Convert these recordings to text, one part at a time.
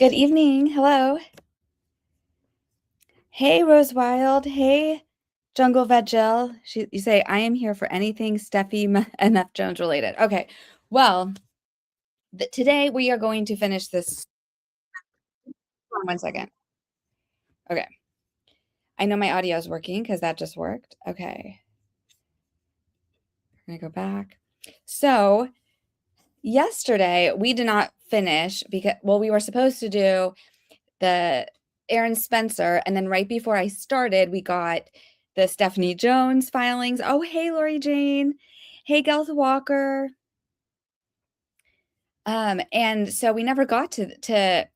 Good evening. Hello. Hey, Rose Wild. Hey, Jungle Vegel. You say, I am here for anything Steffi and F. Jones related. Okay. Well, today we are going to finish this. Hold on 1 second. Okay. I know my audio is working because that just worked. Okay. I'm going to go back. So, yesterday we did not finish because, well, we were supposed to do the Aaron Spencer, and then right before I started, we got the Stephanie Jones filings. Oh, hey, Lori Jane. Hey, Garth Walker. And so we never got to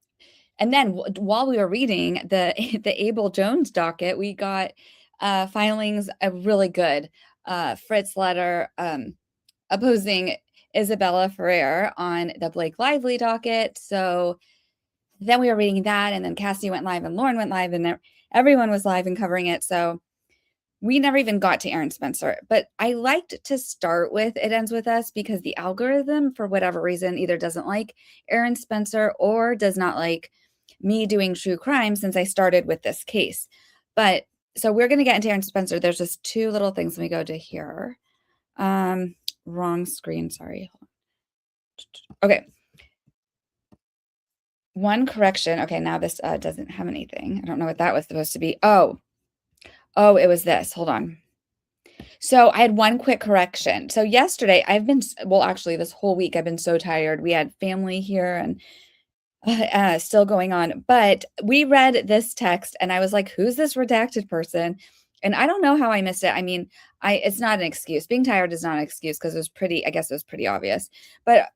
and then while we were reading the Abel Jones docket, we got filings a really good Fritz letter opposing Isabella Ferrer on the Blake Lively docket. So then we were reading that, and then Cassie went live and Lauren went live, and everyone was live and covering it. So we never even got to Aaron Spencer, but I liked to start with It Ends With Us because the algorithm, for whatever reason, either doesn't like Aaron Spencer or does not like me doing true crime since I started with this case. But so we're going to get into Aaron Spencer. There's just two little things. Let me go to here. Wrong screen. Sorry. Okay. One correction. Okay, now this doesn't have anything. I don't know what that was supposed to be. Oh, it was this. Hold on. So I had one quick correction. So yesterday actually this whole week I've been so tired. We had family here and still going on. But we read this text and I was like, who's this redacted person? And I don't know how I missed it. I mean, it's not an excuse. Being tired is not an excuse because I guess it was pretty obvious. But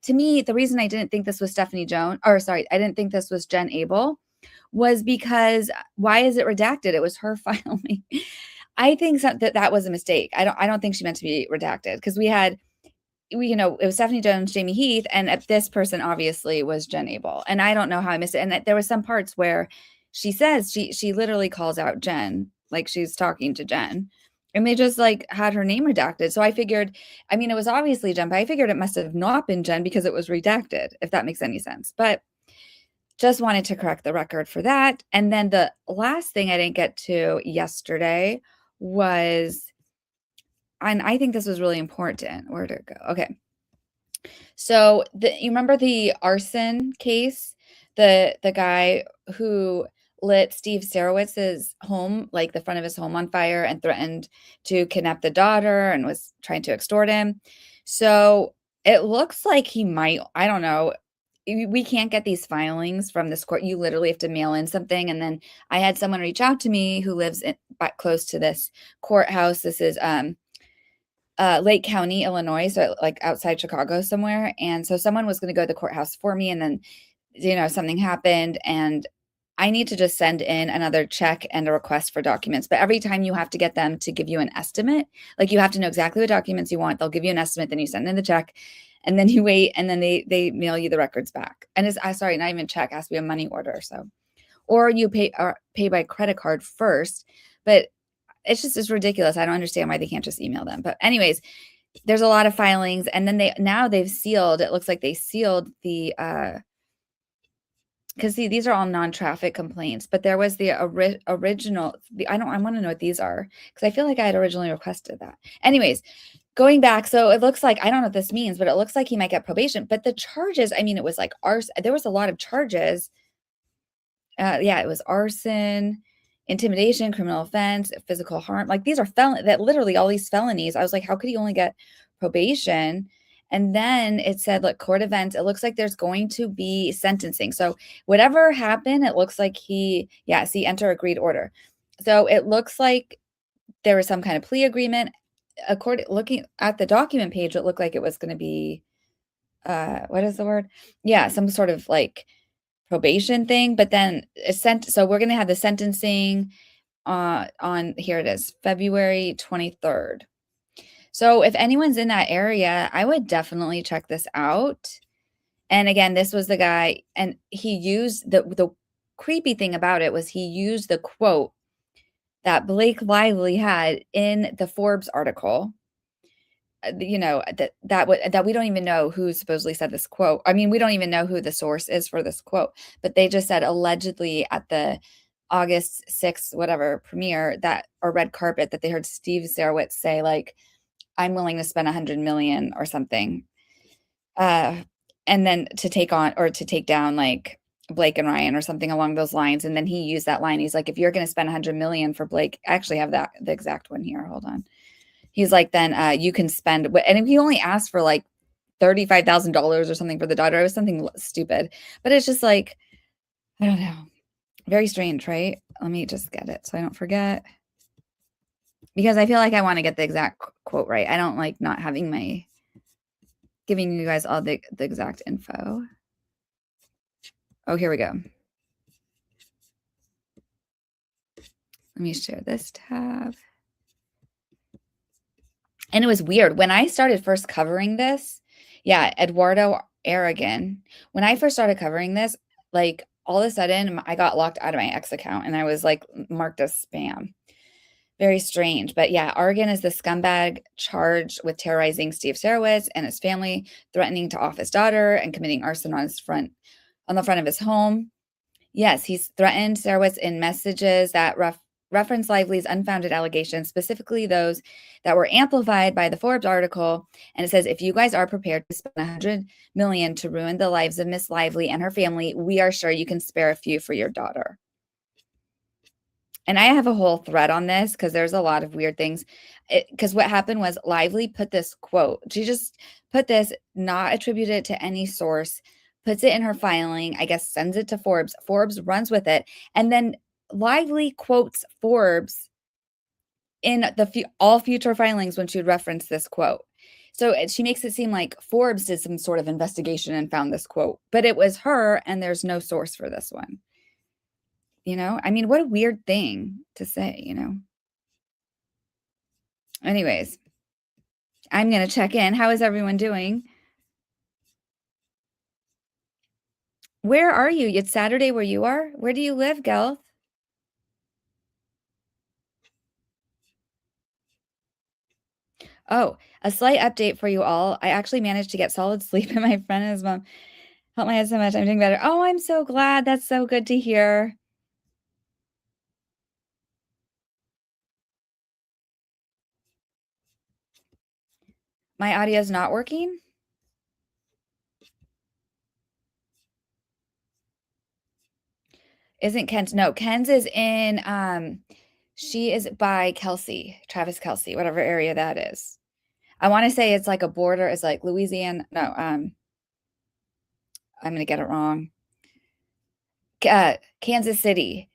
to me, the reason I didn't think this was Stephanie Jones, or sorry, I didn't think this was Jen Abel, was because why is it redacted? It was her filing. I think that was a mistake. I don't think she meant to be redacted because it was Stephanie Jones, Jamie Heath, and this person obviously was Jen Abel. And I don't know how I missed it. And there were some parts where she says she literally calls out Jen, like she's talking to Jen. And they just like had her name redacted. So I figured, I mean, it was obviously Jen, but I figured it must have not been Jen because it was redacted, if that makes any sense. But just wanted to correct the record for that. And then the last thing I didn't get to yesterday was, and I think this was really important. Where'd it go? Okay. So you remember the arson case? The guy who lit Steve Sarowitz's home, like the front of his home on fire, and threatened to kidnap the daughter and was trying to extort him. So it looks like he might, I don't know. We can't get these filings from this court. You literally have to mail in something. And then I had someone reach out to me who lives close to this courthouse. This is Lake County, Illinois, so like outside Chicago somewhere. And so someone was going to go to the courthouse for me, and then something happened, and I need to just send in another check and a request for documents. But every time you have to get them to give you an estimate, like you have to know exactly what documents you want. They'll give you an estimate, then you send in the check, and then you wait, and then they mail you the records back. And sorry, not even check, it has to be a money order. So, or you pay by credit card first, but it's ridiculous. I don't understand why they can't just email them. But anyways, there's a lot of filings, and then they've sealed. It looks like they sealed the because see, these are all non-traffic complaints, but there was the original. I want to know what these are because I feel like I had originally requested that. Anyways, going back, so it looks like, I don't know what this means, but it looks like he might get probation. But the charges, I mean, it was like arson. There was a lot of charges. Yeah, it was arson, intimidation, criminal offense, physical harm. Like these are literally all these felonies. I was like, how could he only get probation? And then it said, look, court events. It looks like there's going to be sentencing. So whatever happened, it looks like enter agreed order. So it looks like there was some kind of plea agreement. Looking at the document page, it looked like it was going to be, what is the word? Yeah, some sort of like probation thing, but then so we're going to have the sentencing on here it is, February 23rd. So if anyone's in that area, I would definitely check this out. And again, this was the guy, and he used the creepy thing about it was he used the quote that Blake Lively had in the Forbes article. that we don't even know who supposedly said this quote. I mean, we don't even know who the source is for this quote, but they just said allegedly at the August 6th, whatever premiere that or red carpet that they heard Steve Sarowitz say like, I'm willing to spend 100 million or something. And then to take on or to take down like Blake and Ryan or something along those lines. And then he used that line. He's like, if you're going to spend 100 million for Blake, I actually have the exact one here. Hold on. He's like, then you can spend, and he only asked for like $35,000 or something for the daughter. It was something stupid, but it's just like, I don't know. Very strange, right? Let me just get it so I don't forget. Because I feel like I want to get the exact quote right. I don't like not having giving you guys all the exact info. Oh, here we go. Let me share this tab. And it was weird. When I started first covering this, yeah, Eduardo Aragon, when I first started covering this, like all of a sudden I got locked out of my X account and I was like marked as spam. Very strange. But yeah, Aragon is the scumbag charged with terrorizing Steve Sarowitz and his family, threatening to off his daughter and committing arson on the front of his home. Yes, he's threatened Sarowitz in messages that reference Lively's unfounded allegations, specifically those that were amplified by the Forbes article. And it says, if you guys are prepared to spend 100 million to ruin the lives of Miss Lively and her family, we are sure you can spare a few for your daughter. And I have a whole thread on this because there's a lot of weird things. Because what happened was Lively put this quote. She just put this, not attributed to any source, puts it in her filing, I guess sends it to Forbes. Forbes runs with it. And then Lively quotes Forbes in all future filings when she would reference this quote. So she makes it seem like Forbes did some sort of investigation and found this quote, but it was her and there's no source for this one. I mean, what a weird thing to say, Anyways, I'm going to check in. How is everyone doing? Where are you? It's Saturday where you are? Where do you live, Gelth? Oh, a slight update for you all. I actually managed to get solid sleep, and my friend and his mom helped my head so much. I'm doing better. Oh, I'm so glad. That's so good to hear. My audio is not working? Isn't Ken's? No, Ken's is in, she is by Kelsey, Travis Kelsey, whatever area that is. I want to say it's like a border. It's like Louisiana. No, I'm going to get it wrong. Kansas City.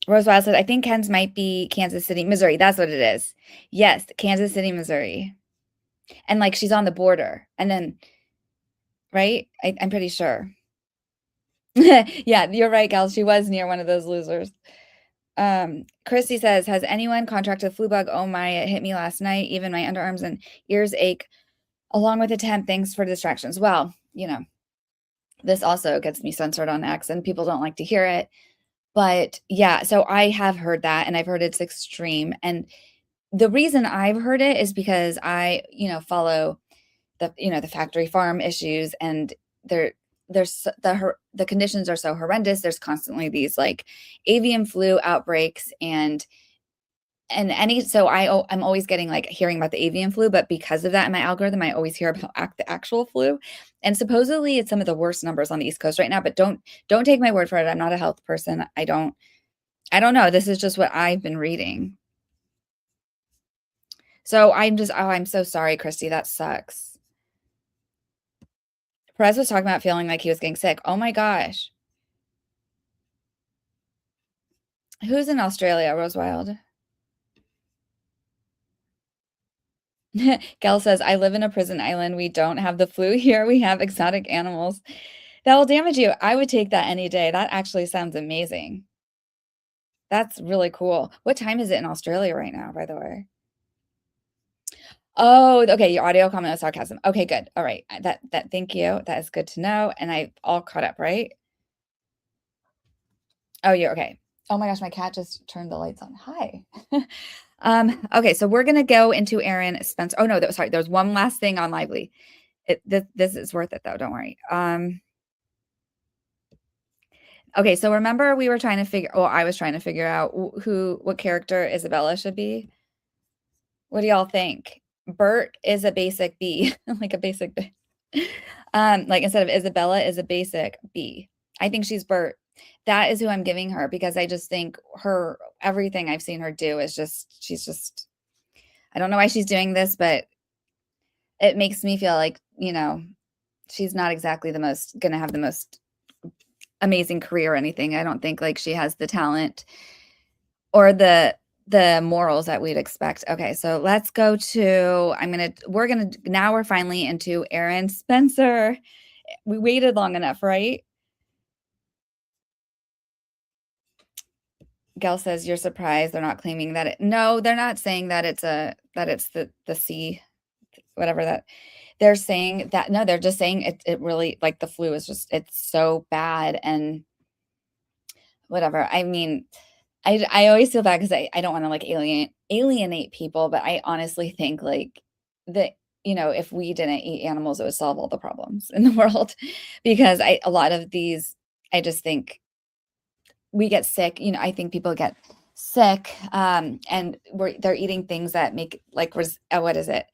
Rosewild said, I think Ken's might be Kansas City, Missouri. That's what it is. Yes, Kansas City, Missouri. And like she's on the border. And then, right? I'm pretty sure. Yeah, you're right, Gal. She was near one of those losers. Christy says, has anyone contracted the flu bug? Oh my, it hit me last night. Even my underarms and ears ache along with a temp. Thanks for distractions. Well, this also gets me censored on X and people don't like to hear it. But yeah, so I have heard that and I've heard it's extreme. And the reason I've heard it is because I, follow the factory farm issues and there's the conditions are so horrendous. There's constantly these like avian flu outbreaks so I'm always getting like hearing about the avian flu, but because of that in my algorithm, I always hear about the actual flu. And supposedly it's some of the worst numbers on the East Coast right now, but don't take my word for it. I'm not a health person. I don't know. This is just what I've been reading. So I'm so sorry, Christy. That sucks. Perez was talking about feeling like he was getting sick. Oh my gosh. Who's in Australia, Rosewild? Gal says, I live in a prison island. We don't have the flu here. We have exotic animals. That will damage you. I would take that any day. That actually sounds amazing. That's really cool. What time is it in Australia right now, by the way? Oh, okay. Your audio comment was sarcasm. Okay, good. All right. Thank you. That is good to know. And I all caught up, right? Oh, you're okay. Oh my gosh, my cat just turned the lights on. Hi. Okay, so we're gonna go into Aaron Spencer. Oh no, sorry, there's one last thing on Lively. This is worth it though, don't worry. Okay, so remember we were trying to figure, I was trying to figure out what character Isabella should be. What do y'all think? Bert is a basic B, like a basic B. Like instead of Isabella is a basic B. I think she's Bert. That is who I'm giving her because I just think everything I've seen her do is she's just, I don't know why she's doing this, but it makes me feel like, she's not exactly gonna have the most amazing career or anything. I don't think like she has the talent or the morals that we'd expect. Okay, so let's go to, now we're finally into Aaron Spencer. We waited long enough, right? Gail says you're surprised they're not claiming that no, they're not saying that it's the C, whatever that they're saying that. No, they're just saying it really, like, the flu is just, it's so bad and whatever. I mean, I always feel bad because I don't want to like alienate people, but I honestly think like that, if we didn't eat animals, it would solve all the problems in the world because a lot of these, I just think we get sick. I think people get sick and they're eating things that make like, what is it?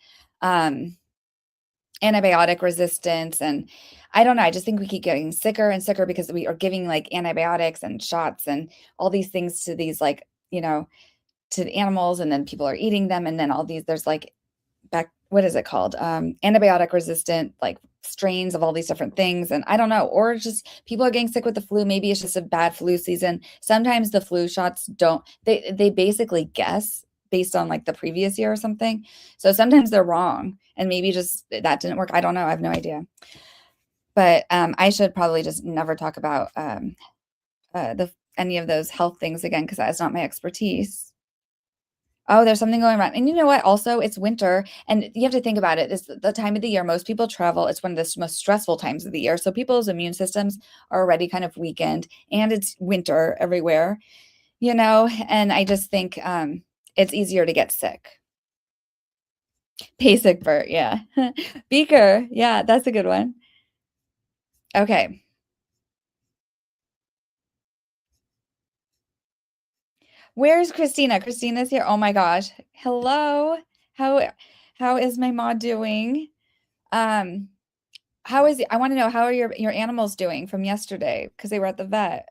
Antibiotic resistance. And I don't know. I just think we keep getting sicker and sicker because we are giving like antibiotics and shots and all these things to these like, to the animals, and then people are eating them. And then all these, there's like what is it called? Antibiotic resistant, like strains of all these different things. And I don't know, or just people are getting sick with the flu. Maybe it's just a bad flu season. Sometimes the flu shots they basically guess based on like the previous year or something. So sometimes they're wrong and maybe just that didn't work. I don't know. I have no idea. But I should probably just never talk about any of those health things again because that's not my expertise. Oh, there's something going around. And you know what? Also, it's winter and you have to think about it. It's the time of the year most people travel. It's one of the most stressful times of the year. So people's immune systems are already kind of weakened and it's winter everywhere, and I just think it's easier to get sick. Basic Bert, yeah. Beaker, yeah, that's a good one. Okay. Where's Christina? Christina's here. Oh my gosh. Hello. How is my mod doing? How is it? I want to know, how are your animals doing from yesterday? Because they were at the vet.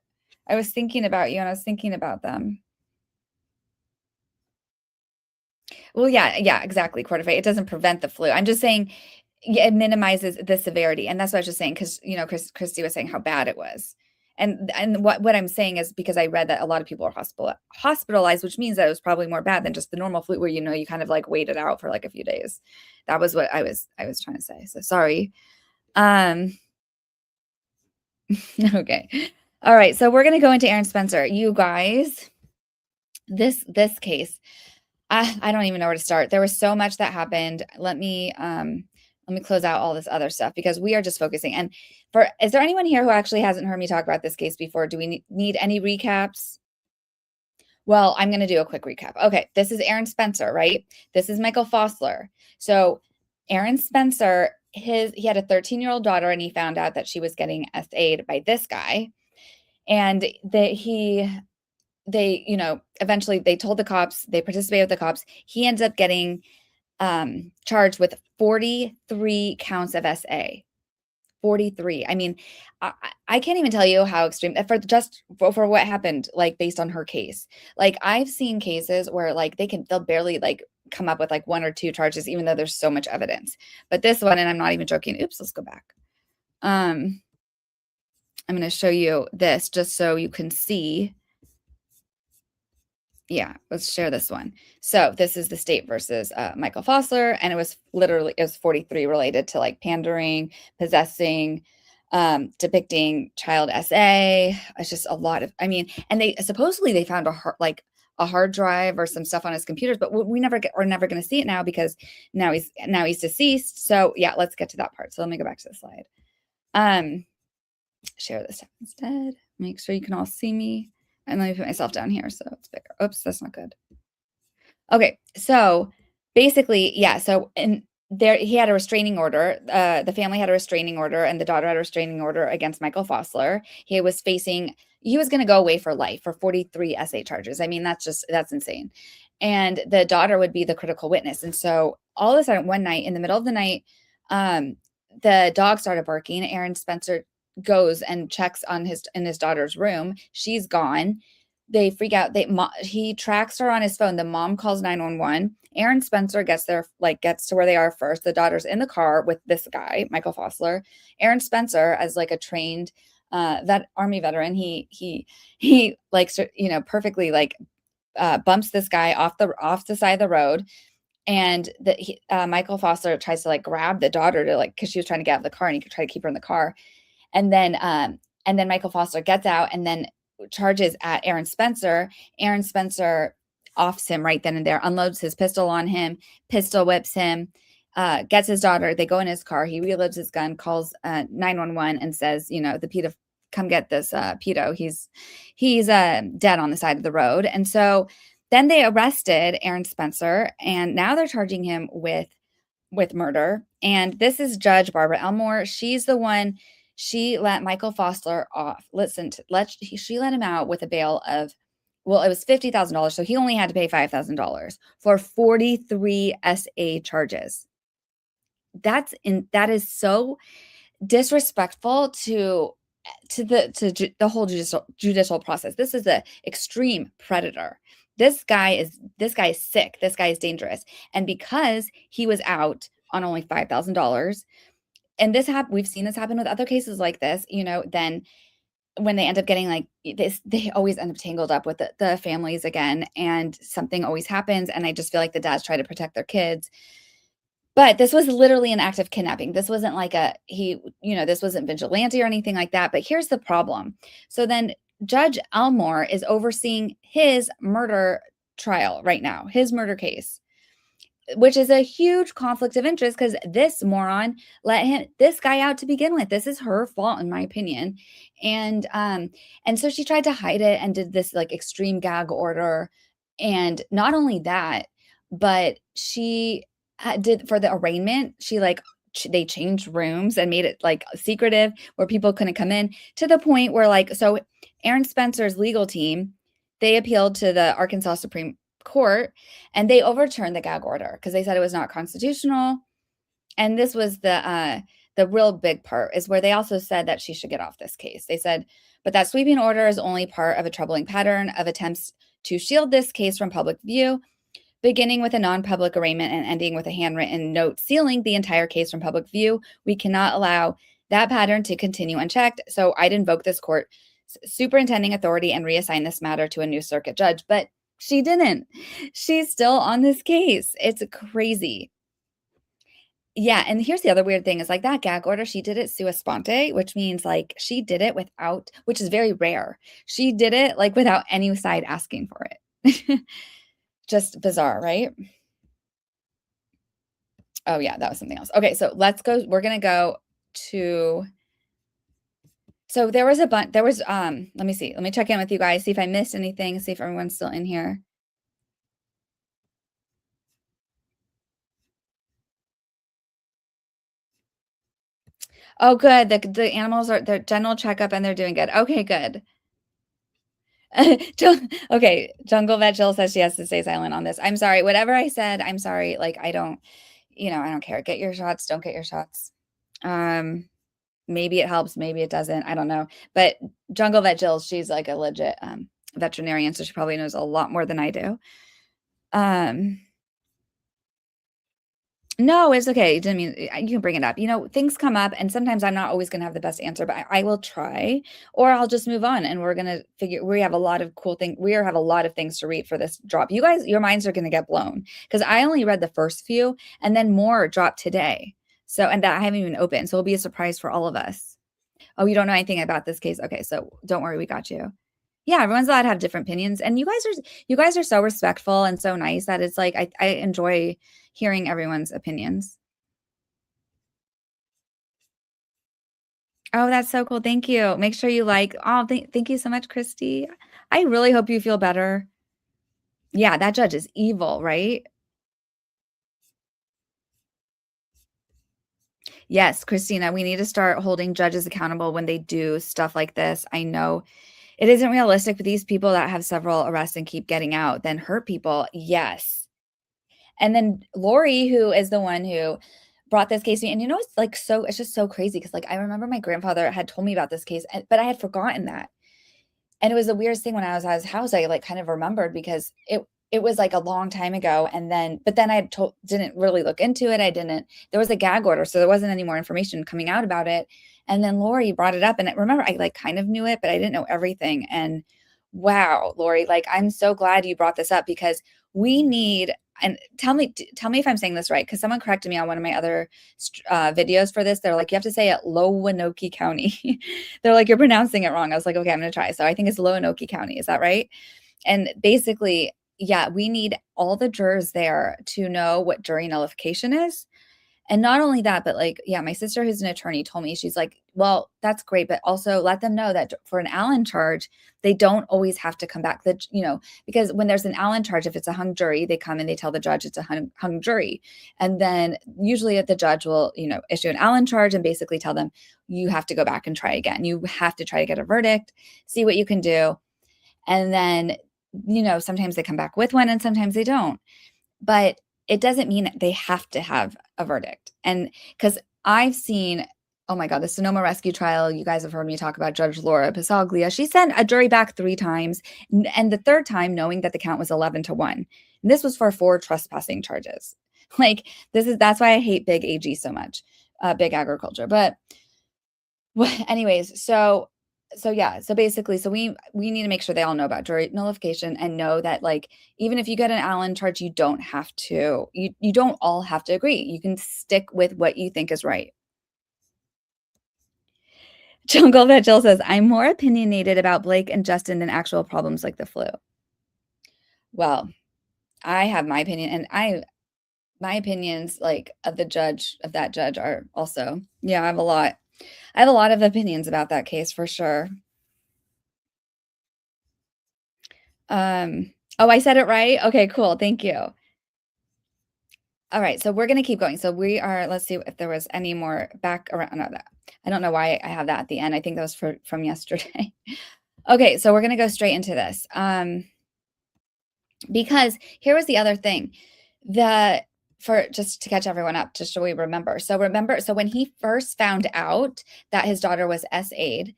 I was thinking about you and I was thinking about them. Well, yeah, exactly. Quarterfight. It doesn't prevent the flu. I'm just saying it minimizes the severity. And that's what I was just saying, because Christy was saying how bad it was. And what I'm saying is because I read that a lot of people are hospitalized, which means that it was probably more bad than just the normal flu where you kind of like wait it out for like a few days. That was what I was trying to say. So sorry. Okay. All right. So we're gonna go into Aaron Spencer. You guys, this case, I don't even know where to start. There was so much that happened. Let me close out all this other stuff because we are just focusing. And is there anyone here who actually hasn't heard me talk about this case before? Do we need any recaps? Well, I'm going to do a quick recap. Okay, this is Aaron Spencer, right? This is Michael Fossler. So Aaron Spencer, he had a 13-year-old daughter and he found out that she was getting SA'd by this guy. And eventually they told the cops, they participated with the cops. He ends up getting charged with 43 counts of SA. 43. I mean, I can't even tell you how extreme for what happened, like based on her case. Like I've seen cases where like they'll barely like come up with like one or two charges, even though there's so much evidence. But this one, and I'm not even joking. Oops, let's go back. I'm going to show you this just so you can see. Yeah, let's share this one. So this is the state versus Michael Fossler, and it was 43 related to like pandering, possessing, depicting child SA. It's just a lot of, and they supposedly found a hard drive or some stuff on his computers, but we're never going to see it now because now he's deceased. So yeah, let's get to that part. So let me go back to the slide. Share this instead. Make sure you can all see me. And let me put myself down here so it's bigger. Oops, that's not good. Okay, so basically, yeah, so and there he had a restraining order. The family had a restraining order, and the daughter had a restraining order against Michael Fossler. He was going to go away for life for 43 SA charges. I mean, that's insane. And the daughter would be the critical witness. And so all of a sudden, one night in the middle of the night, um, the dog started barking. Aaron Spencer goes and checks on his daughter's room. She's gone. They freak out. He tracks her on his phone. The mom calls 911. Aaron Spencer gets to where they are first. The daughter's in the car with this guy, Michael Fossler. Aaron Spencer, as like a trained Army veteran, he likes, perfectly bumps this guy off the side of the road. And Michael Fossler tries to like grab the daughter to because she was trying to get out of the car, and he could try to keep her in the car. And then Michael Fossler gets out and then charges at Aaron Spencer. Aaron Spencer offs him right then and there, unloads his pistol on him, pistol whips him, gets his daughter. They go in his car. He reloads his gun, calls 911 and says, the pedo, come get this pedo. He's dead on the side of the road. And so then they arrested Aaron Spencer, and now they're charging him with murder. And this is Judge Barbara Elmore. She's the one. She let Michael Fossler off. She let him out with a bail of, well, it was $50,000. So he only had to pay $5,000 for 43 SA charges. That is so disrespectful to the whole judicial process. This is an extreme predator. This guy is sick. This guy is dangerous. And because he was out on only $5,000, and we've seen this happen with other cases like this, then when they end up getting like this, they always end up tangled up with the families again, and something always happens. And I just feel like the dads try to protect their kids. But this was literally an act of kidnapping. This wasn't like this wasn't vigilante or anything like that. But here's the problem. So then Judge Elmore is overseeing his murder trial right now, his murder case, which is a huge conflict of interest because this moron let this guy out to begin with. This is her fault, in my opinion. And so she tried to hide it and did this like extreme gag order. And not only that, but she did for the arraignment, they changed rooms and made it like secretive where people couldn't come in, to the point where so Aaron Spencer's legal team, they appealed to the Arkansas Supreme Court and they overturned the gag order because they said it was not constitutional. And this was the real big part, is where they also said that she should get off this case. They said, but that sweeping order is only part of a troubling pattern of attempts to shield this case from public view, beginning with a non-public arraignment and ending with a handwritten note sealing the entire case from public view. We cannot allow that pattern to continue unchecked. So I'd invoke this court superintending authority and reassign this matter to a new circuit judge. But she didn't. She's still on this case. It's crazy. Yeah, and here's the other weird thing is that gag order, she did it sua sponte, which means she did it without, which is very rare. She did it without any side asking for it. Just bizarre, right? Oh yeah, that was something else. Okay, so let's go. We're gonna go to. So there was let me see. Let me check in with you guys, see if I missed anything, see if everyone's still in here. Oh, good. The animals are their general checkup and they're doing good. Okay, good. Okay, Jungle Vet Jill says she has to stay silent on this. I'm sorry. Whatever I said, I'm sorry. I don't care. Get your shots, don't get your shots. Maybe it helps, maybe it doesn't. I don't know. But Jungle Vet Jill, she's a legit veterinarian, so she probably knows a lot more than I do. No, it's okay. You didn't mean you can bring it up. Things come up, and sometimes I'm not always going to have the best answer, but I will try, or I'll just move on. And we're going to figure. We have a lot of cool things. We have a lot of things to read for this drop. You guys, your minds are going to get blown because I only read the first few, and then more dropped today. So, and that I haven't even opened. So it'll be a surprise for all of us. Oh, you don't know anything about this case? Okay, so don't worry, we got you. Yeah, everyone's allowed to have different opinions, and you guys are so respectful and so nice that it's I enjoy hearing everyone's opinions. Oh, that's so cool. Thank you. Make sure you oh, thank you so much, Christy. I really hope you feel better. Yeah, that judge is evil, right? Yes, Christina, we need to start holding judges accountable when they do stuff like this. I know it isn't realistic, but these people that have several arrests and keep getting out, then hurt people. Yes. And then Lori, who is the one who brought this case to me, and it's like it's just so crazy because like I remember my grandfather had told me about this case, but I had forgotten that. And it was the weirdest thing when I was at his house, I, like, kind of remembered because it was, like, a long time ago, and then I didn't really look into it, there was a gag order, so there wasn't any more information coming out about it, and then Lori brought it up, and I remember I, like, kind of knew it, but I didn't know everything, and wow, Lori, like, I'm so glad you brought this up because we need and tell me if I'm saying this right, because someone corrected me on one of my other videos for this. They're like, you have to say it Lowanoke County. They're like, you're pronouncing it wrong. I was like, okay, I'm gonna try. So I think it's Lonoke County. Is that right? And basically, yeah, we need all the jurors there to know what jury nullification is. And not only that, but like, yeah, my sister who's an attorney told me, she's like, well, that's great, but also let them know that for an Allen charge, they don't always have to come back. Because when there's an Allen charge, if it's a hung jury, they come and they tell the judge it's a hung jury. And then usually the judge will, issue an Allen charge and basically tell them, you have to go back and try again. You have to try to get a verdict, see what you can do. And then, sometimes they come back with one and sometimes they don't. But it doesn't mean they have to have a verdict. And because I've seen, oh my God, the Sonoma rescue trial, you guys have heard me talk about Judge Laura Pasaglia. She sent a jury back 3 times, and the third time knowing that the count was 11-1. And this was for 4 trespassing charges. Like, that's why I hate big AG so much, big agriculture. But well, anyways, so yeah, so basically, we need to make sure they all know about jury nullification and know that, like, even if you get an Allen charge, you don't have to, you don't all have to agree. You can stick with what you think is right. Jungle Vet Jill says, I'm more opinionated about Blake and Justin than actual problems like the flu. Well, I have my opinion, and my opinions, like, of that judge are also, yeah, I have a lot. I have a lot of opinions about that case for sure. Oh, I said it right? Okay, cool. Thank you. All right, so we're gonna keep going. So we are, let's see if there was any more back around. No, that I don't know why I have that at the end. I think that was from yesterday. Okay, so we're gonna go straight into this. Because here was the other thing. For just to catch everyone up, just so we remember. So when he first found out that his daughter was SA'd,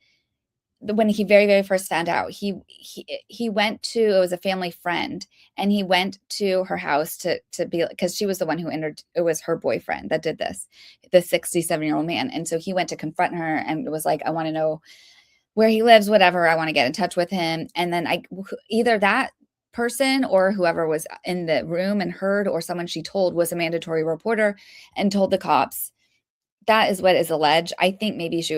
when he very, very first found out, he went to, it was a family friend, and he went to her house to be, because she was the one who entered, it was her boyfriend that did this, the 67-year-old man. And so he went to confront her and was like, I want to know where he lives, whatever. I want to get in touch with him. And then either that person or whoever was in the room and heard, or someone she told was a mandatory reporter and told the cops. That is what is alleged. I think maybe she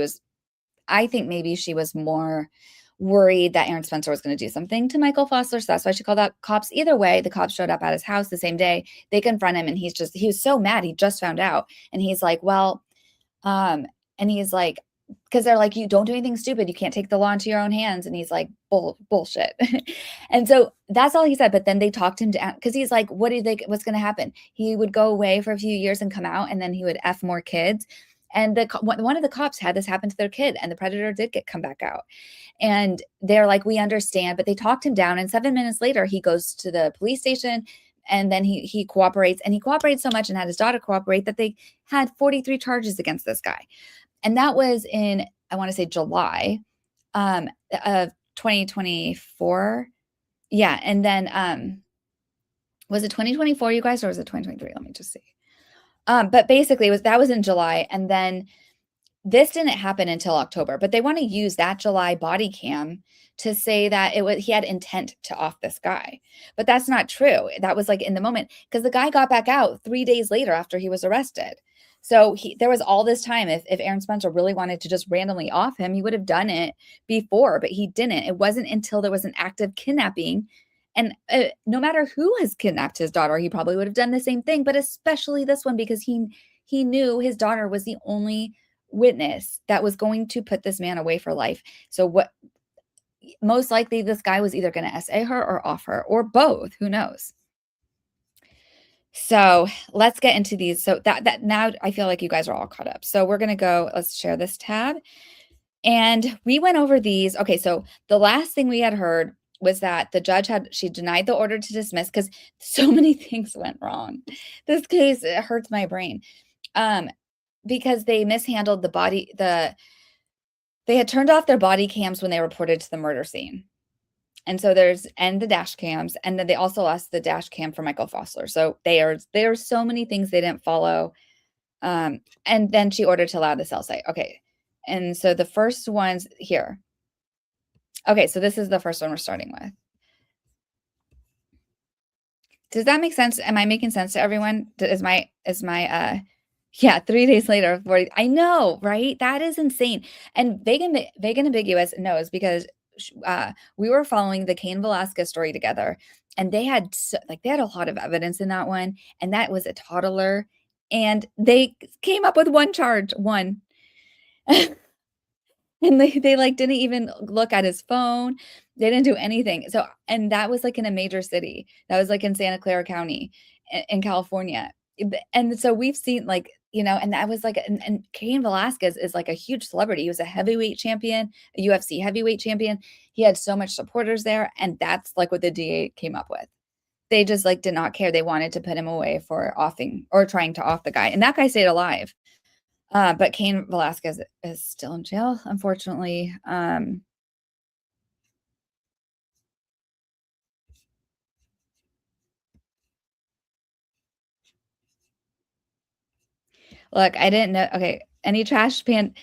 was more worried that Aaron Spencer was going to do something to Michael Fossler. So that's why she called out cops. Either way, the cops showed up at his house the same day. They confront him, and he was so mad. He just found out. And he's like, well, and he's like, because they're like, you don't do anything stupid. You can't take the law into your own hands. And he's like, bullshit. And so that's all he said. But then they talked him down, because he's like, what's going to happen? He would go away for a few years and come out, and then he would F more kids. And one of the cops had this happen to their kid, and the predator did come back out. And they're like, we understand, but they talked him down. And 7 minutes later, he goes to the police station, and then he cooperates, and he cooperates so much and had his daughter cooperate that they had 43 charges against this guy. And that was in, I want to say, July of 2024. Yeah. And then was it 2024, you guys, or was it 2023? Let me just see. But basically that was in July. And then this didn't happen until October, but they want to use that July body cam to say that he had intent to off this guy. But that's not true. That was like in the moment, because the guy got back out 3 days later after he was arrested. So there was all this time. If Aaron Spencer really wanted to just randomly off him, he would have done it before, but he didn't. It wasn't until there was an active kidnapping. And no matter who has kidnapped his daughter, he probably would have done the same thing, but especially this one, because he knew his daughter was the only witness that was going to put this man away for life. So most likely this guy was either going to SA her or off her or both. Who knows? So let's get into these. So that now I feel like you guys are all caught up. So we're going to go, let's share this tab. And we went over these. Okay, so the last thing we had heard was that the judge she denied the order to dismiss because so many things went wrong. This case, it hurts my brain. Because they mishandled they had turned off their body cams when they reported to the murder scene. And so and the dash cams, and then they also lost the dash cam for Michael Fossler. So there are so many things they didn't follow. And then she ordered to allow the cell site. Okay. And so the first one's here. Okay, so this is the first one we're starting with. Does that make sense? Am I making sense to everyone? Yeah, 3 days later, 40. I know, right? That is insane. And Vegan Ambiguous knows because we were following the Cain Velasquez story together, and they had a lot of evidence in that one, and that was a toddler, and they came up with one charge, one. And they like didn't even look at his phone. They didn't do anything. So, and that was like in a major city. That was like in Santa Clara County in California. And so we've seen and that was like, and Cain Velasquez is like a huge celebrity. He was a heavyweight champion, a UFC heavyweight champion. He had so much supporters there. And that's like what the DA came up with. They just like did not care. They wanted to put him away for offing or trying to off the guy. And that guy stayed alive. But Cain Velasquez is still in jail, unfortunately. Look, I didn't know. Okay, any trash panda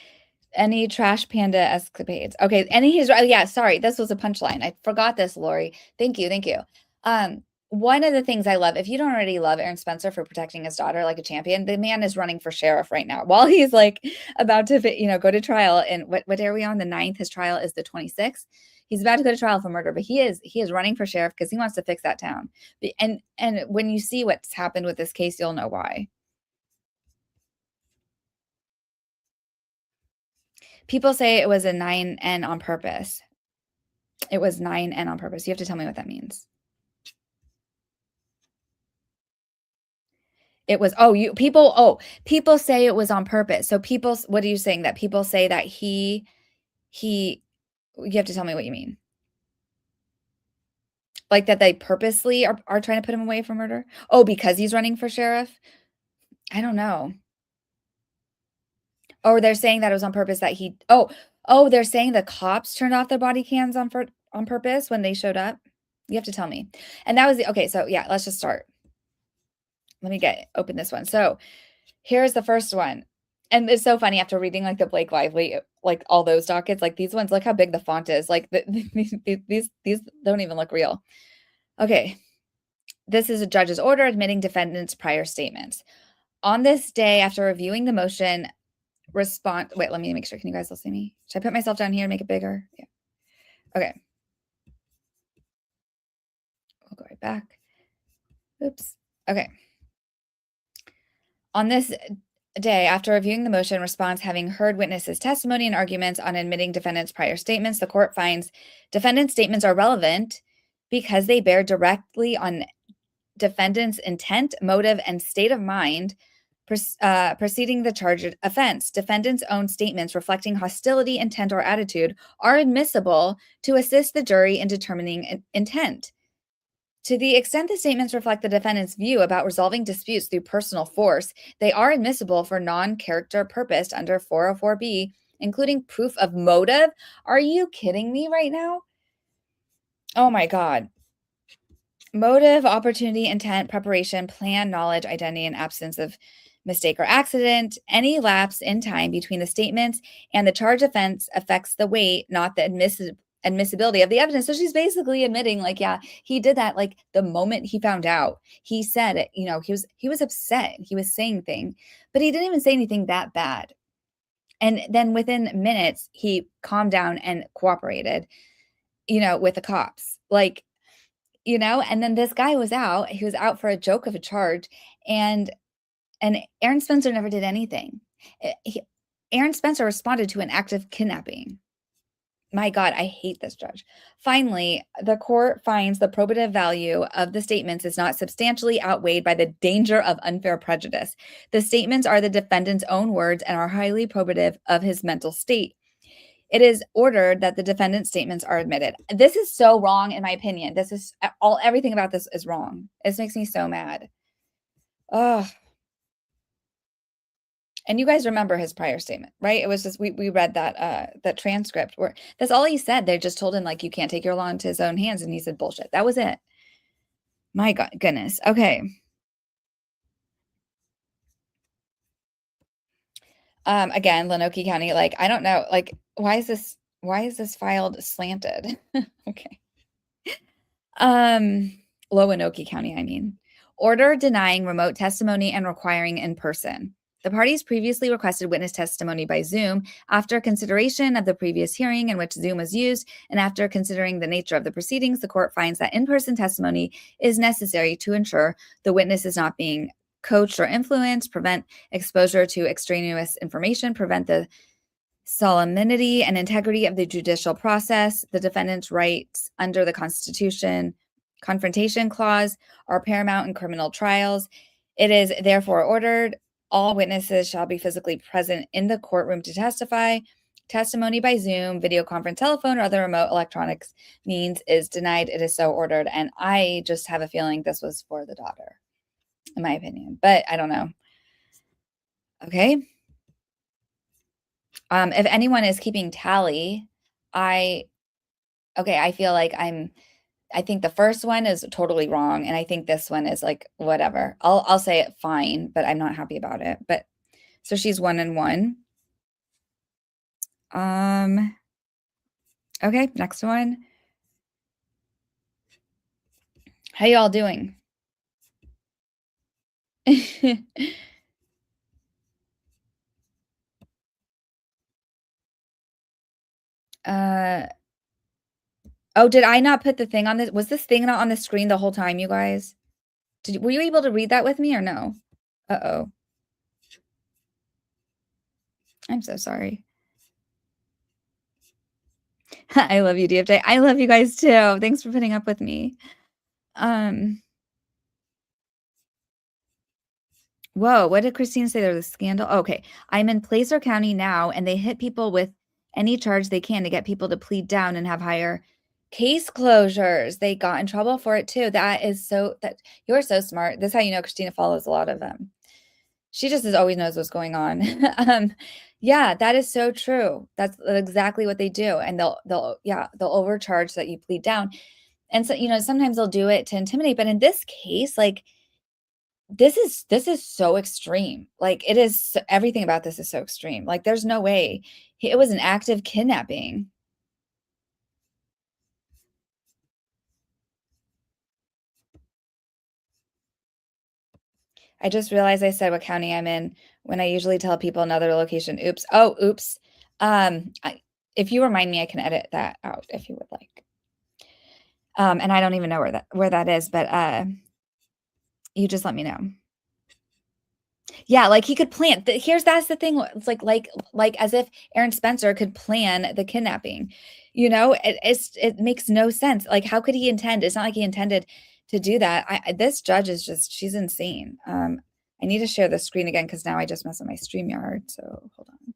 escapades. Okay, yeah, sorry, this was a punchline. I forgot this, Lori. Thank you. One of the things I love, if you don't already love Aaron Spencer for protecting his daughter like a champion, the man is running for sheriff right now while he's like about to, go to trial. And what day are we on? The 9th. His trial is the 26th. He's about to go to trial for murder, but he is running for sheriff because he wants to fix that town. And when you see what's happened with this case, you'll know why. People say it was a 9N on purpose. It was 9N on purpose. You have to tell me what that means. It was, people say it was on purpose. So what are you saying? That people say that you have to tell me what you mean. Like that they purposely are trying to put him away for murder? Oh, because he's running for sheriff? I don't know. Or they're saying that it was on purpose that they're saying the cops turned off their body cams on purpose when they showed up? You have to tell me. And that was okay, so yeah, let's just start. Let me open this one. So here's the first one. And it's so funny after reading like the Blake Lively, like all those dockets, like these ones, look how big the font is. Like these don't even look real. Okay. This is a judge's order admitting defendant's prior statements. On this day, after reviewing the motion, wait, let me make sure. Can you guys still see me? Should I put myself down here and make it bigger? Yeah. Okay. We'll go right back. Oops. Okay. On this day, after reviewing the motion, response having heard witnesses' testimony and arguments on admitting defendant's prior statements, the court finds defendant's statements are relevant because they bear directly on defendant's intent, motive, and state of mind preceding the charged offense. Defendant's own statements reflecting hostility, intent, or attitude are admissible to assist the jury in determining intent. To the extent the statements reflect the defendant's view about resolving disputes through personal force, they are admissible for non-character purpose under 404B, including proof of motive. Are you kidding me right now? Oh my God. Motive, opportunity, intent, preparation, plan, knowledge, identity, and absence of mistake or accident. Any lapse in time between the statements and the charge offense affects the weight, not the admissibility of the evidence. So she's basically admitting, like, yeah, he did that. Like the moment he found out, he said it. He was upset. He was saying things, but he didn't even say anything that bad. And then within minutes, he calmed down and cooperated, with the cops. Like, and then this guy was out. He was out for a joke of a charge, and Aaron Spencer never did anything. Aaron Spencer responded to an act of kidnapping. My God, I hate this judge. Finally, the court finds the probative value of the statements is not substantially outweighed by the danger of unfair prejudice. The statements are the defendant's own words and are highly probative of his mental state. It is ordered that the defendant's statements are admitted. This is so wrong, in my opinion. This is everything about this is wrong. This makes me so mad. Oh, and you guys remember his prior statement, right? It was just we read that transcript where that's all he said. They just told him like you can't take your law into his own hands, and he said bullshit. That was it. My God, goodness. Okay. Again, Lenoke County, like I don't know, like why is this filed slanted? Okay. Lonoke County, I mean. Order denying remote testimony and requiring in person. The parties previously requested witness testimony by Zoom. After consideration of the previous hearing in which Zoom was used, and after considering the nature of the proceedings, the court finds that in-person testimony is necessary to ensure the witness is not being coached or influenced, prevent exposure to extraneous information, prevent the solemnity and integrity of the judicial process. The defendant's rights under the Constitution confrontation clause are paramount in criminal trials. It is therefore ordered all witnesses shall be physically present in the courtroom to testify. Testimony by Zoom, video conference, telephone, or other remote electronics means is denied. It is so ordered. And I just have a feeling this was for the daughter, in my opinion, but I don't know. Okay. If anyone is keeping tally, I feel like I think the first one is totally wrong, and I think this one is like whatever. I'll say it fine, but I'm not happy about it. But so she's 1 and 1. Okay, next one. How y'all doing? Oh, did I not put the thing on this? Was this thing not on the screen the whole time, you guys? Were you able to read that with me or no? Uh-oh. I'm so sorry. I love you, DFJ. I love you guys too. Thanks for putting up with me. Whoa, what did Christine say? There was a scandal. Okay. I'm in Placer County now, and they hit people with any charge they can to get people to plead down and have higher case closures. They got in trouble for it too. That you're so smart. This is how you know Christina follows a lot of them. She just always knows what's going on. Yeah, that is so true. That's exactly what they do. And they'll overcharge so that you plead down. And so, sometimes they'll do it to intimidate. But in this case, like this is so extreme. Like everything about this is so extreme. Like there's no way it was an active kidnapping. I just realized I said what county I'm in when I usually tell people another location. Oops. Oh, oops. If you remind me, I can edit that out if you would like. And I don't even know where that is, but you just let me know. Yeah, like he could plan. That's the thing. It's like as if Aaron Spencer could plan the kidnapping. It makes no sense. Like, how could he intend? It's not like he intended to do that. This judge is she's insane. I need to share the screen again because now I just messed up my StreamYard. So hold on.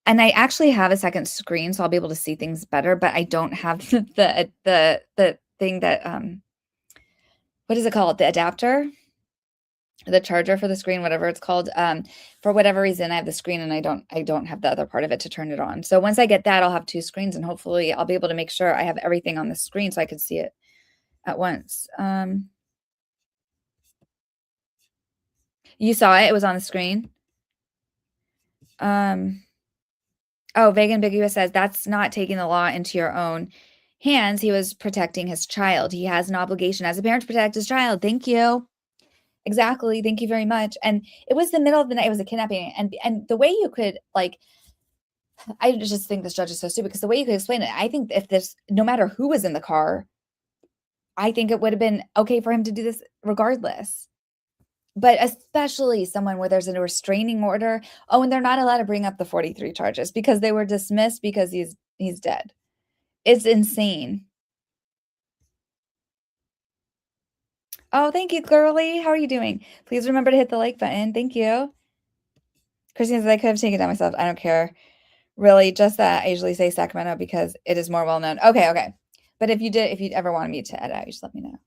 And I actually have a second screen, so I'll be able to see things better. But I don't have the thing that what is it called? The adapter, the charger for the screen, whatever it's called. For whatever reason, I have the screen and I don't have the other part of it to turn it on. So once I get that, I'll have 2 screens and hopefully I'll be able to make sure I have everything on the screen so I can see it at once. You saw it? It was on the screen. Oh, Vague Ambiguous says that's not taking the law into your own hands. He was protecting his child. He has an obligation as a parent to protect his child. Thank you. Exactly. Thank you very much. And it was the middle of the night. It was a kidnapping. And the way you could I just think this judge is so stupid because the way you could explain it, I think no matter who was in the car, I think it would have been okay for him to do this regardless. But especially someone where there's a restraining order. Oh, and they're not allowed to bring up the 43 charges because they were dismissed because he's dead. It's insane. Oh, thank you, girly. How are you doing? Please remember to hit the like button. Thank you. Christine says, I could have taken it down myself. I don't care. Really, just that I usually say Sacramento because it is more well-known. Okay. But if you'd ever wanted me to edit out, you just let me know.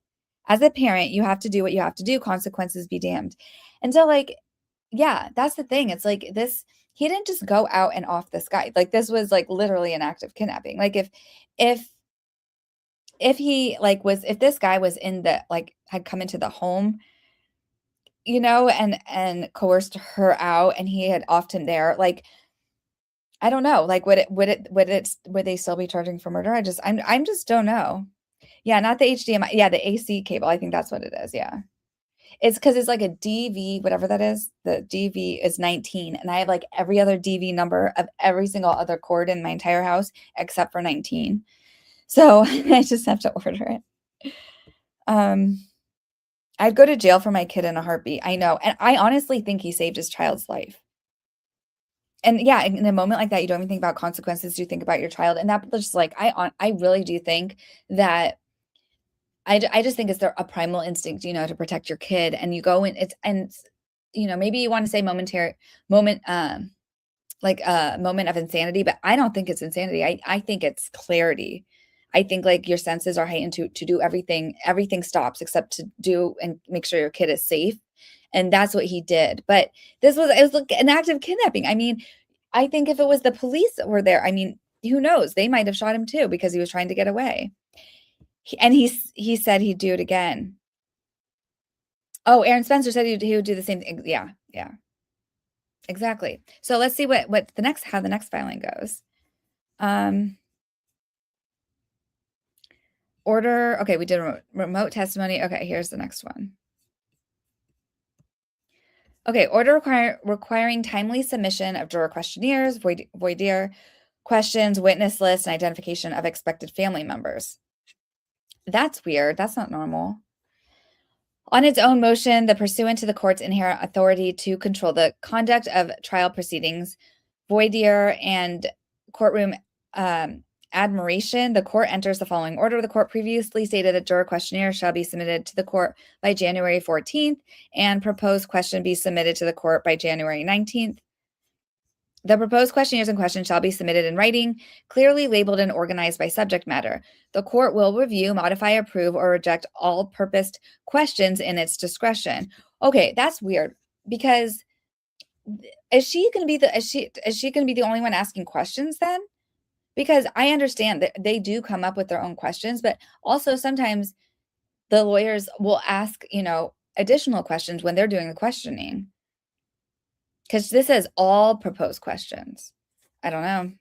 As a parent, you have to do what you have to do. Consequences be damned. And so, like, yeah, that's the thing. It's like this, he didn't just go out and off the sky. Like, this was like literally an act of kidnapping. Like, if he like was, if this guy was in the, like, had come into the home, you know, and coerced her out, and he had offed him there, like, I don't know, like, would they still be charging for murder? I'm just don't know. Yeah, not the HDMI. Yeah, the AC cable. I think that's what it is. Yeah. It's because it's like a DV, whatever that is. The DV is 19, and I have like every other DV number of every single other cord in my entire house except for 19. So I just have to order it. I'd go to jail for my kid in a heartbeat. I know. And I honestly think he saved his child's life. And yeah, in a moment like that, you don't even think about consequences. You think about your child. And that just like, I really do think that I just think it's a primal instinct, you know, to protect your kid. And you go in, you know, maybe you want to say moment, like a moment of insanity, but I don't think it's insanity. I think it's clarity. I think like your senses are heightened to do everything. Everything stops except to do and make sure your kid is safe. And that's what he did. But it was like an act of kidnapping. I mean, I think if it was the police that were there, I mean, who knows? They might have shot him too because he was trying to get away. He said he'd do it again. Oh, Aaron Spencer said he would do the same thing. Yeah. Exactly. So let's see how the next filing goes. Order. Okay, we did remote testimony. Okay, here's the next one. Okay, order requiring timely submission of juror questionnaires, voir dire questions, witness lists, and identification of expected family members. That's weird. That's not normal. On its own motion, the pursuant to the court's inherent authority to control the conduct of trial proceedings, voir dire, and courtroom admiration, the court enters the following order. The court previously stated that juror questionnaire shall be submitted to the court by January 14th and proposed question be submitted to the court by January 19th. The proposed questionnaires and questions shall be submitted in writing, clearly labeled and organized by subject matter. The court will review, modify, approve, or reject all purposed questions in its discretion. Okay, that's weird because is she going to be the only one asking questions then? Because I understand that they do come up with their own questions, but also sometimes the lawyers will ask, you know, additional questions when they're doing the questioning. Because this says all proposed questions. I don't know.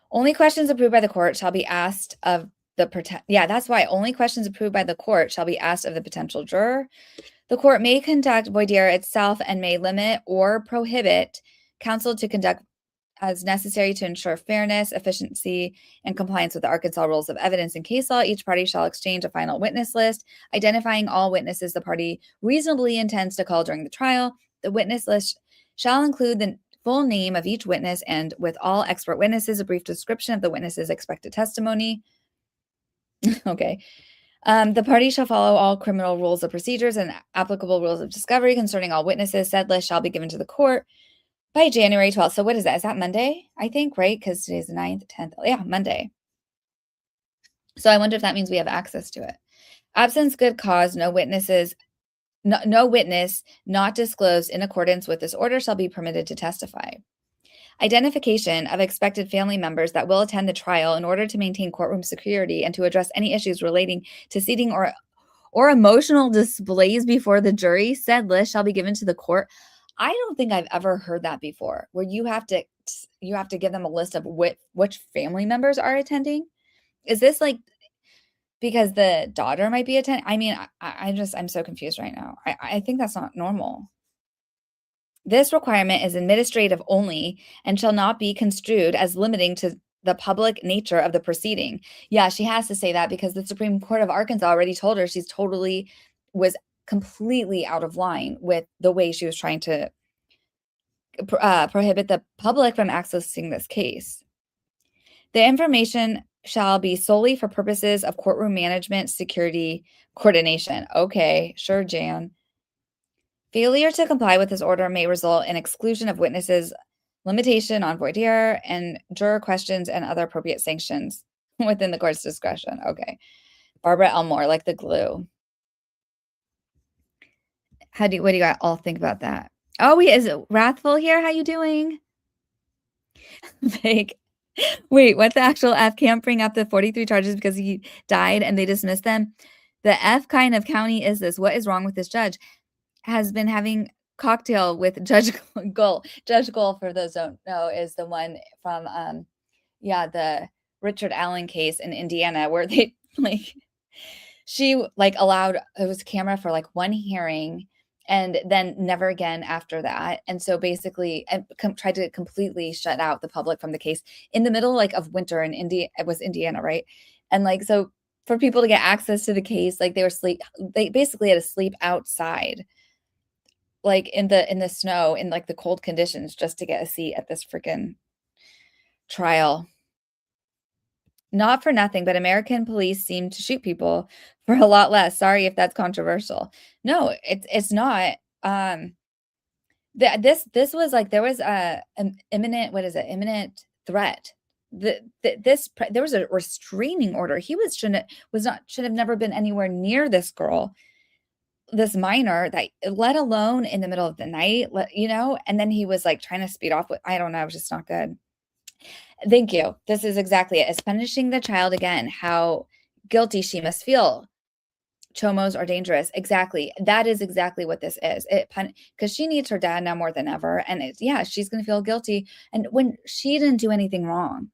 Only questions approved by the court shall be asked of the yeah, that's why only questions approved by the court shall be asked of the potential juror. The court may conduct voir dire itself and may limit or prohibit counsel to conduct as necessary to ensure fairness, efficiency, and compliance with the Arkansas rules of evidence and case law. Each party shall exchange a final witness list, identifying all witnesses the party reasonably intends to call during the trial. The witness list shall include the full name of each witness and, with all expert witnesses, a brief description of the witness's expected testimony. Okay. The party shall follow all criminal rules of procedures and applicable rules of discovery concerning all witnesses. Said list shall be given to the court by January 12th. So what is that? Is that Monday? I think, right? Because today's the 9th, 10th. Yeah, Monday. So I wonder if that means we have access to it. Absence good cause, no witness not disclosed in accordance with this order shall be permitted to testify. Identification of expected family members that will attend the trial in order to maintain courtroom security and to address any issues relating to seating or emotional displays before the jury. Said list shall be given to the court. I don't think I've ever heard that before, where you have to give them a list of which family members are attending. Is this like because the daughter might be attending? I mean, I'm so confused right now. I think that's not normal. This requirement is administrative only and shall not be construed as limiting to the public nature of the proceeding. Yeah, she has to say that because the Supreme Court of Arkansas already told her she's totally was completely out of line with the way she was trying to prohibit the public from accessing this case. The information shall be solely for purposes of courtroom management, security, coordination. Okay, sure, Jan. Failure to comply with this order may result in exclusion of witnesses, limitation on voir dire, and juror questions and other appropriate sanctions within the court's discretion. Okay. Barbara Elmore, like the glue. What do you all think about that? Oh, is it Wrathful here? How you doing? Like, wait, what the actual F can't bring up the 43 charges because he died and they dismissed them? The F kind of county is this? What is wrong with this judge? Has been having cocktail with Judge Gull. Judge Gull, for those who don't know, is the one from the Richard Allen case in Indiana where they she allowed, it was camera for one hearing and then never again after that. And so basically tried to completely shut out the public from the case in the middle of winter in it was Indiana, right? And so for people to get access to the case, they basically had to sleep outside in the snow in the cold conditions just to get a seat at this freaking trial. Not for nothing, but American police seem to shoot people for a lot less. Sorry if that's controversial. No, it's not. This was there was an imminent threat. There was a restraining order. He should have never been anywhere near this girl, this minor, that let alone in the middle of the night, and then he was trying to speed off with, I don't know, it was just not good. Thank you. This is exactly it. It's punishing the child again. How guilty she must feel. Chomos are dangerous. Exactly. That is exactly what this is. Because she needs her dad now more than ever. And she's going to feel guilty. And when she didn't do anything wrong,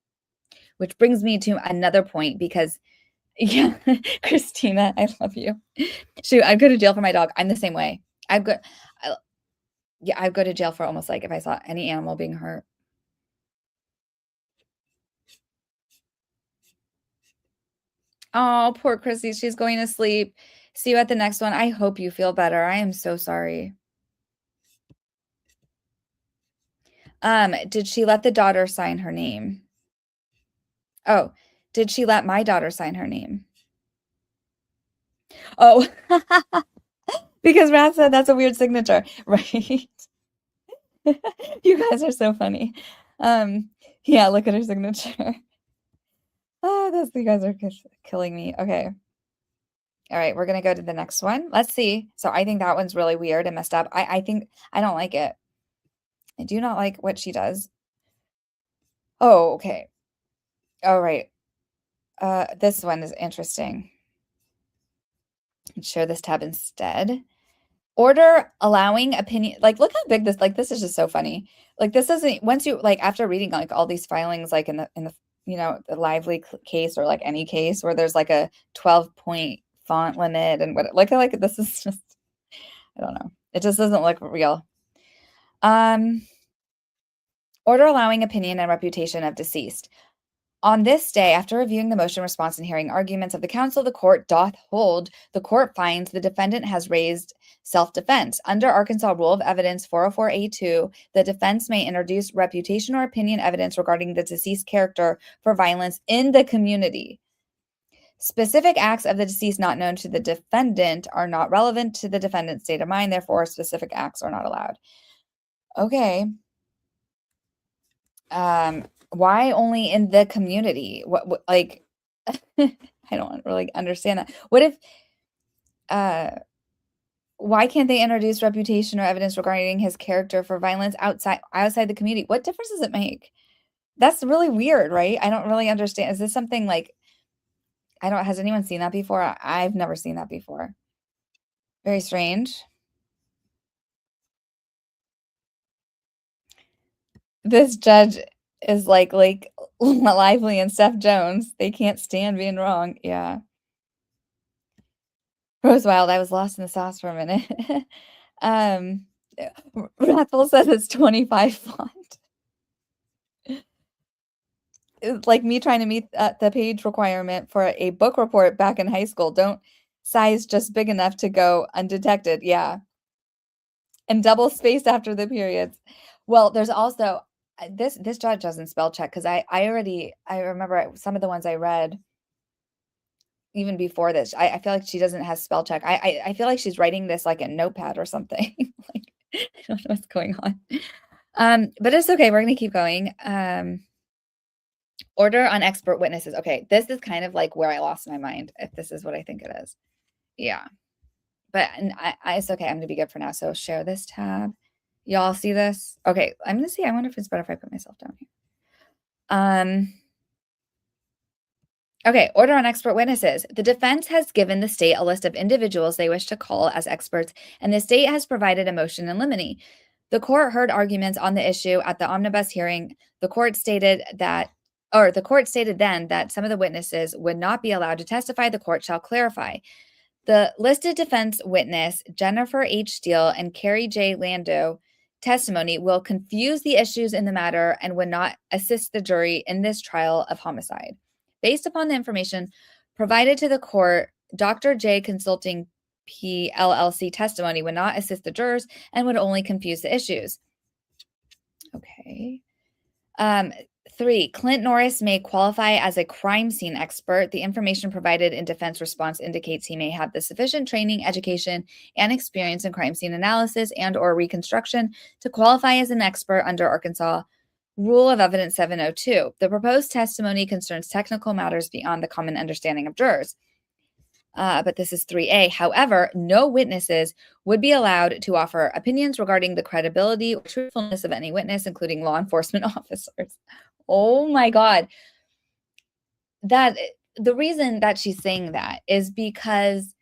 which brings me to another point because, Christina, I love you. Shoot, I'd go to jail for my dog. I'm the same way. I'd go to jail for almost if I saw any animal being hurt. Oh, poor Chrissy. She's going to sleep. See you at the next one. I hope you feel better. I am so sorry. Did she let the daughter sign her name? Oh, did she let my daughter sign her name? Oh, because Rat said that's a weird signature, right? You guys are so funny. Yeah, look at her signature. Oh, you guys are killing me. Okay. All right, we're going to go to the next one. Let's see. So I think that one's really weird and messed up. I think I don't like it. I do not like what she does. Oh, okay. All right. This one is interesting. Let's share this tab instead. Order allowing opinion. Look how big this, this is just so funny. This isn't, once you, after reading all these filings, in the the Lively case or any case where there's a 12-point font limit and what, this is just, I don't know. It just doesn't look real. Order allowing opinion and reputation of deceased. On this day, after reviewing the motion, response, and hearing arguments of the counsel, the court doth hold. The court finds the defendant has raised self-defense. Under Arkansas Rule of Evidence 404A2, the defense may introduce reputation or opinion evidence regarding the deceased character for violence in the community. Specific acts of the deceased not known to the defendant are not relevant to the defendant's state of mind. Therefore, specific acts are not allowed. Okay. Why only in the community? What I don't really understand that. What if why can't they introduce reputation or evidence regarding his character for violence outside the community? What difference does it make? That's really weird, right? I don't really understand. Is this something has anyone seen that before? I've never seen that before. Very strange. This judge is like Lively and Steph Jones. They can't stand being wrong. Yeah. Rose Wild, I was lost in the sauce for a minute. Wrathful says it's 25 font. It's like me trying to meet the page requirement for a book report back in high school. size just big enough to go undetected. Yeah. And double spaced after the periods. Well, there's also this judge doesn't spell check because I remember some of the ones I read even before this. I feel like she doesn't have spell check. I feel like she's writing this like a notepad or something. Like, I don't know what's going on. But it's okay. We're gonna keep going. Order on expert witnesses. Okay, this is kind of like where I lost my mind, if this is what I think it is. Yeah. But it's okay. I'm gonna be good for now. So share this tab. Y'all see this? Okay, I'm gonna see. I wonder if it's better if I put myself down here. Okay, order on expert witnesses. The defense has given the state a list of individuals they wish to call as experts, and the state has provided a motion in limine. The court heard arguments on the issue at the omnibus hearing. The court stated then that some of the witnesses would not be allowed to testify. The court shall clarify. The listed defense witness, Jennifer H. Steele and Carrie J. Lando, testimony will confuse the issues in the matter and would not assist the jury in this trial of homicide. Based upon the information provided to the court, Dr. J. Consulting PLLC testimony would not assist the jurors and would only confuse the issues. Okay. 3, Clint Norris may qualify as a crime scene expert. The information provided in defense response indicates he may have the sufficient training, education, and experience in crime scene analysis and or reconstruction to qualify as an expert under Arkansas Rule of Evidence 702. The proposed testimony concerns technical matters beyond the common understanding of jurors. But this is 3A. However, no witnesses would be allowed to offer opinions regarding the credibility or truthfulness of any witness, including law enforcement officers. Oh my God. That the reason that she's saying that is because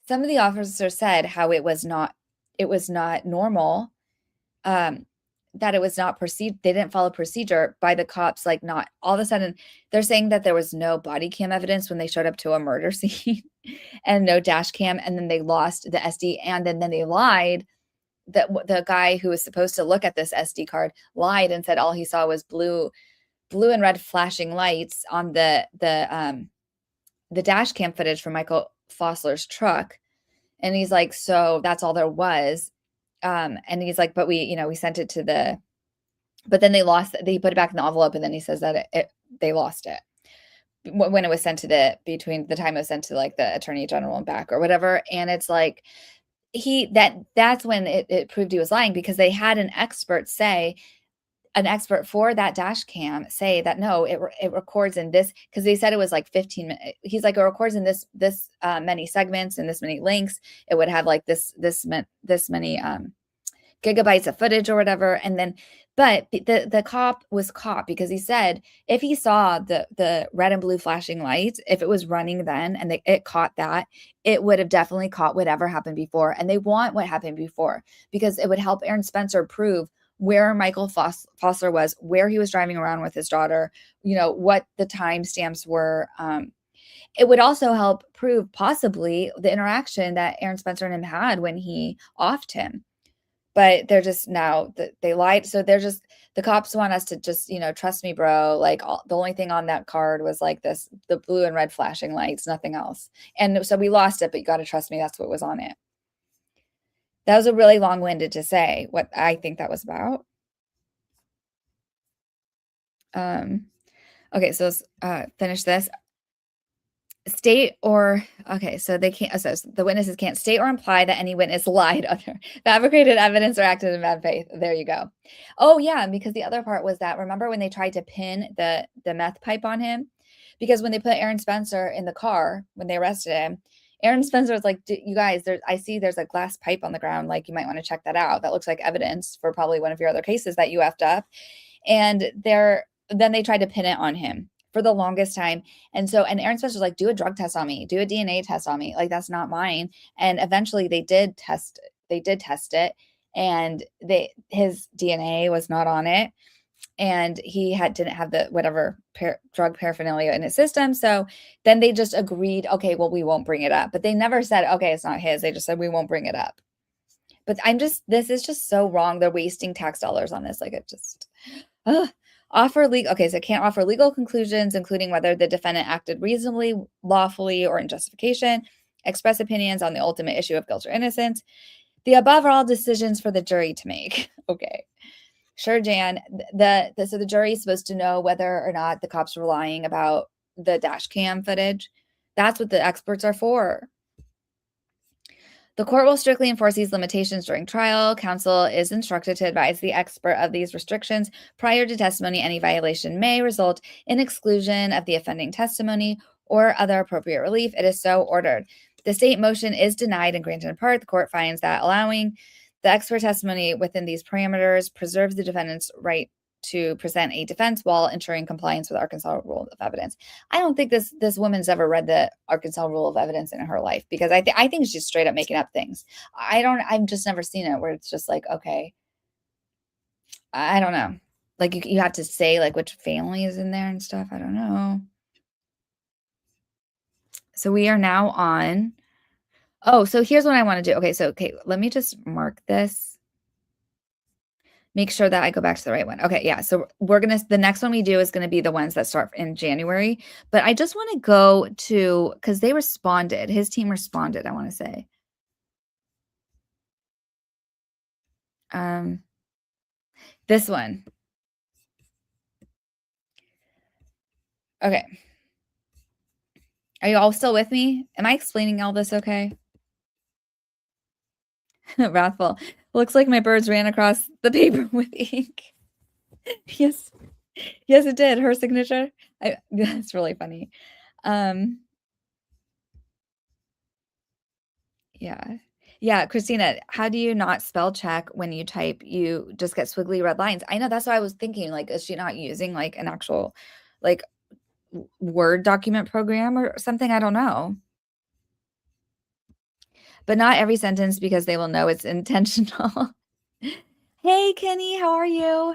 some of the officers said how it was not normal, that it was not they didn't follow procedure by the cops. Like, not all of a sudden they're saying that there was no body cam evidence when they showed up to a murder scene and no dash cam. And then they lost the SD. And then they lied that the guy who was supposed to look at this SD card lied and said all he saw was blue and red flashing lights on the dash cam footage from Michael Fossler's truck. And he's like, so that's all there was. And he's like, but we sent it to but then they put it back in the envelope. And then he says that they lost it when it was sent to between the time it was sent to like the attorney general and back or whatever. And it's like, that's when it proved he was lying, because they had an expert for that dash cam say that no, it records in this, because they said it was like 15 minutes. He's like, it records in this many segments and this many links. It would have like this many gigabytes of footage or whatever. And then, but the cop was caught because he said if he saw the red and blue flashing lights, if it was running then and it caught that, it would have definitely caught whatever happened before. And they want what happened before because it would help Aaron Spencer prove where Michael Fossler was, where he was driving around with his daughter, what the timestamps were. It would also help prove possibly the interaction that Aaron Spencer and him had when he offed him. But they're just they lied. So the cops want us to just, trust me, bro. Like the only thing on that card was like the blue and red flashing lights, nothing else. And so we lost it, but you got to trust me. That's what was on it. That was a really long-winded to say what I think that was about. Okay, so let's finish this. So they can't. So the witnesses can't state or imply that any witness lied under fabricated evidence or acted in bad faith. There you go. Oh yeah, because the other part was that, remember when they tried to pin the meth pipe on him? Because when they put Aaron Spencer in the car when they arrested him, Aaron Spencer was like, you guys, I see there's a glass pipe on the ground. Like, you might want to check that out. That looks like evidence for probably one of your other cases that you effed up. And then they tried to pin it on him for the longest time. And Aaron Spencer was like, do a drug test on me, do a DNA test on me. Like, that's not mine. And eventually they did test it. And his DNA was not on it. And he didn't have the whatever drug paraphernalia in his system. So then they just agreed, okay, well, we won't bring it up. But they never said, okay, it's not his. They just said, we won't bring it up. But this is just so wrong. They're wasting tax dollars on this. Like, it just, Okay, so it can't offer legal conclusions, including whether the defendant acted reasonably, lawfully, or in justification. express opinions on the ultimate issue of guilt or innocence. The above are all decisions for the jury to make. Okay. Sure, Jan. So the jury is supposed to know whether or not the cops were lying about the dash cam footage. That's what the experts are for. The court will strictly enforce these limitations during trial. Counsel is instructed to advise the expert of these restrictions prior to testimony. Any violation may result in exclusion of the offending testimony or other appropriate relief. It is so ordered. The state motion is denied and granted in part. The court finds that allowing the expert testimony within these parameters preserves the defendant's right to present a defense while ensuring compliance with Arkansas Rule of Evidence. I don't think this woman's ever read the Arkansas Rule of Evidence in her life, because I think she's straight up making up things. I've just never seen it where it's just like, okay, I don't know. Like you have to say like which family is in there and stuff. I don't know. So we are now on. Oh, so here's what I want to do. Okay, let me just mark this. Make sure that I go back to the right one. Okay, yeah. So the next one we do is going to be the ones that start in January. But I just want to go to, because they responded. His team responded, I want to say. This one. Okay. Are you all still with me? Am I explaining all this okay? Wrathful. Looks like my birds ran across the paper with ink. Yes. Yes, it did. Her signature. That's really funny. Yeah. Yeah, Christina, how do you not spell check when you type? You just get squiggly red lines. I know, that's what I was thinking. Like, is she not using like an actual like Word document program or something? I don't know. But not every sentence, because they will know it's intentional. Hey, Kenny, how are you?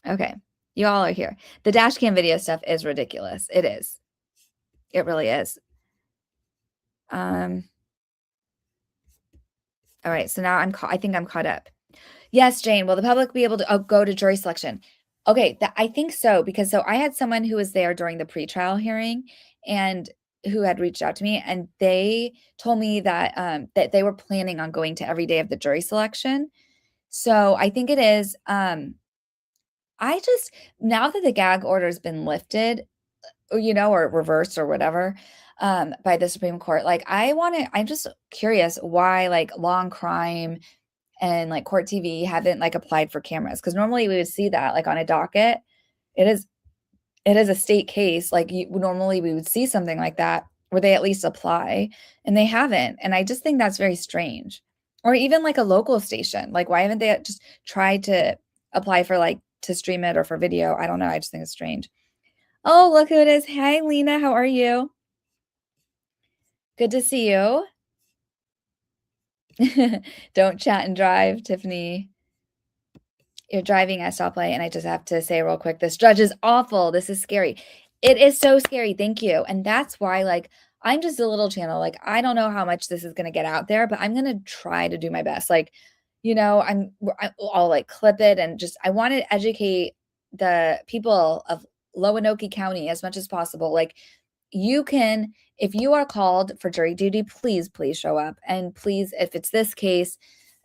Okay, you all are here. The dash cam video stuff is ridiculous. It is. It really is. All right, so now I think I'm caught up. Yes, Jane. Will the public be able to go to jury selection? Okay, I think so, because I had someone who was there during the pretrial hearing and who had reached out to me, and they told me that that they were planning on going to every day of the jury selection. So I think it is. Now that the gag order has been lifted, or reversed or whatever, by the Supreme Court, like I'm just curious why like Long Crime and like Court TV haven't like applied for cameras, because normally we would see that like on a docket. It is a state case. Like normally we would see something like that where they at least apply, and they haven't. And I just think that's very strange. Or even like a local station, like why haven't they just tried to apply for like to stream it or for video? I don't know. I just think it's strange. Oh, look who it is. Hi, Lena. How are you? Good to see you. Don't chat and drive, Tiffany. You're driving at stoplight, and I just have to say real quick, this judge is awful. This is scary. It is so scary. Thank you. And that's why, like, I'm just a little channel. Like, I don't know how much this is going to get out there, but I'm going to try to do my best. Like, I'll like clip it, and just, I want to educate the people of Lonoke County as much as possible. Like, you can, if you are called for jury duty, please show up. And please, if it's this case,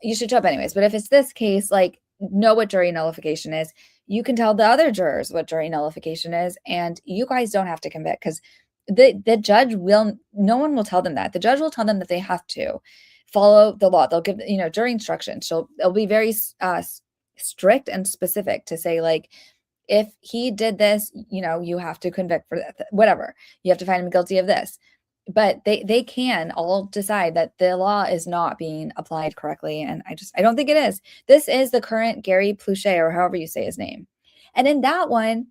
you should show up anyways. But if it's this case, like, know what jury nullification is. You can tell the other jurors what jury nullification is, and you guys don't have to convict, because the judge no one will tell them that. The judge will tell them that they have to follow the law. They'll give, jury instructions. They'll be very strict and specific to say, like, if he did this, you have to convict for that, whatever. You have to find him guilty of this. But they can all decide that the law is not being applied correctly. And I don't think it is. This is the current Gary Pluchet, or however you say his name. And in that one,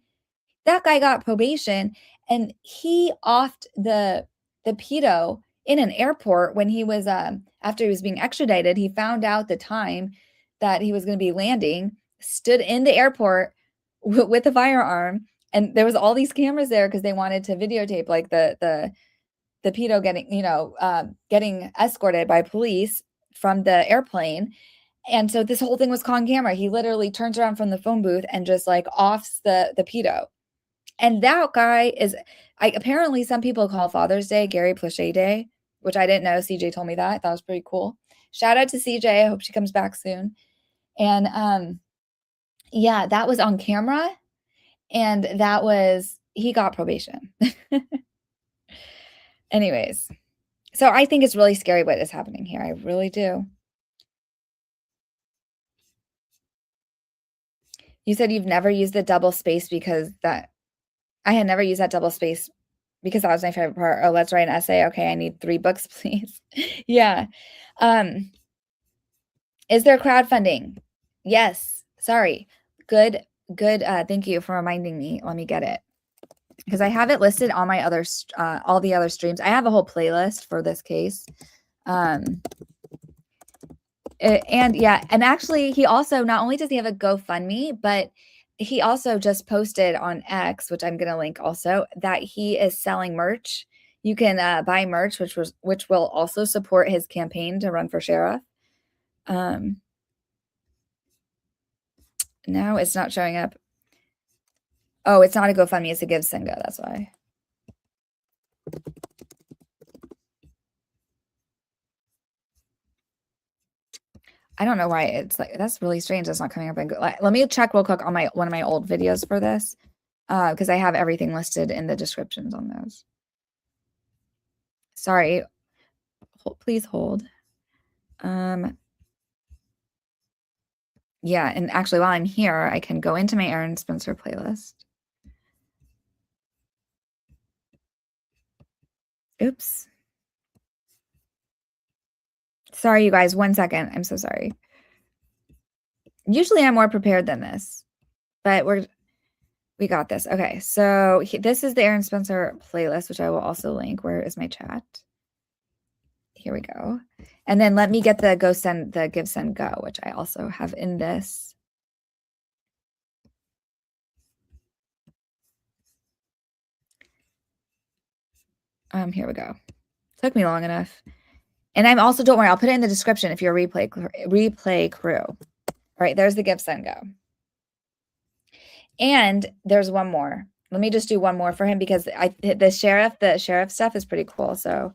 that guy got probation, and he offed the pedo in an airport when he was, after he was being extradited. He found out the time that he was going to be landing, stood in the airport with a firearm. And there was all these cameras there because they wanted to videotape like the pedo getting escorted by police from the airplane. And so this whole thing was on camera. He literally turns around from the phone booth and just like offs the pedo. And that guy is, apparently some people call Father's Day Gary Plauché Day, which I didn't know. CJ told me that. I thought it was pretty cool. Shout out to CJ. I hope she comes back soon. And yeah, that was on camera. And he got probation. Anyways, so I think it's really scary what is happening here. I really do. You said you've never used the double space because I had never used that double space because that was my favorite part. Oh, let's write an essay. Okay, I need 3 books, please. Yeah. Is there crowdfunding? Yes. Sorry. Good. Thank you for reminding me. Let me get it. Because I have it listed on my all the other streams. I have a whole playlist for this case. And actually he also, not only does he have a GoFundMe, but he also just posted on X, which I'm going to link also, that he is selling merch. You can buy merch, which will also support his campaign to run for sheriff. No, it's not showing up. Oh, it's not a GoFundMe, it's a GiveSendGo, that's why. I don't know why it's like, that's really strange. It's not coming up. Let me check real quick on one of my old videos for this, because I have everything listed in the descriptions on those. Sorry, please hold. Yeah, and actually while I'm here, I can go into my Aaron Spencer playlist. Oops. Sorry, you guys, 1 second. I'm so sorry. Usually I'm more prepared than this, but we got this. Okay, so this is the Aaron Spencer playlist, which I will also link. Where is my chat? Here we go. And then let me get the GiveSendGo, which I also have in this. Here we go. Took me long enough. And I'm also, don't worry, I'll put it in the description if you're a replay crew. All right, there's the GiveSendGo. And there's one more. Let me just do one more for him because the sheriff stuff is pretty cool. So,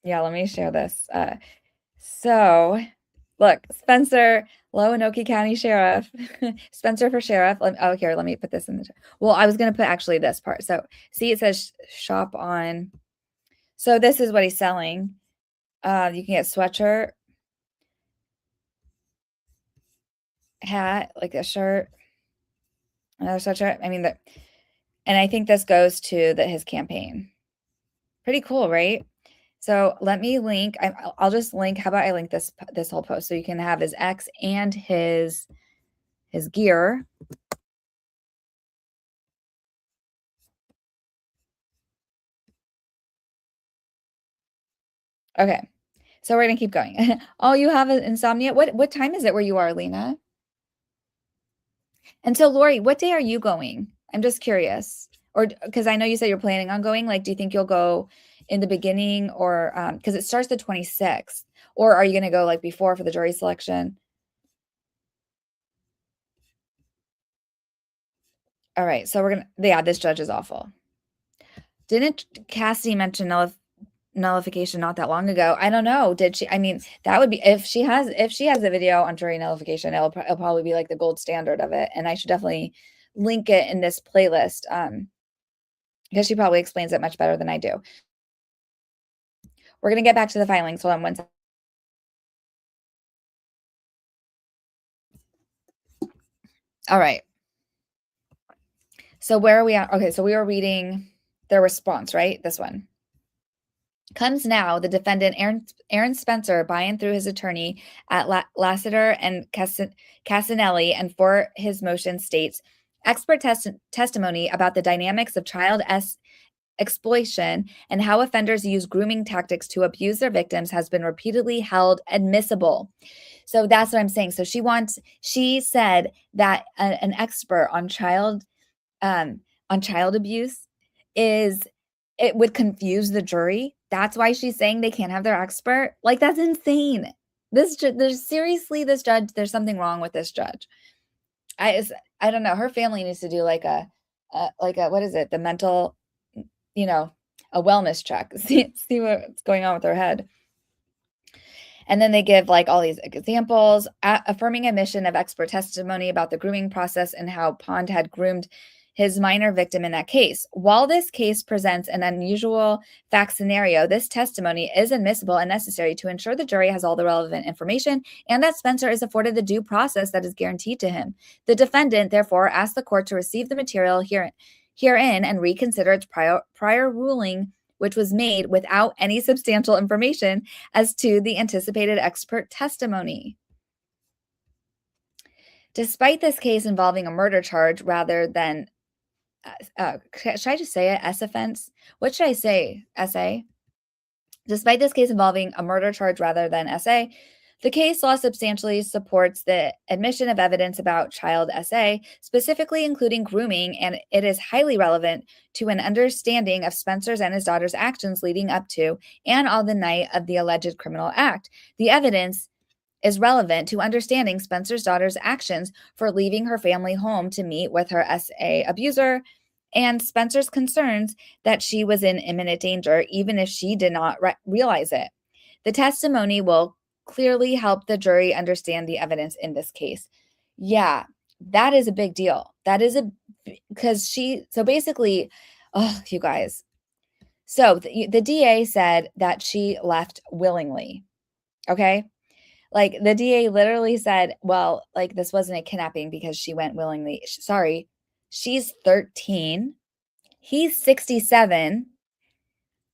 yeah, let me share this. So, look, Spencer, Lonoke County Sheriff, Spencer for Sheriff. Here, let me put this in the chat. Well, I was going to put actually this part. So, see, it says shop on. So, this is what he's selling. You can get sweatshirt, hat, like a shirt, another sweatshirt. I mean, and I think this goes to his campaign. Pretty cool, right? So let me link. I'll just link. How about I link this whole post so you can have his X and his gear. Okay, so we're gonna keep going. Oh, you have insomnia. What time is it where you are, Lena? And so, Lori, what day are you going? I'm just curious, or because I know you said you're planning on going. Like, do you think you'll go in the beginning, or because it starts the 26th, or are you gonna go like before for the jury selection? All right, so we're gonna. Yeah, this judge is awful. Didn't Cassidy mention nullification not that long ago? I don't know. Did she? I mean, that would be if she has a video on jury nullification, it'll probably be like the gold standard of it, and I should definitely link it in this playlist because she probably explains it much better than I do. We're gonna get back to the filings. Hold on 1 second. All right. So where are we at? Okay, so we were reading their response, right? This one. Comes now the defendant, Aaron Spencer, by and through his attorney at Lassiter and Casanelli, and for his motion states, expert testimony about the dynamics of child exploitation and how offenders use grooming tactics to abuse their victims has been repeatedly held admissible. So that's what I'm saying. So she said that an expert on child abuse it would confuse the jury. That's why she's saying they can't have their expert. Like, that's insane. Seriously, this judge, there's something wrong with this judge. I don't know. Her family needs to do like a what is it? The mental, you know, a wellness check. See what's going on with her head. And then they give like all these examples, affirming admission of expert testimony about the grooming process and how Pond had groomed his minor victim in that case. While this case presents an unusual fact scenario, this testimony is admissible and necessary to ensure the jury has all the relevant information and that Spencer is afforded the due process that is guaranteed to him. The defendant, therefore, asked the court to receive the material herein and reconsider its prior ruling, which was made without any substantial information as to the anticipated expert testimony. Despite this case involving a murder charge rather than, should I just say it? S offense? What should I say? SA? Despite this case involving a murder charge rather than SA, the case law substantially supports the admission of evidence about child SA, specifically including grooming, and it is highly relevant to an understanding of Spencer's and his daughter's actions leading up to and on the night of the alleged criminal act. The evidence is relevant to understanding Spencer's daughter's actions for leaving her family home to meet with her SA abuser and Spencer's concerns that she was in imminent danger, even if she did not realize it. The testimony will clearly help the jury understand the evidence in this case. Yeah, that is a big deal. That is so basically, oh, you guys. So the DA said that she left willingly. Okay. Like the DA literally said, well, like this wasn't a kidnapping because she went willingly. Sorry, she's 13. He's 67.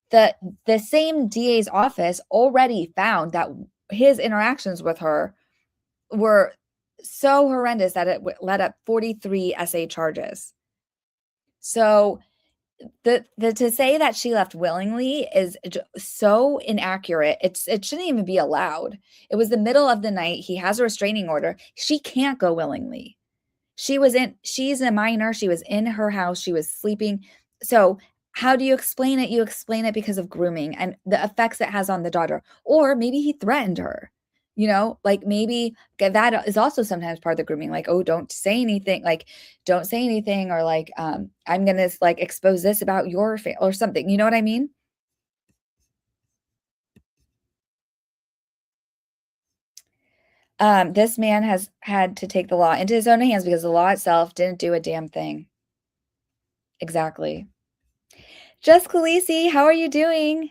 The same DA's office already found that his interactions with her were so horrendous that it led up 43 SA charges. So to say that she left willingly is so inaccurate. It shouldn't even be allowed. It was the middle of the night. He has a restraining order. She can't go willingly. She's a minor. She was in her house. She was sleeping. So how do you explain it? You explain it because of grooming and the effects it has on the daughter. Or maybe he threatened her, like maybe that is also sometimes part of the grooming. Like, oh, don't say anything, or like, I'm going to like expose this about your family or something. You know what I mean? This man has had to take the law into his own hands because the law itself didn't do a damn thing. Exactly. Just Khaleesi, how are you doing?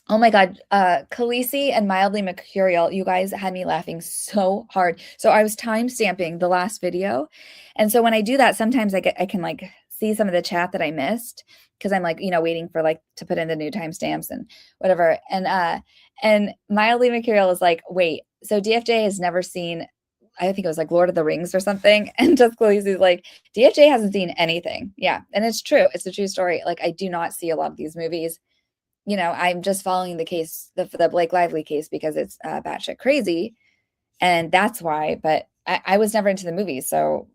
Oh my God, Khaleesi and Mildly Mercurial, you guys had me laughing so hard. So I was time stamping the last video. And so when I do that, sometimes I can like see some of the chat that I missed because I'm like, waiting for like to put in the new timestamps and whatever. And Mildly Mercurial is like, wait, so DFJ has never seen, I think it was like Lord of the Rings or something. And just Khaleesi's like, DFJ hasn't seen anything. Yeah. And it's true. It's a true story. Like I do not see a lot of these movies. I'm just following the case, the Blake Lively case, because it's batshit crazy. And that's why, but I was never into the movie. So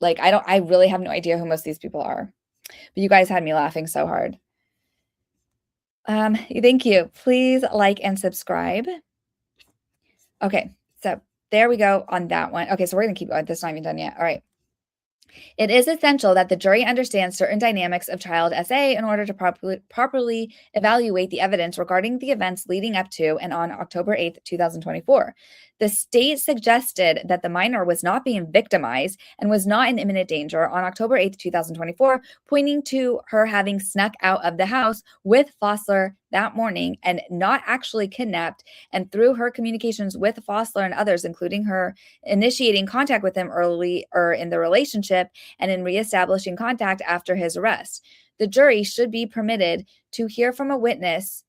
like, I really have no idea who most of these people are, but you guys had me laughing so hard. Thank you. Please like and subscribe. Okay. So there we go on that one. Okay. So we're going to keep going. This is not even done yet. All right. It is essential that the jury understand certain dynamics of child SA in order to properly evaluate the evidence regarding the events leading up to and on October 8th, 2024. The state suggested that the minor was not being victimized and was not in imminent danger on October 8th, 2024, pointing to her having snuck out of the house with Fossler that morning and not actually kidnapped, and through her communications with Fossler and others, including her initiating contact with him earlier in the relationship and in reestablishing contact after his arrest. The jury should be permitted to hear from a witness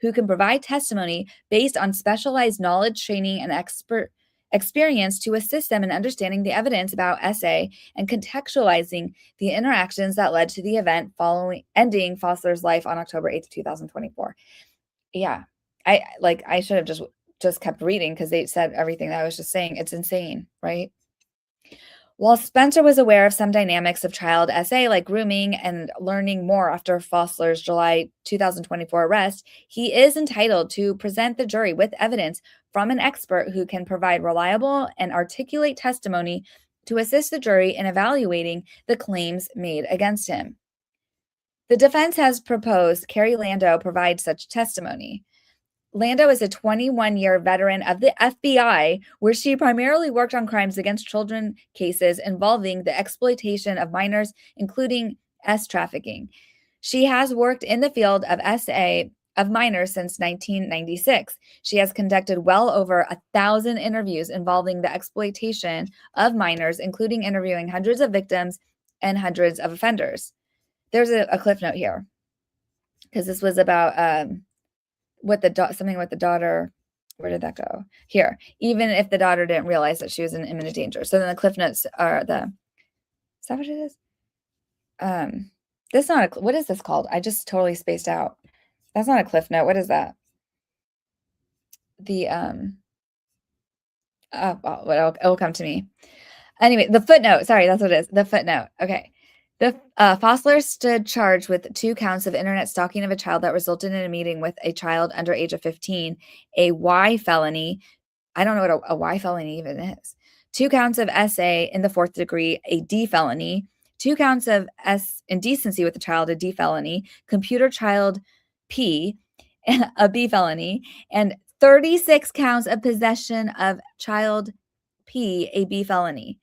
who can provide testimony based on specialized knowledge, training, and experience to assist them in understanding the evidence about SA and contextualizing the interactions that led to the event ending Fossler's life on October 8th, 2024. Yeah, I should have just kept reading because they said everything that I was just saying. It's insane, right? While Spencer was aware of some dynamics of child SA, like grooming, and learning more after Fossler's July 2024 arrest, he is entitled to present the jury with evidence from an expert who can provide reliable and articulate testimony to assist the jury in evaluating the claims made against him. The defense has proposed Carrie Lando provide such testimony. Lando is a 21-year veteran of the FBI, where she primarily worked on crimes against children cases involving the exploitation of minors, including trafficking. She has worked in the field of SA of minors since 1996. She has conducted well over 1,000 interviews involving the exploitation of minors, including interviewing hundreds of victims and hundreds of offenders. There's a cliff note here, because this was about something with the daughter. Where did that go? Here. Even if the daughter didn't realize that she was in imminent danger. So then the cliff notes are is that what it is? This is not what is this called? I just totally spaced out. That's not a cliff note. What is that? The well, it'll come to me. Anyway, the footnote. Sorry, that's what it is. The footnote. Okay. The Fossler stood charged with 2 counts of internet stalking of a child that resulted in a meeting with a child under age of 15, a Y felony. I don't know what a Y felony even is. 2 counts of SA in the 4th degree, a D felony. 2 counts of indecency with a child, a D felony. Computer child P, a B felony. And 36 counts of possession of child P, a B felony.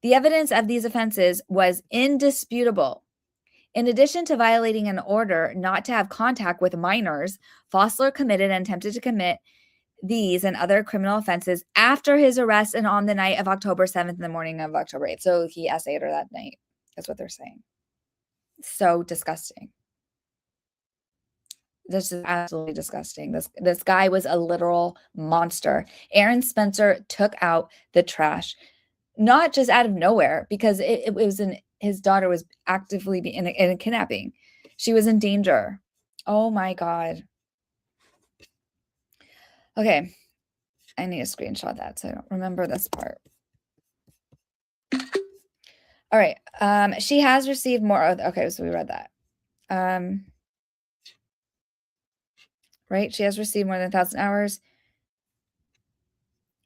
The evidence of these offenses was indisputable. In addition to violating an order not to have contact with minors, Fossler committed and attempted to commit these and other criminal offenses after his arrest and on the night of October 7th and the morning of October 8th. So he SA'd her that night. That's what they're saying. So disgusting. This is absolutely disgusting. This guy was a literal monster. Aaron Spencer took out the trash. Not just out of nowhere, because it was his daughter was actively in a kidnapping. She was in danger. Oh my God. Okay. I need to screenshot that so I don't remember this part. All right. She has received more. Okay, so we read that. Right? She has received more than 1,000 hours.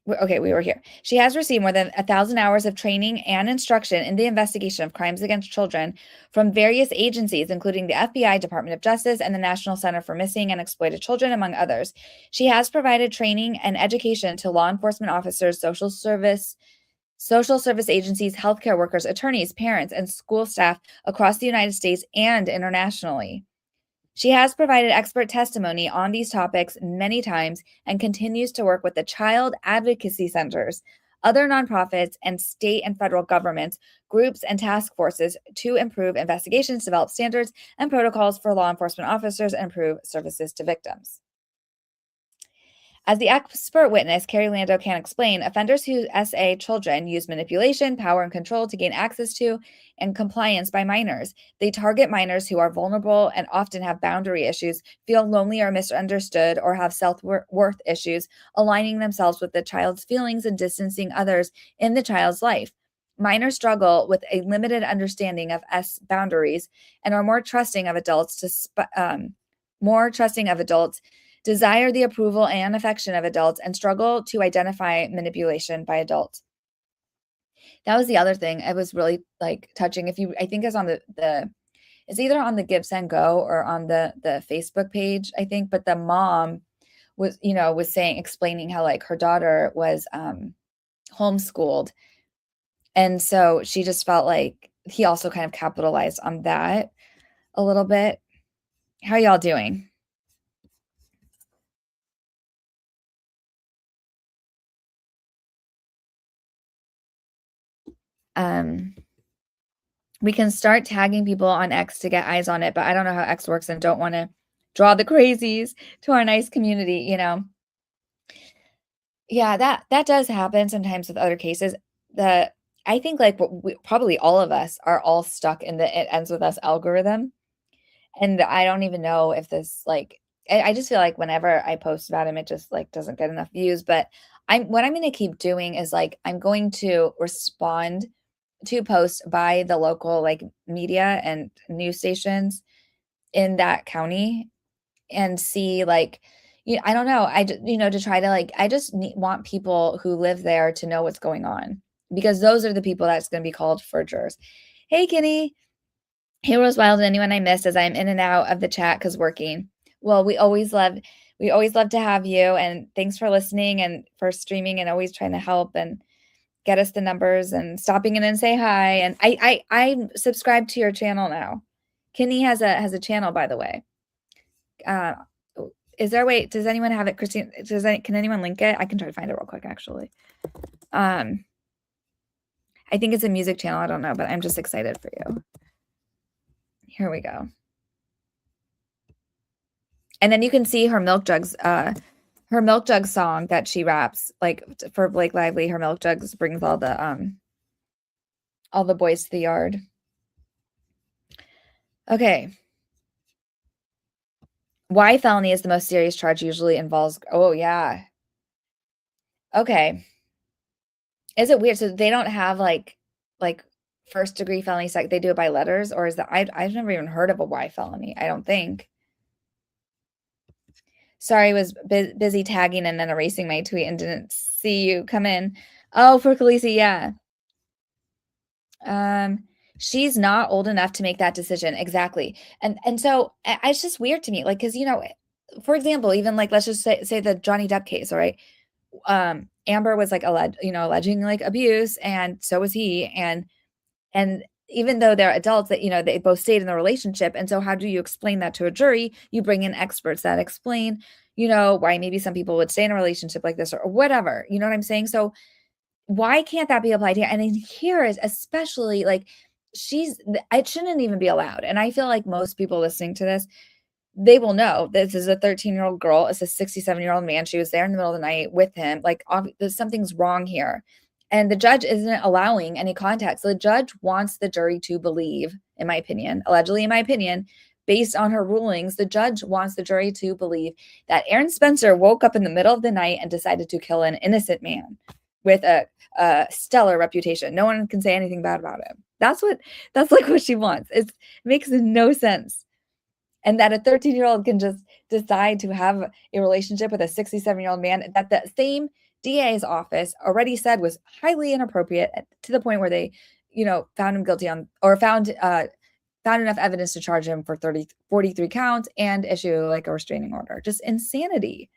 Okay, we were here. She has received more than 1,000 hours of training and instruction in the investigation of crimes against children from various agencies, including the FBI, Department of Justice, and the National Center for Missing and Exploited Children, among others. She has provided training and education to law enforcement officers, social service agencies, healthcare workers, attorneys, parents, and school staff across the United States and internationally. She has provided expert testimony on these topics many times and continues to work with the child advocacy centers, other nonprofits, and state and federal governments, groups, and task forces to improve investigations, develop standards and protocols for law enforcement officers, and improve services to victims. As the expert witness, Carrie Lando can explain, offenders who SA children use manipulation, power, and control to gain access to and compliance by minors. They target minors who are vulnerable and often have boundary issues, feel lonely or misunderstood, or have self-worth issues, aligning themselves with the child's feelings and distancing others in the child's life. Minors struggle with a limited understanding of boundaries and are more trusting of adults desire the approval and affection of adults, and struggle to identify manipulation by adults. That was the other thing. It was really touching. I think it's on it's either on the GiveSendGo or on the Facebook page, I think. But the mom was explaining how her daughter was homeschooled, and so she just felt like he also kind of capitalized on that a little bit. How y'all doing? We can start tagging people on X to get eyes on it, but I don't know how X works and don't want to draw the crazies to our nice community, Yeah, that does happen sometimes with other cases. I think probably all of us are all stuck in the it ends with us algorithm. And I don't even know if this I just feel like whenever I post about him, it just doesn't get enough views. But what I'm going to keep doing is I'm going to respond two posts by the local like media and news stations in that county and see like, I don't know. To try to like, I just want people who live there to know what's going on, because those are the people that's going to be called for jurors. Hey, Kenny. Hey, Rose Wild, and anyone I missed as I'm in and out of the chat because working. Well, we always love to have you, and thanks for listening and for streaming and always trying to help and get us the numbers and stopping in and say hi. And I'm subscribed to your channel now. Kenny has a channel, by the way. Is there a way? Does anyone have it, Christine? Can anyone link it? I can try to find it real quick, actually. I think it's a music channel. I don't know, but I'm just excited for you. Here we go. And then you can see her milk jugs song that she raps, like for Blake Lively. Her milk jugs brings all the boys to the yard. Okay. Why felony is the most serious charge, usually involves, oh yeah. Okay. Is it weird? So they don't have like first degree felony, they do it by letters, or is that, I've never even heard of a why felony, I don't think. Sorry, I was busy tagging and then erasing my tweet and didn't see you come in. Oh, for Khaleesi, yeah. She's not old enough to make that decision. Exactly. And so it's just weird to me, like, because, for example, even like, let's just say the Johnny Depp case, all right? Amber was like alleging like abuse, and so was he. And even though they're adults, that, they both stayed in the relationship. And so how do you explain that to a jury? You bring in experts that explain, why maybe some people would stay in a relationship like this or whatever. You know what I'm saying? So why can't that be applied here? And in here is especially like, it shouldn't even be allowed. And I feel like most people listening to this, they will know this is a 13-year-old girl. It's a 67-year-old man. She was there in the middle of the night with him. Like, something's wrong here. And the judge isn't allowing any context. The judge wants the jury to believe, in my opinion, based on her rulings, the judge wants the jury to believe that Aaron Spencer woke up in the middle of the night and decided to kill an innocent man with a stellar reputation. No one can say anything bad about him. That's like what she wants. It makes no sense. And that a 13-year-old can just decide to have a relationship with a 67-year-old man that the same DA's office already said was highly inappropriate, to the point where they, found him guilty found enough evidence to charge him for 43 counts and issue like a restraining order. Just insanity.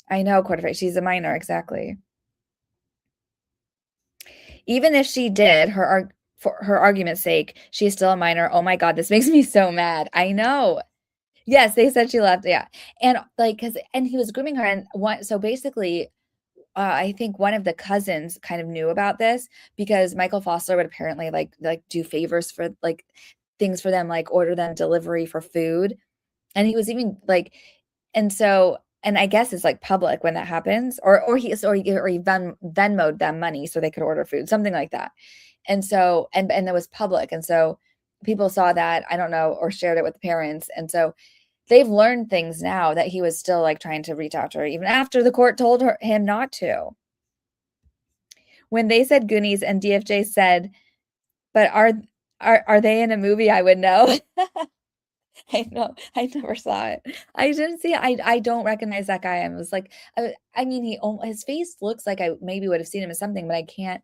I know, Quarterfight. She's a minor, exactly. Even if she did, for her argument's sake, she's still a minor. Oh my God, this makes me so mad. I know. Yes, they said she left. Yeah. And like, and he was grooming her. And so basically, I think one of the cousins kind of knew about this, because Michael Foster would apparently like do favors for like things for them, like order them delivery for food. And he was even like, and I guess it's like public when that happens, or he Venmo'd them money so they could order food, something like that. And so, and that was public. And so people saw that, I don't know, or shared it with the parents. And so they've learned things now that he was still like trying to reach out to her, even after the court told him not to. When they said Goonies and DFJ said, but are they in a movie I would know? I know. I never saw it. I didn't see it. I don't recognize that guy. I was like, I mean, his face looks like I maybe would have seen him as something, but I can't.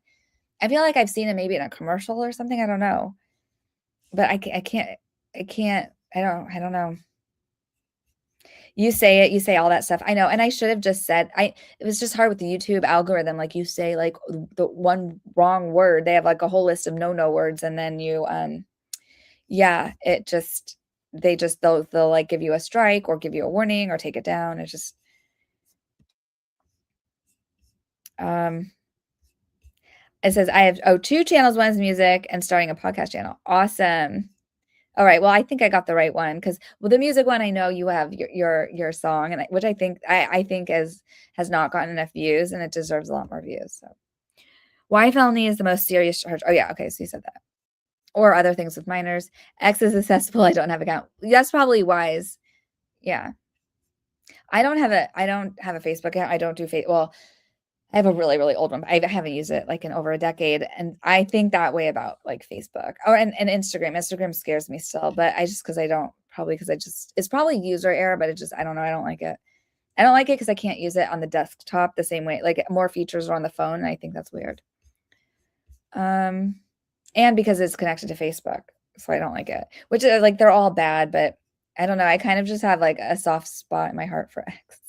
I feel like I've seen him maybe in a commercial or something. I don't know. But I can't. I don't know. You say it, you say all that stuff. I know. And I should have just said, it was just hard with the YouTube algorithm. Like, you say like the one wrong word, they have like a whole list of no words. And then you, yeah, they'll like give you a strike or give you a warning or take it down. It's just, it says I have, 2 channels. One is music and starting a podcast channel. Awesome. All right. Well, I think I got the right one, because the music one, I know you have your song, and which I think has not gotten enough views, and it deserves a lot more views. So, why felony is the most serious charge? Oh yeah, okay. So you said that, or other things with minors. X is accessible. I don't have account. That's probably wise. Yeah. I don't have a Facebook account. I don't do well. I have a really, really old one. I haven't used it like in over a decade. And I think that way about like Facebook or and Instagram. Instagram scares me still, but because I don't probably because it's probably user error, but I don't know. I don't like it. I don't like it because I can't use it on the desktop the same way. Like more features are on the phone, and I think that's weird. And because it's connected to Facebook, so I don't like it. Which is like they're all bad, but I don't know. I kind of just have like a soft spot in my heart for X.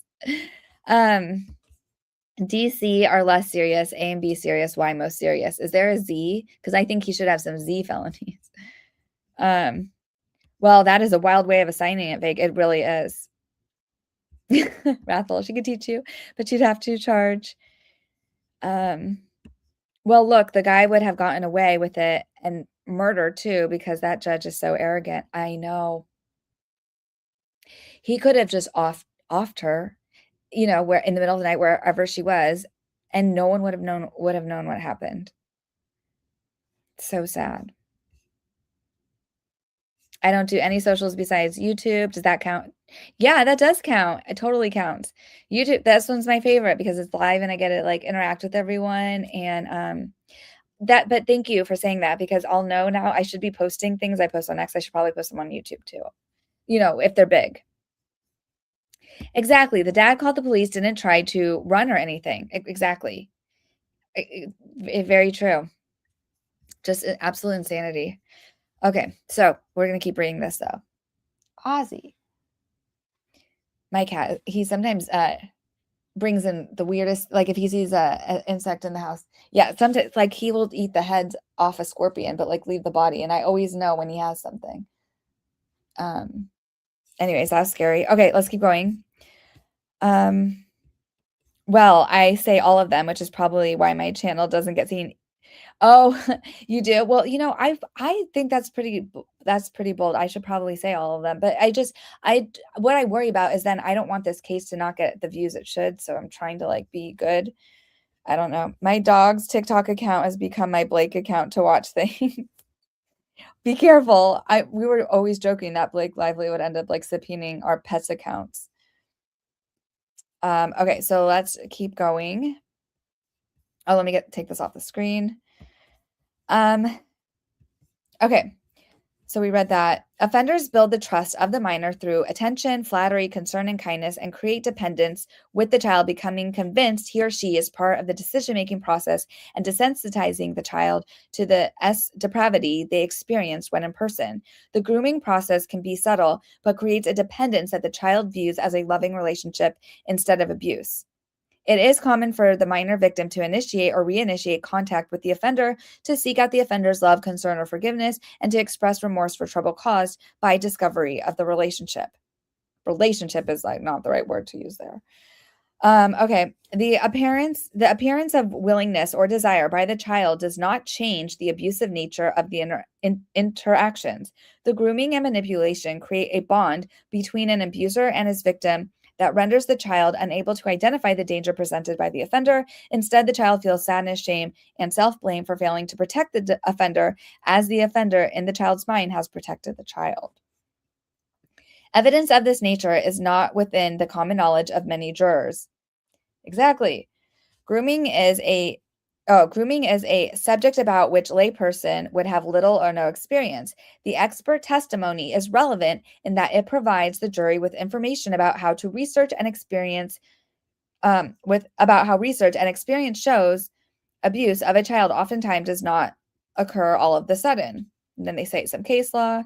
DC are less serious, A and B serious, Y most serious. Is there a Z? Because I think he should have some Z felonies. Well, that is a wild way of assigning it, Vig. It really is. Rathel, she could teach you, but you'd have to charge. Well, look, the guy would have gotten away with it and murder too, because that judge is so arrogant. I know. He could have just offed her, where in the middle of the night, wherever she was, and no one would have known what happened. So sad. I don't do any socials besides YouTube. Does that count? Yeah, that does count. It totally counts. YouTube, this one's my favorite because it's live and I get to like interact with everyone. And but thank you for saying that because I'll know now I should be posting things I post on X. I should probably post them on YouTube too. If they're big. Exactly. The dad called the police, didn't try to run or anything. Exactly. Very true. Just absolute insanity. Okay, so we're going to keep reading this though. Ozzy. My cat, he sometimes brings in the weirdest, like if he sees an insect in the house. Yeah, sometimes like he will eat the head off a scorpion, but like leave the body. And I always know when he has something. Anyways, that's scary. Okay, let's keep going. Well, I say all of them, which is probably why my channel doesn't get seen. Oh, you do? Well, I think that's pretty bold. I should probably say all of them, but what I worry about is then I don't want this case to not get the views it should, so I'm trying to like be good. I don't know. My dog's TikTok account has become my Blake account to watch things. Be careful. We were always joking that Blake Lively would end up like subpoenaing our pets accounts. Okay, so let's keep going. Oh, let me take this off the screen. Okay. So we read that offenders build the trust of the minor through attention, flattery, concern, and kindness, and create dependence with the child becoming convinced he or she is part of the decision-making process and desensitizing the child to the depravity they experienced when in person. The grooming process can be subtle, but creates a dependence that the child views as a loving relationship instead of abuse. It is common for the minor victim to initiate or reinitiate contact with the offender to seek out the offender's love, concern, or forgiveness, and to express remorse for trouble caused by discovery of the relationship. Relationship is like not the right word to use there. Okay. The appearance of willingness or desire by the child does not change the abusive nature of the interactions. The grooming and manipulation create a bond between an abuser and his victim that renders the child unable to identify the danger presented by the offender. Instead, the child feels sadness, shame, and self-blame for failing to protect the offender, as the offender in the child's mind has protected the child. Evidence of this nature is not within the common knowledge of many jurors. Exactly. Grooming is a subject about which layperson would have little or no experience. The expert testimony is relevant in that it provides the jury with information about how to research and experience shows abuse of a child oftentimes does not occur all of the sudden. And then they cite some case law.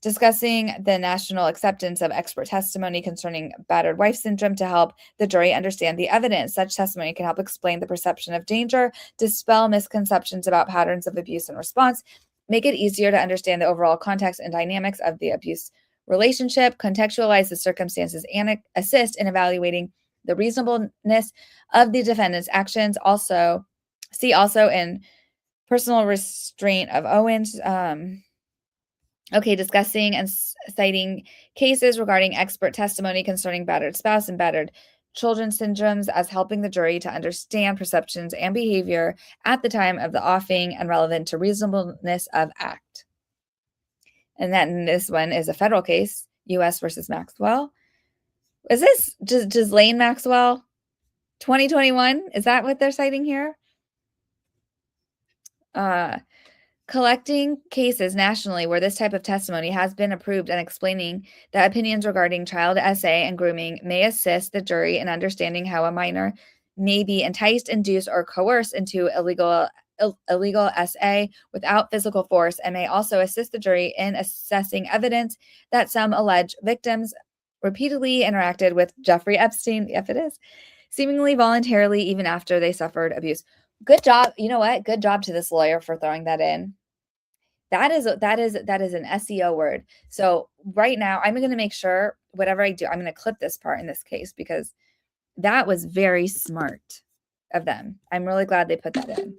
Discussing the national acceptance of expert testimony concerning battered wife syndrome to help the jury understand the evidence. Such testimony can help explain the perception of danger, dispel misconceptions about patterns of abuse and response, make it easier to understand the overall context and dynamics of the abuse relationship, contextualize the circumstances, and assist in evaluating the reasonableness of the defendant's actions. Also in personal restraint of Owens. Okay, discussing and citing cases regarding expert testimony concerning battered spouse and battered children syndromes as helping the jury to understand perceptions and behavior at the time of the offing and relevant to reasonableness of act. And then this one is a federal case, U.S. versus Maxwell. Is this Ghislaine Maxwell? 2021? Is that what they're citing here? Collecting cases nationally where this type of testimony has been approved and explaining that opinions regarding child SA and grooming may assist the jury in understanding how a minor may be enticed, induced, or coerced into illegal SA without physical force, and may also assist the jury in assessing evidence that some alleged victims repeatedly interacted with Jeffrey Epstein, if it is, seemingly voluntarily even after they suffered abuse. Good job. You know what? Good job to this lawyer for throwing that in. That is an SEO word. So right now, I'm going to make sure whatever I do, I'm going to clip this part in this case because that was very smart of them. I'm really glad they put that in.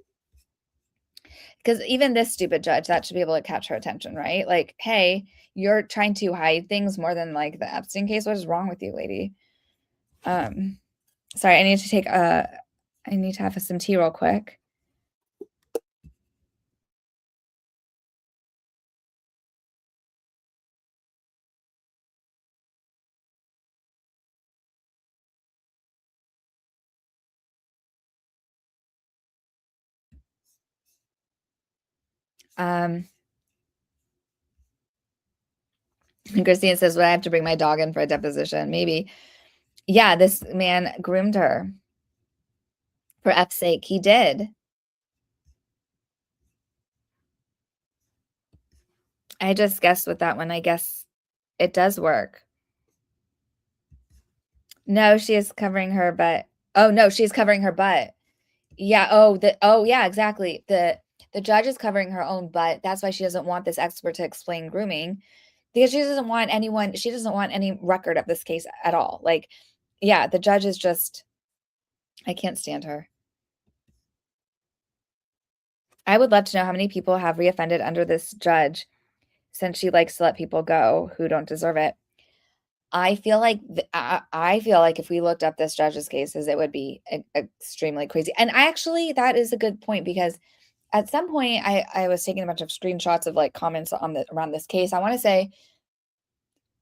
Because even this stupid judge, that should be able to catch her attention, right? Like, hey, you're trying to hide things more than like the Epstein case. What is wrong with you, lady? Sorry, I need to have some tea real quick. Christine says, "Would I have to bring my dog in for a deposition?" Maybe. Yeah, this man groomed her. For F's sake, he did. I just guessed with that one. I guess it does work. No, she is covering her butt. Oh no, she's covering her butt. Yeah. Oh yeah, exactly. The judge is covering her own butt. That's why she doesn't want this expert to explain grooming. Because she doesn't want any record of this case at all. Like, yeah, the judge is just, I can't stand her. I would love to know how many people have reoffended under this judge since she likes to let people go who don't deserve it. I feel like if we looked up this judge's cases, it would be extremely crazy. And that is a good point because at some point I was taking a bunch of screenshots of like comments around this case. I want to say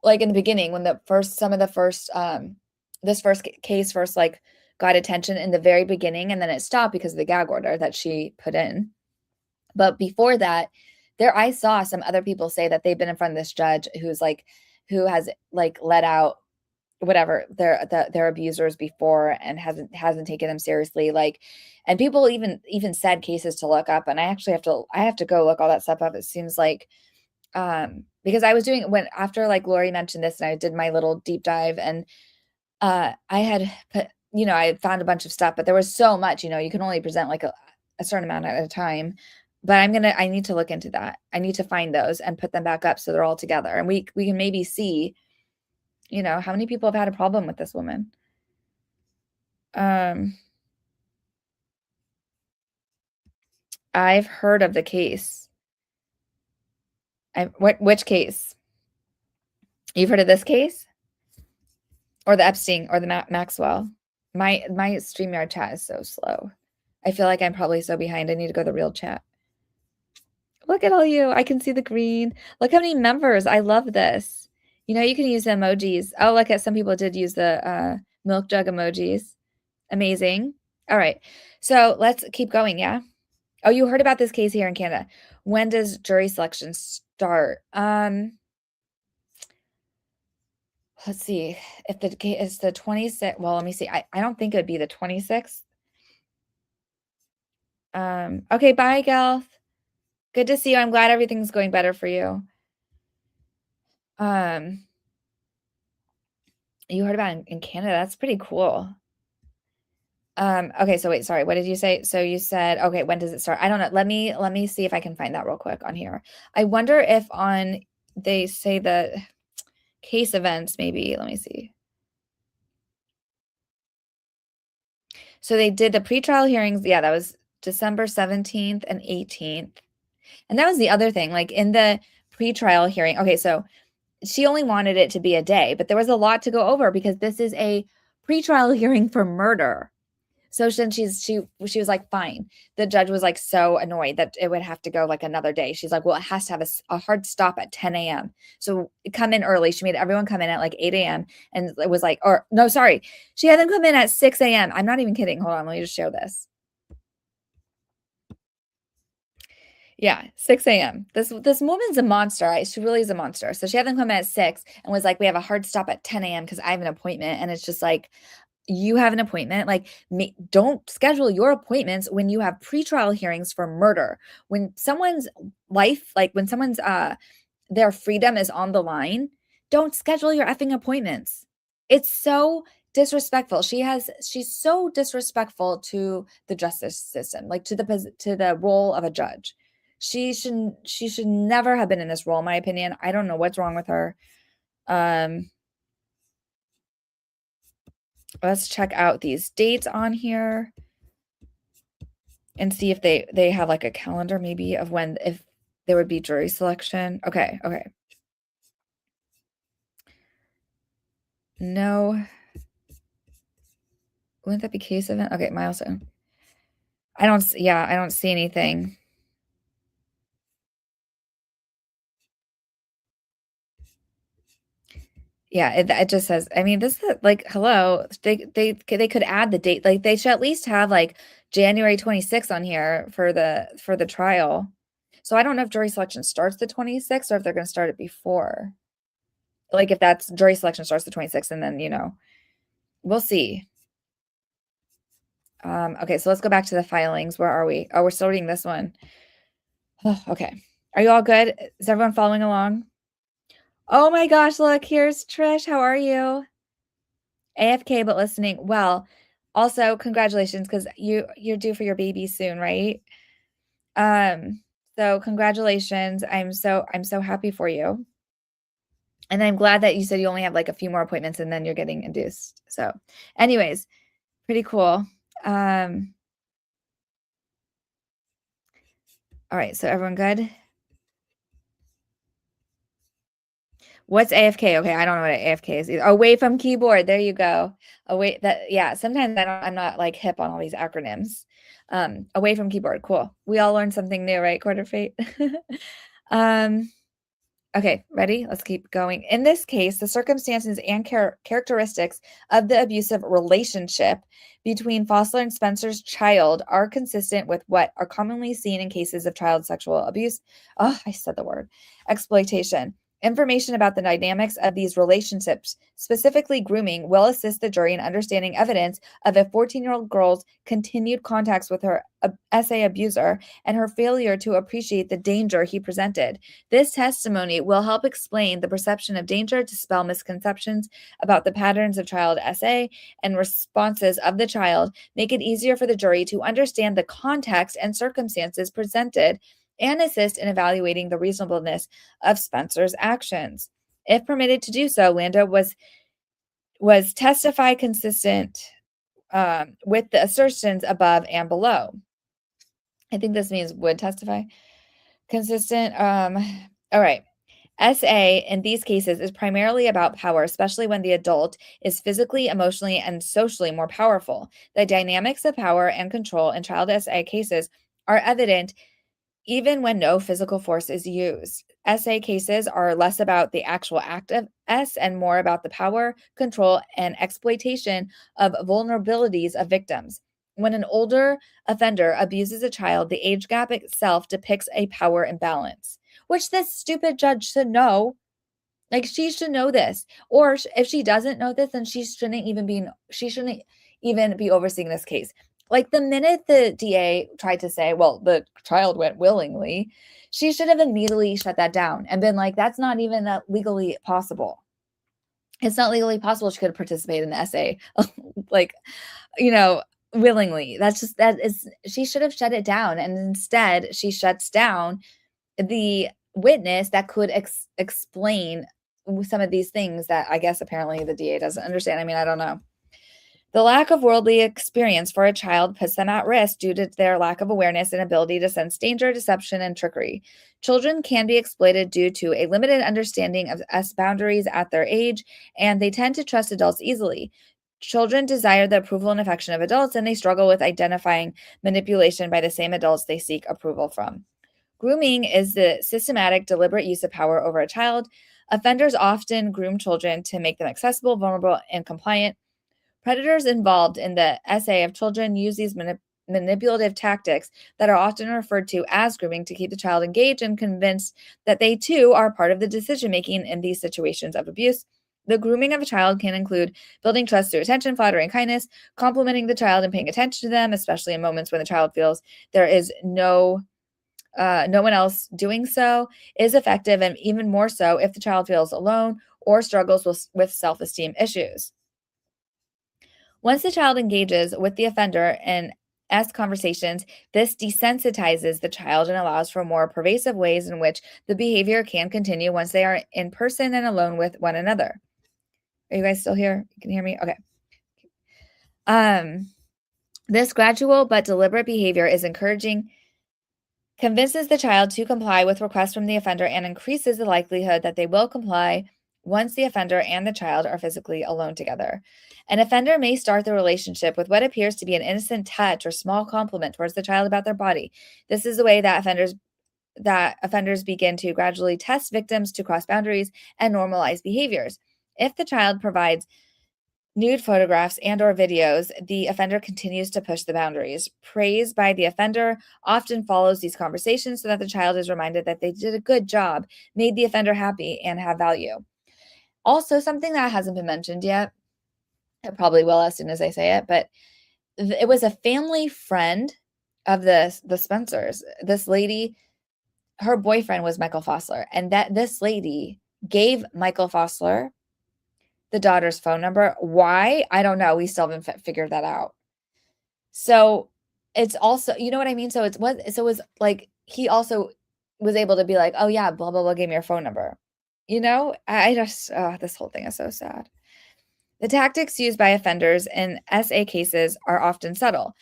like in the beginning when this first case like got attention in the very beginning, and then it stopped because of the gag order that she put in. But before that, I saw some other people say that they've been in front of this judge who has like let out whatever their abusers before and hasn't taken them seriously. Like, and people even said cases to look up, and I have to go look all that stuff up. It seems like because I was doing after like Lori mentioned this and I did my little deep dive, and I had put, I found a bunch of stuff, but there was so much, you can only present like a certain amount at a time. But I need to look into that. I need to find those and put them back up so they're all together. And we can maybe see, how many people have had a problem with this woman. I've heard of the case. Which case? You've heard of this case? Or the Epstein or the Maxwell? My StreamYard chat is so slow. I feel like I'm probably so behind. I need to go to the real chat. Look at all you. I can see the green. Look how many members. I love this. You can use the emojis. Oh, look at some people did use the milk jug emojis. Amazing. All right. So let's keep going. Yeah. Oh, you heard about this case here in Canada. When does jury selection start? Let's see. If the case is the 26th. Well, let me see. I don't think it would be the 26th. Okay. Bye, Gelf. Good to see you. I'm glad everything's going better for you. You heard about it in Canada. That's pretty cool. Okay, so wait, sorry. What did you say? So you said, okay, when does it start? I don't know. Let me see if I can find that real quick on here. I wonder if they say the case events, maybe. Let me see. So they did the pretrial hearings. Yeah, that was December 17th and 18th. And that was the other thing, like in the pretrial hearing. Okay, so she only wanted it to be a day, but there was a lot to go over because this is a pretrial hearing for murder. So then she was like, fine. The judge was like so annoyed that it would have to go like another day. She's like, well, it has to have a hard stop at 10 a.m. So come in early. She made everyone come in at like 8 a.m. And it was like, or no, sorry. She had them come in at 6 a.m. I'm not even kidding. Hold on. Let me just show this. Yeah, 6 a.m. This woman's a monster. She really is a monster. So she had them come in at 6 and was like, we have a hard stop at 10 a.m. because I have an appointment. And it's just like, you have an appointment. Like, don't schedule your appointments when you have pretrial hearings for murder. When someone's life, like when someone's their freedom is on the line, don't schedule your effing appointments. It's so disrespectful. She's so disrespectful to the justice system, like to the role of a judge. She should never have been in this role, in my opinion. I don't know what's wrong with her. Let's check out these dates on here and see if they have like a calendar maybe of when, if there would be jury selection. Okay. No. Wouldn't that be case event? Okay, milestone. I don't see anything. Yeah, it just says, I mean, this is like, hello, they could add the date. Like they should at least have like January 26th on here for the trial. So I don't know if jury selection starts the 26th or if they're going to start it before. Like if that's jury selection starts the 26th and then, we'll see. Okay, so let's go back to the filings. Where are we? Oh, we're still reading this one. Oh, okay. Are you all good? Is everyone following along? Oh my gosh, look, here's Trish. How are you? AFK but listening. Well, also congratulations because you're due for your baby soon, right? So congratulations. I'm so happy for you. And I'm glad that you said you only have like a few more appointments and then you're getting induced. So anyways, pretty cool. All right, so everyone good? What's AFK? Okay, I don't know what AFK is either. Away from keyboard. There you go. Yeah, sometimes I'm not like hip on all these acronyms. Away from keyboard. Cool. We all learned something new, right? Quarter fate. Okay, ready? Let's keep going. In this case, the circumstances and characteristics of the abusive relationship between Fossler and Spencer's child are consistent with what are commonly seen in cases of child sexual abuse. Oh, I said the word. Exploitation. Information about the dynamics of these relationships, specifically grooming, will assist the jury in understanding evidence of a 14-year-old girl's continued contacts with her SA abuser and her failure to appreciate the danger he presented. This testimony will help explain the perception of danger, dispel misconceptions about the patterns of child SA and responses of the child, make it easier for the jury to understand the context and circumstances presented, and assist in evaluating the reasonableness of Spencer's actions. If permitted to do so, Lando was testify consistent with the assertions above and below. I think this means would testify consistent. All right. SA in these cases is primarily about power, especially when the adult is physically, emotionally, and socially more powerful. The dynamics of power and control in child SA cases are evident even when no physical force is used. SA cases are less about the actual act of S and more about the power, control, and exploitation of vulnerabilities of victims. When an older offender abuses a child, the age gap itself depicts a power imbalance, which this stupid judge should know. Like, she should know this. Or if she doesn't know this, then she shouldn't even be overseeing this case. Like, the minute the DA tried to say, well, the child went willingly, she should have immediately shut that down and been like, that's not even legally possible. It's not legally possible she could have participated in the essay, like, willingly. She should have shut it down. And instead, she shuts down the witness that could explain some of these things that I guess apparently the DA doesn't understand. I mean, I don't know. The lack of worldly experience for a child puts them at risk due to their lack of awareness and ability to sense danger, deception, and trickery. Children can be exploited due to a limited understanding of boundaries at their age, and they tend to trust adults easily. Children desire the approval and affection of adults, and they struggle with identifying manipulation by the same adults they seek approval from. Grooming is the systematic, deliberate use of power over a child. Offenders often groom children to make them accessible, vulnerable, and compliant. Predators involved in the SA of children use these manipulative tactics that are often referred to as grooming to keep the child engaged and convinced that they too are part of the decision making in these situations of abuse. The grooming of a child can include building trust through attention, flattery, and kindness, complimenting the child and paying attention to them, especially in moments when the child feels there is no one else doing so, is effective, and even more so if the child feels alone or struggles with self-esteem issues. Once the child engages with the offender in conversations, this desensitizes the child and allows for more pervasive ways in which the behavior can continue once they are in person and alone with one another. Are you guys still here? You can hear me? Okay. This gradual but deliberate behavior is convinces the child to comply with requests from the offender and increases the likelihood that they will comply once the offender and the child are physically alone together. An offender may start the relationship with what appears to be an innocent touch or small compliment towards the child about their body. This is the way that offenders begin to gradually test victims to cross boundaries and normalize behaviors. If the child provides nude photographs and or videos, the offender continues to push the boundaries. Praise by the offender often follows these conversations so that the child is reminded that they did a good job, made the offender happy, and have value. Also, something that hasn't been mentioned yet, I probably will as soon as I say it, but it was a family friend of the Spencers. This lady, her boyfriend was Michael Fossler, and that this lady gave Michael Fossler the daughter's phone number. Why? I don't know. We still haven't figured that out. So it's also, you know what I mean? So it was like he also was able to be like, oh yeah, blah, blah, blah, gave me your phone number. You know, I just, this whole thing is so sad. The tactics used by offenders in SA cases are often subtle.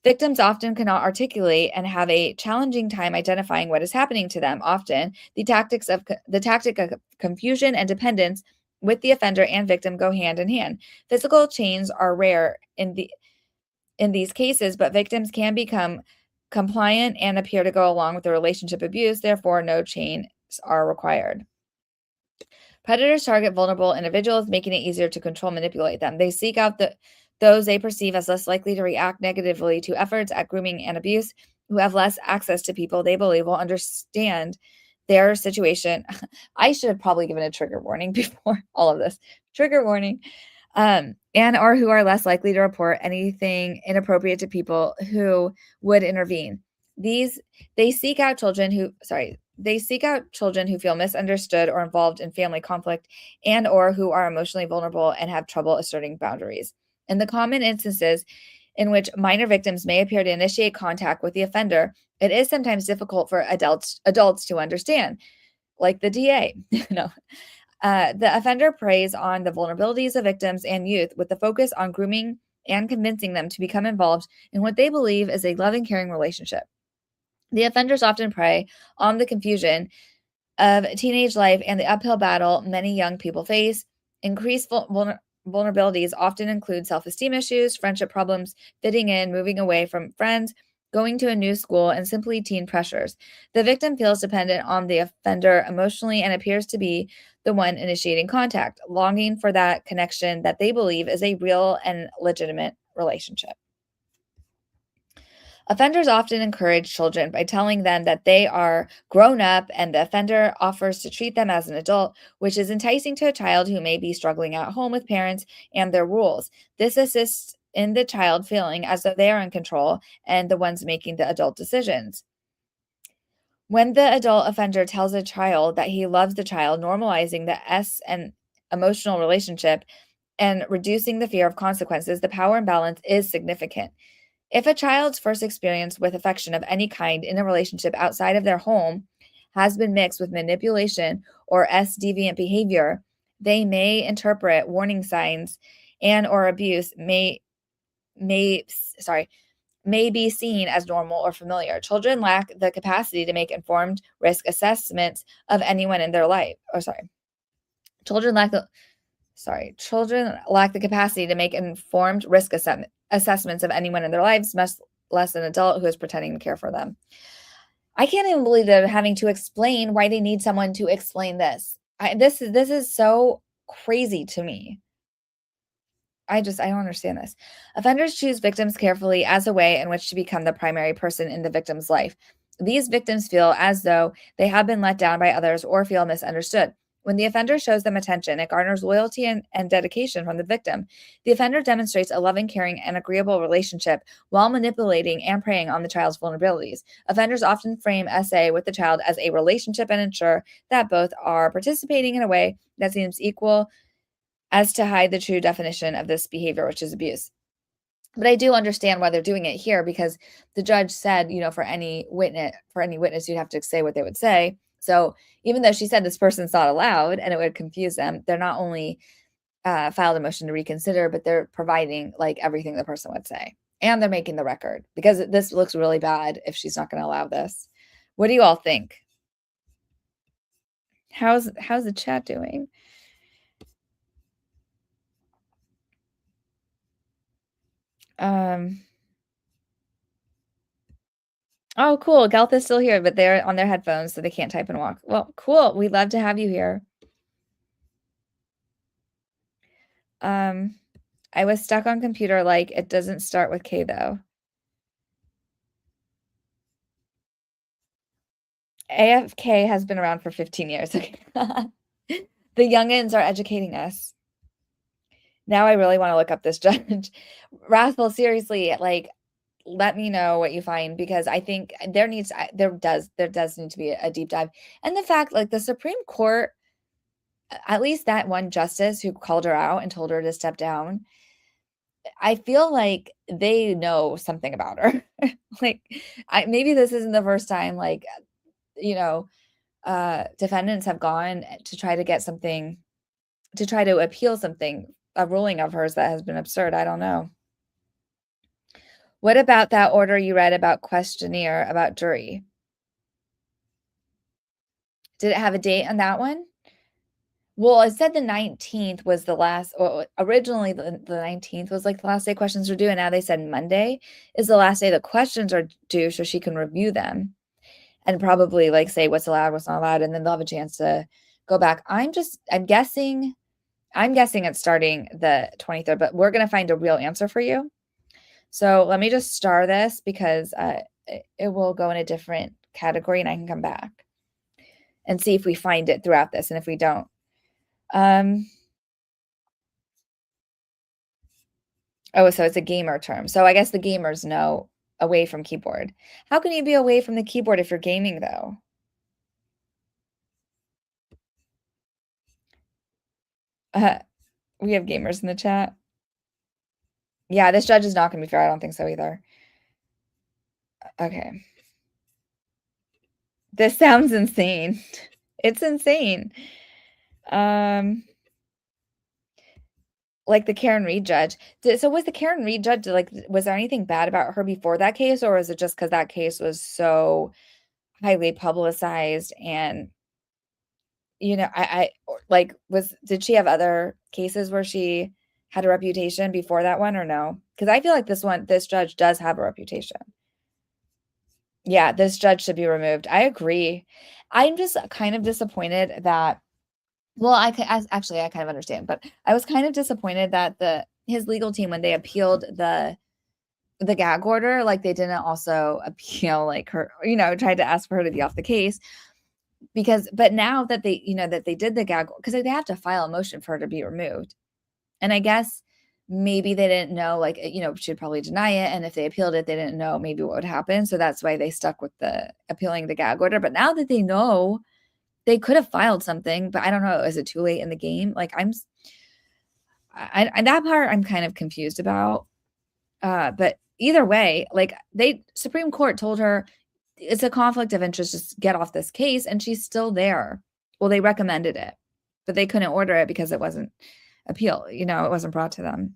Victims often cannot articulate and have a challenging time identifying what is happening to them. Often, the tactic of confusion and dependence with the offender and victim go hand in hand. Physical chains are rare in these cases, but victims can become compliant and appear to go along with the relationship abuse. Therefore, no chains are required. Predators target vulnerable individuals, making it easier to control and manipulate them. They seek out those they perceive as less likely to react negatively to efforts at grooming and abuse, who have less access to people they believe will understand their situation. I should have probably given a trigger warning before all of this. Trigger warning. And or who are less likely to report anything inappropriate to people who would intervene. They seek out children who feel misunderstood or involved in family conflict and or who are emotionally vulnerable and have trouble asserting boundaries. In the common instances in which minor victims may appear to initiate contact with the offender, it is sometimes difficult for adults to understand, like the DA. No. The offender preys on the vulnerabilities of victims and youth with the focus on grooming and convincing them to become involved in what they believe is a loving, caring relationship. The offenders often prey on the confusion of teenage life and the uphill battle many young people face. Increased vulnerabilities often include self-esteem issues, friendship problems, fitting in, moving away from friends, going to a new school, and simply teen pressures. The victim feels dependent on the offender emotionally and appears to be the one initiating contact, longing for that connection that they believe is a real and legitimate relationship. Offenders often encourage children by telling them that they are grown up, and the offender offers to treat them as an adult, which is enticing to a child who may be struggling at home with parents and their rules. This assists in the child feeling as though they are in control and the ones making the adult decisions. When the adult offender tells a child that he loves the child, normalizing the and emotional relationship and reducing the fear of consequences, the power imbalance is significant. If a child's first experience with affection of any kind in a relationship outside of their home has been mixed with manipulation or deviant behavior, they may interpret warning signs and or abuse may be seen as normal or familiar. Children lack the capacity to make informed risk assessments of anyone in their life. Children lack sorry, children lack the capacity to make informed risk assessments of anyone in their lives, much less an adult who is pretending to care for them. I can't even believe they're having to explain why they need someone to explain this. This is so crazy to me. I don't understand this. Offenders choose victims carefully as a way in which to become the primary person in the victim's life. These victims feel as though they have been let down by others or feel misunderstood. When the offender shows them attention, it garners loyalty and dedication from the victim. The offender demonstrates a loving, caring, and agreeable relationship while manipulating and preying on the child's vulnerabilities. Offenders often frame SA with the child as a relationship and ensure that both are participating in a way that seems equal as to hide the true definition of this behavior, which is abuse. But I do understand why they're doing it here, because the judge said, for any witness, you'd have to say what they would say. So even though she said this person's not allowed and it would confuse them, they're not only filed a motion to reconsider, but they're providing like everything the person would say. And they're making the record, because this looks really bad if she's not going to allow this. What do you all think? How's the chat doing? Oh, cool. Gelth is still here, but they're on their headphones, so they can't type and walk. Well, cool. We'd love to have you here. I was stuck on computer, like it doesn't start with K though. AFK has been around for 15 years. Okay. The youngins are educating us. Now I really want to look up this judge. Wrathful, seriously, like let me know what you find, because I think there does need to be a deep dive. And the fact, like, the Supreme Court, at least that one justice who called her out and told her to step down, I feel like they know something about her. Like, maybe this isn't the first time, like, defendants have gone to try to get something, to try to appeal something, a ruling of hers that has been absurd. I don't know. What about that order you read about questionnaire about jury? Did it have a date on that one? Well, it said the 19th was the last, or originally the 19th was like the last day questions were due, and now they said Monday is the last day the questions are due, so she can review them and probably like say what's allowed, what's not allowed, and then they'll have a chance to go back. I'm guessing it's starting the 23rd, but we're gonna find a real answer for you. So let me just star this, because it will go in a different category and I can come back and see if we find it throughout this. And if we don't, oh, so it's a gamer term. So I guess the gamers know away from keyboard. How can you be away from the keyboard if you're gaming though? We have gamers in the chat. Yeah, this judge is not going to be fair. I don't think so either. Okay. This sounds insane. It's insane. Like the Karen Reed judge. So was the Karen Reed judge, like, was there anything bad about her before that case, or is it just because that case was so highly publicized? And did she have other cases where she had a reputation before that one, or no? Because I feel like this judge does have a reputation. Yeah, this judge should be removed. I agree. I'm just kind of disappointed that, well, actually I kind of understand, but I was kind of disappointed that his legal team, when they appealed the gag order, like they didn't also appeal like her, tried to ask for her to be off the case, but now that they did the gag, because they have to file a motion for her to be removed. And I guess maybe they didn't know, like, she'd probably deny it. And if they appealed it, they didn't know maybe what would happen. So that's why they stuck with the appealing the gag order. But now that they know, they could have filed something, but I don't know. Is it too late in the game? Like, that part I'm kind of confused about. But either way, like, Supreme Court told her it's a conflict of interest, just get off this case, and she's still there. Well, they recommended it, but they couldn't order it because it wasn't appeal. It wasn't brought to them.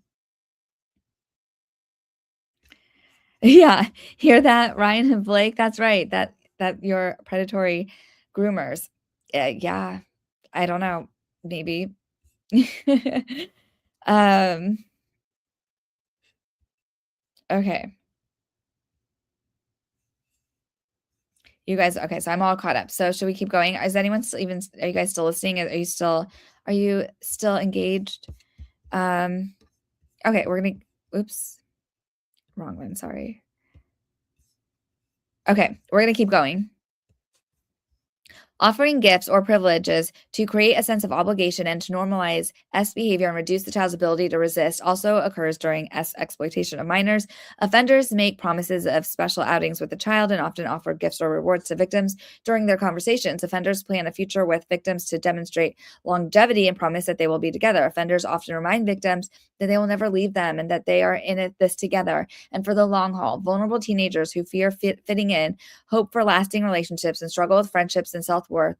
Yeah, hear that, Ryan and Blake? That's right. That you're predatory groomers. Yeah, I don't know. Maybe Um, okay. You guys, okay, so I'm all caught up. So should we keep going? Is anyone still even, are you guys still listening? Are you still engaged? Okay, we're gonna, oops, wrong one, sorry. Okay, we're gonna keep going. Offering gifts or privileges to create a sense of obligation and to normalize S behavior and reduce the child's ability to resist also occurs during S exploitation of minors. Offenders make promises of special outings with the child and often offer gifts or rewards to victims during their conversations. Offenders plan a future with victims to demonstrate longevity and promise that they will be together. Offenders often remind victims that they will never leave them and that they are in this together and for the long haul. Vulnerable teenagers who fear fitting in, hope for lasting relationships, and struggle with friendships and self-worth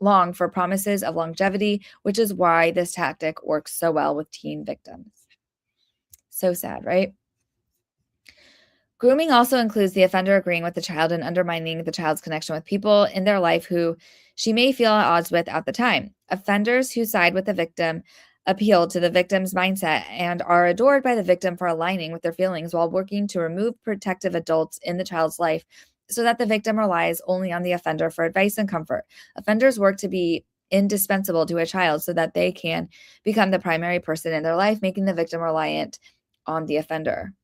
long for promises of longevity, which is why this tactic works so well with teen victims. So sad, right? Grooming also includes the offender agreeing with the child and undermining the child's connection with people in their life who she may feel at odds with at the time. Offenders who side with the victim appeal to the victim's mindset and are adored by the victim for aligning with their feelings while working to remove protective adults in the child's life so that the victim relies only on the offender for advice and comfort. Offenders work to be indispensable to a child so that they can become the primary person in their life, making the victim reliant on the offender.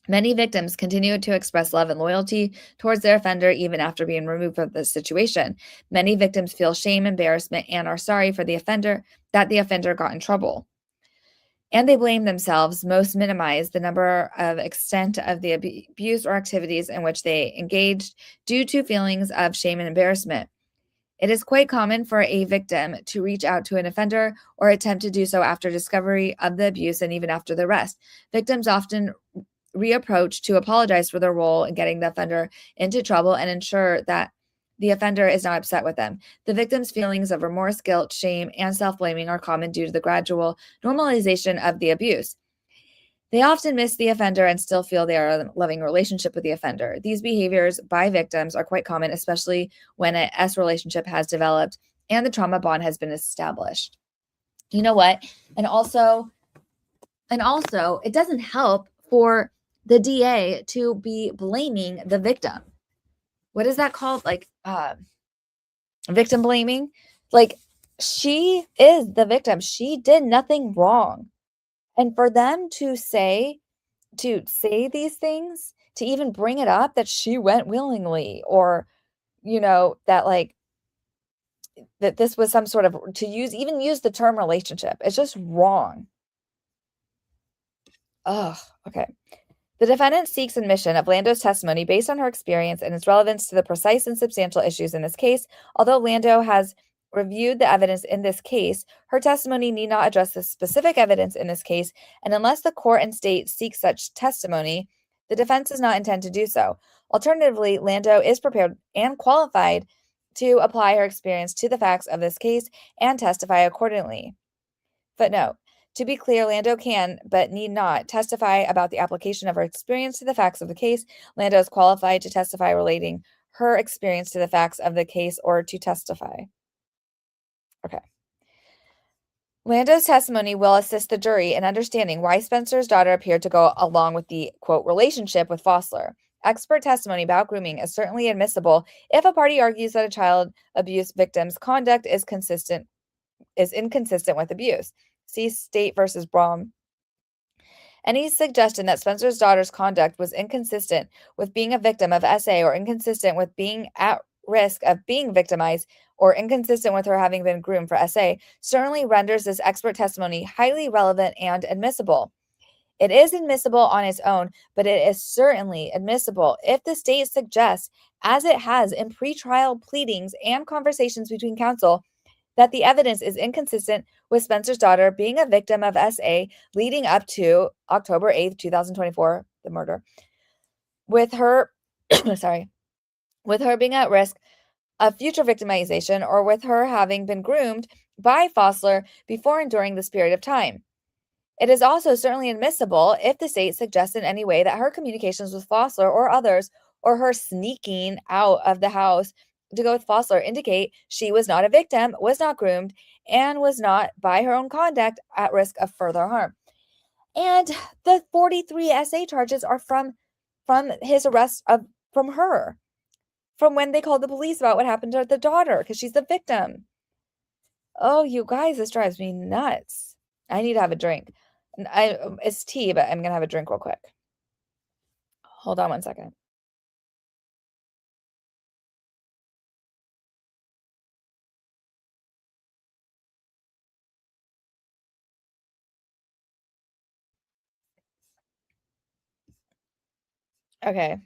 Many victims continue to express love and loyalty towards their offender even after being removed from the situation. Many victims feel shame, embarrassment, and are sorry for the offender that the offender got in trouble. And they blame themselves, most minimize the number of extent of the abuse or activities in which they engaged due to feelings of shame and embarrassment. It is quite common for a victim to reach out to an offender or attempt to do so after discovery of the abuse and even after the arrest. Victims often reapproach to apologize for their role in getting the offender into trouble and ensure that the offender is not upset with them. The victim's feelings of remorse, guilt, shame, and self-blaming are common due to the gradual normalization of the abuse. They often miss the offender and still feel they are in a loving relationship with the offender. These behaviors by victims are quite common, especially when an S relationship has developed and the trauma bond has been established. You know what? And also, it doesn't help for the DA to be blaming the victim. What is that called? Like victim blaming? Like she is the victim. She did nothing wrong. And for them to say these things, to even bring it up that she went willingly or, that like that this was some sort of even use the term relationship. It's just wrong. Oh, okay. The defendant seeks admission of Lando's testimony based on her experience and its relevance to the precise and substantial issues in this case. Although Lando has reviewed the evidence in this case, her testimony need not address the specific evidence in this case, and unless the court and state seek such testimony, the defense does not intend to do so. Alternatively, Lando is prepared and qualified to apply her experience to the facts of this case and testify accordingly. Footnote. To be clear, Lando can, but need not, testify about the application of her experience to the facts of the case. Lando is qualified to testify relating her experience to the facts of the case or to testify. Okay. Lando's testimony will assist the jury in understanding why Spencer's daughter appeared to go along with the, quote, relationship with Fossler. Expert testimony about grooming is certainly admissible if a party argues that a child abuse victim's conduct is inconsistent with abuse. See State versus Braum. Any suggestion that Spencer's daughter's conduct was inconsistent with being a victim of SA or inconsistent with being at risk of being victimized or inconsistent with her having been groomed for SA certainly renders this expert testimony highly relevant and admissible. It is admissible on its own, but it is certainly admissible if the state suggests, as it has in pretrial pleadings and conversations between counsel, that the evidence is inconsistent with Spencer's daughter being a victim of SA leading up to October 8th, 2024, the murder, with her, with her being at risk of future victimization or with her having been groomed by Fossler before and during this period of time. It is also certainly admissible if the state suggests in any way that her communications with Fossler or others or her sneaking out of the house to go with Fossler indicate she was not a victim, was not groomed, and was not, by her own conduct, at risk of further harm. And the 43 SA charges are from his arrest from her, from when they called the police about what happened to the daughter, because she's the victim. Oh, you guys, this drives me nuts. I need to have a drink. It's tea, but I'm gonna have a drink real quick. Hold on one second. Okay.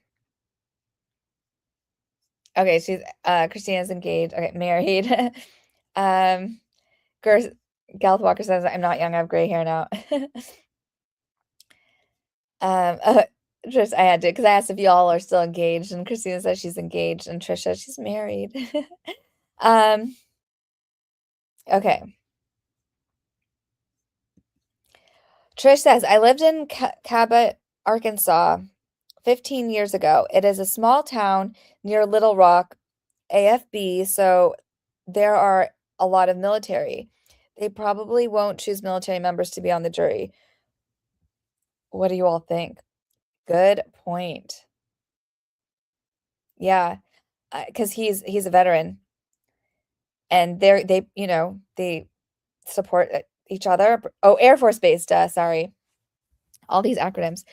Okay, she's Christina's engaged. Okay, married. um Gareth Walker says, I'm not young, I have gray hair now. Trish, I had to, because I asked if y'all are still engaged, and Christina says she's engaged, and Trish says she's married. Okay. Trish says, I lived in Cabot, Arkansas 15 years ago. It is a small town near Little Rock, AFB, so there are a lot of military. They probably won't choose military members to be on the jury. What do you all think? Good point. Yeah, because he's a veteran, and they support each other. Oh, Air Force Base, sorry. All these acronyms.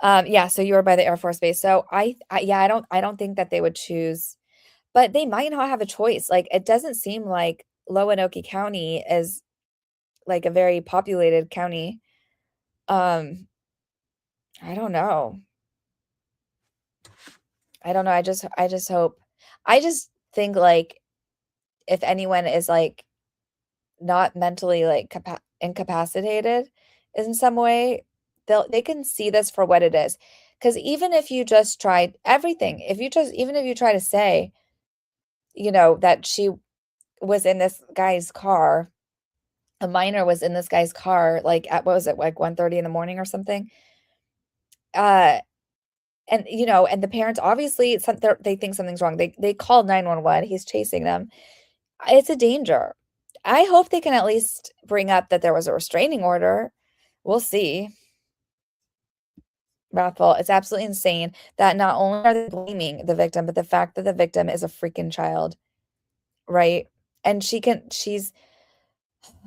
Yeah, so you were by the Air Force Base. So I don't think that they would choose, but they might not have a choice. Like, it doesn't seem like Lonoke County is like a very populated county. I don't know. I don't know. I just hope. I just think, like, if anyone is like not mentally like incapacitated in some way, they can see this for what it is. Because even if you just tried everything, even if you try to say, that she was in this guy's car, a minor was in this guy's car, like at, what was it, like 1:30 in the morning or something? Uh, and the parents obviously they think something's wrong. They called 911. He's chasing them. It's a danger. I hope they can at least bring up that there was a restraining order. We'll see. Wrathful. It's absolutely insane that not only are they blaming the victim, but the fact that the victim is a freaking child, right? And she's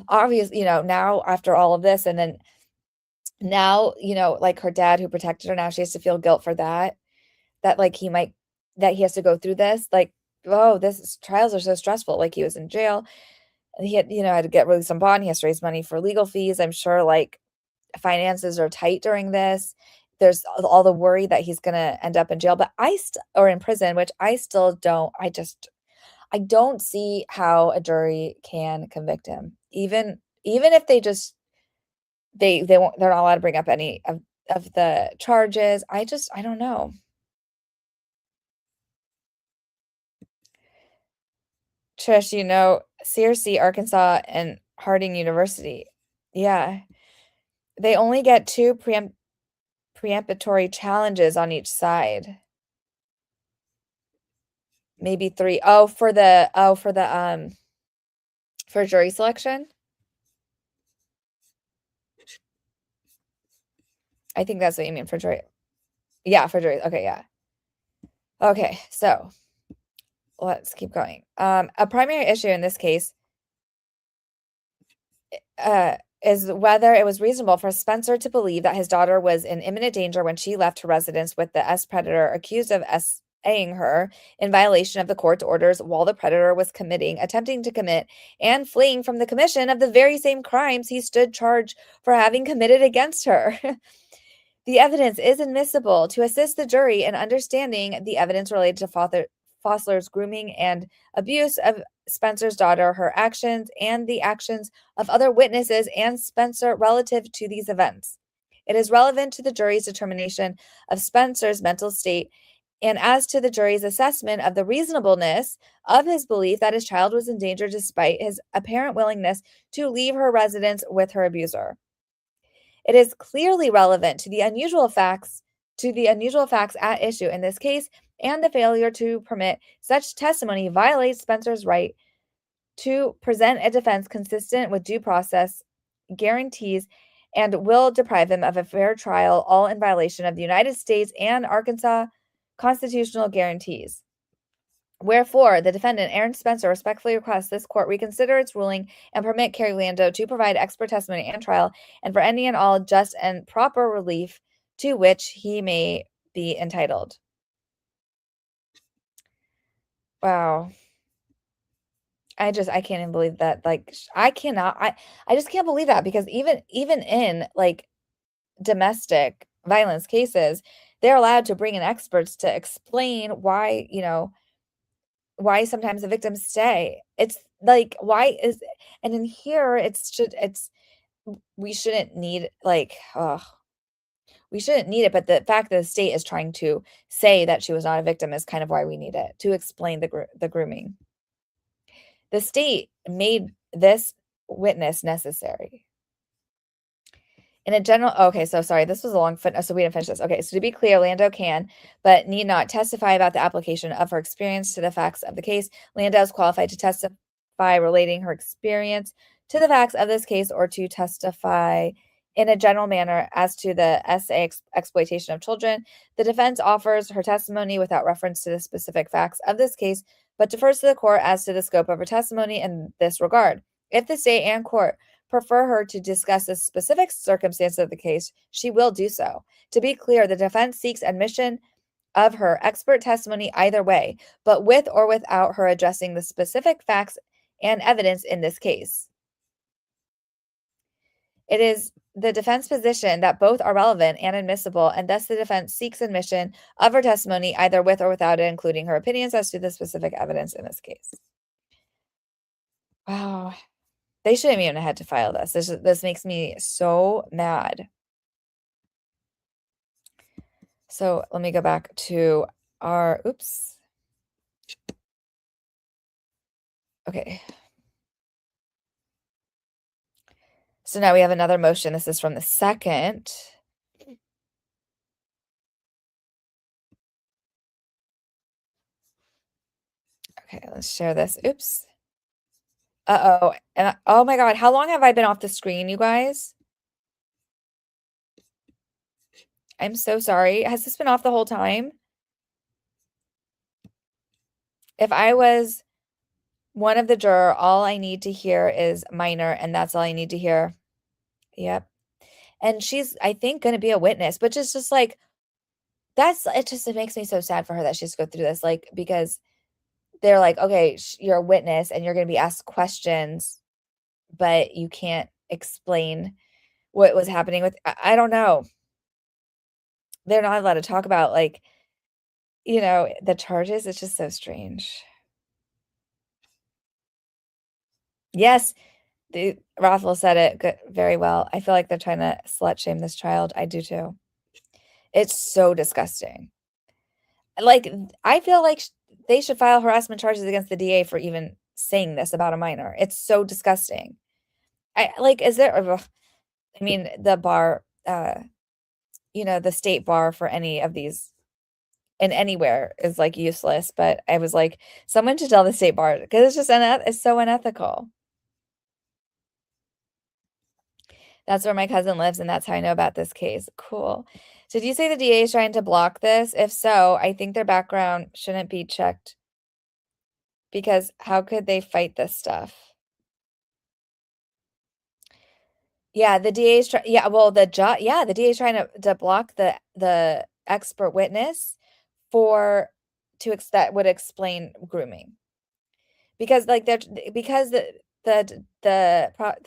obvious, now after all of this, and then now, like her dad who protected her, now she has to feel guilt for that, like that he has to go through this. Like, oh, trials are so stressful. Like, he was in jail. He had to get released on bond. He has to raise money for legal fees. I'm sure, like, finances are tight during this. There's all the worry that he's gonna end up in jail, but or in prison, which I still don't. I don't see how a jury can convict him, even if they're not allowed to bring up any of the charges. I don't know. Trish, Searcy, Arkansas, and Harding University. Yeah. They only get two preemptory challenges on each side. Maybe three. For jury selection. I think that's what you mean for jury. Yeah, for jury. Okay, yeah. Okay, so let's keep going. A primary issue in this case is whether it was reasonable for Spencer to believe that his daughter was in imminent danger when she left her residence with the predator accused of SAing her in violation of the court's orders while the predator was attempting to commit, and fleeing from the commission of the very same crimes he stood charged for having committed against her. The evidence is admissible to assist the jury in understanding the evidence related to Fossler's grooming and abuse of Spencer's daughter, her actions, and the actions of other witnesses and Spencer relative to these events. It is relevant to the jury's determination of Spencer's mental state and as to the jury's assessment of the reasonableness of his belief that his child was in danger despite his apparent willingness to leave her residence with her abuser. It is clearly relevant to the unusual facts at issue in this case and the failure to permit such testimony violates Spencer's right to present a defense consistent with due process guarantees and will deprive him of a fair trial, all in violation of the United States and Arkansas constitutional guarantees. Wherefore, the defendant, Aaron Spencer, respectfully requests this court reconsider its ruling and permit Carrie Lando to provide expert testimony and trial, and for any and all just and proper relief to which he may be entitled. Wow. I can't even believe that. Like, I just can't believe that, because even in like domestic violence cases, they're allowed to bring in experts to explain why, why sometimes the victims stay. It's like, and in here, we shouldn't need, like, we shouldn't need it. But the fact that the state is trying to say that she was not a victim is kind of why we need it, to explain the grooming. The state made this witness necessary. In a general, okay, so sorry, this was a long footnote, so we didn't finish this. Okay, so to be clear, Lando can, but need not testify about the application of her experience to the facts of the case. Lando is qualified to testify relating her experience to the facts of this case, or to testify in a general manner as to the SA exploitation of children. The defense offers her testimony without reference to the specific facts of this case, but defers to the court as to the scope of her testimony in this regard. If the state and court prefer her to discuss the specific circumstances of the case, she will do so. To be clear, the defense seeks admission of her expert testimony either way, but with or without her addressing the specific facts and evidence in this case. It is the defense position that both are relevant and admissible, and thus the defense seeks admission of her testimony either with or without it, including her opinions as to the specific evidence in this case. Wow. They shouldn't even have had to file this. This makes me so mad. So let me go back to our, oops. Okay. So now we have another motion. This is from the second. Okay, let's share this. Oops. Uh-oh. And oh my God, how long have I been off the screen, you guys? I'm so sorry. Has this been off the whole time? If I was one of the juror, all I need to hear is minor, and that's all I need to hear. Yep. And she's, I think, going to be a witness, which is just like, it makes me so sad for her that she has to go through this, like, because they're like, okay, you're a witness and you're going to be asked questions, but you can't explain what was happening with, I don't know. They're not allowed to talk about, like, the charges. It's just so strange. Yes, Rafael said it very well. I feel like they're trying to slut shame this child. I do too. It's so disgusting. Like, I feel like they should file harassment charges against the DA for even saying this about a minor. It's so disgusting. Is there, I mean, the bar, the state bar for any of these and anywhere is like useless. But I was like, someone should tell the state bar, because it's just it's so unethical. That's where my cousin lives, and that's how I know about this case. Cool. Did you say the DA is trying to block this? If so, I think their background shouldn't be checked, because how could they fight this stuff? Yeah, the DA is trying. Yeah, well, the DA is trying to block the expert witness that would explain grooming, because the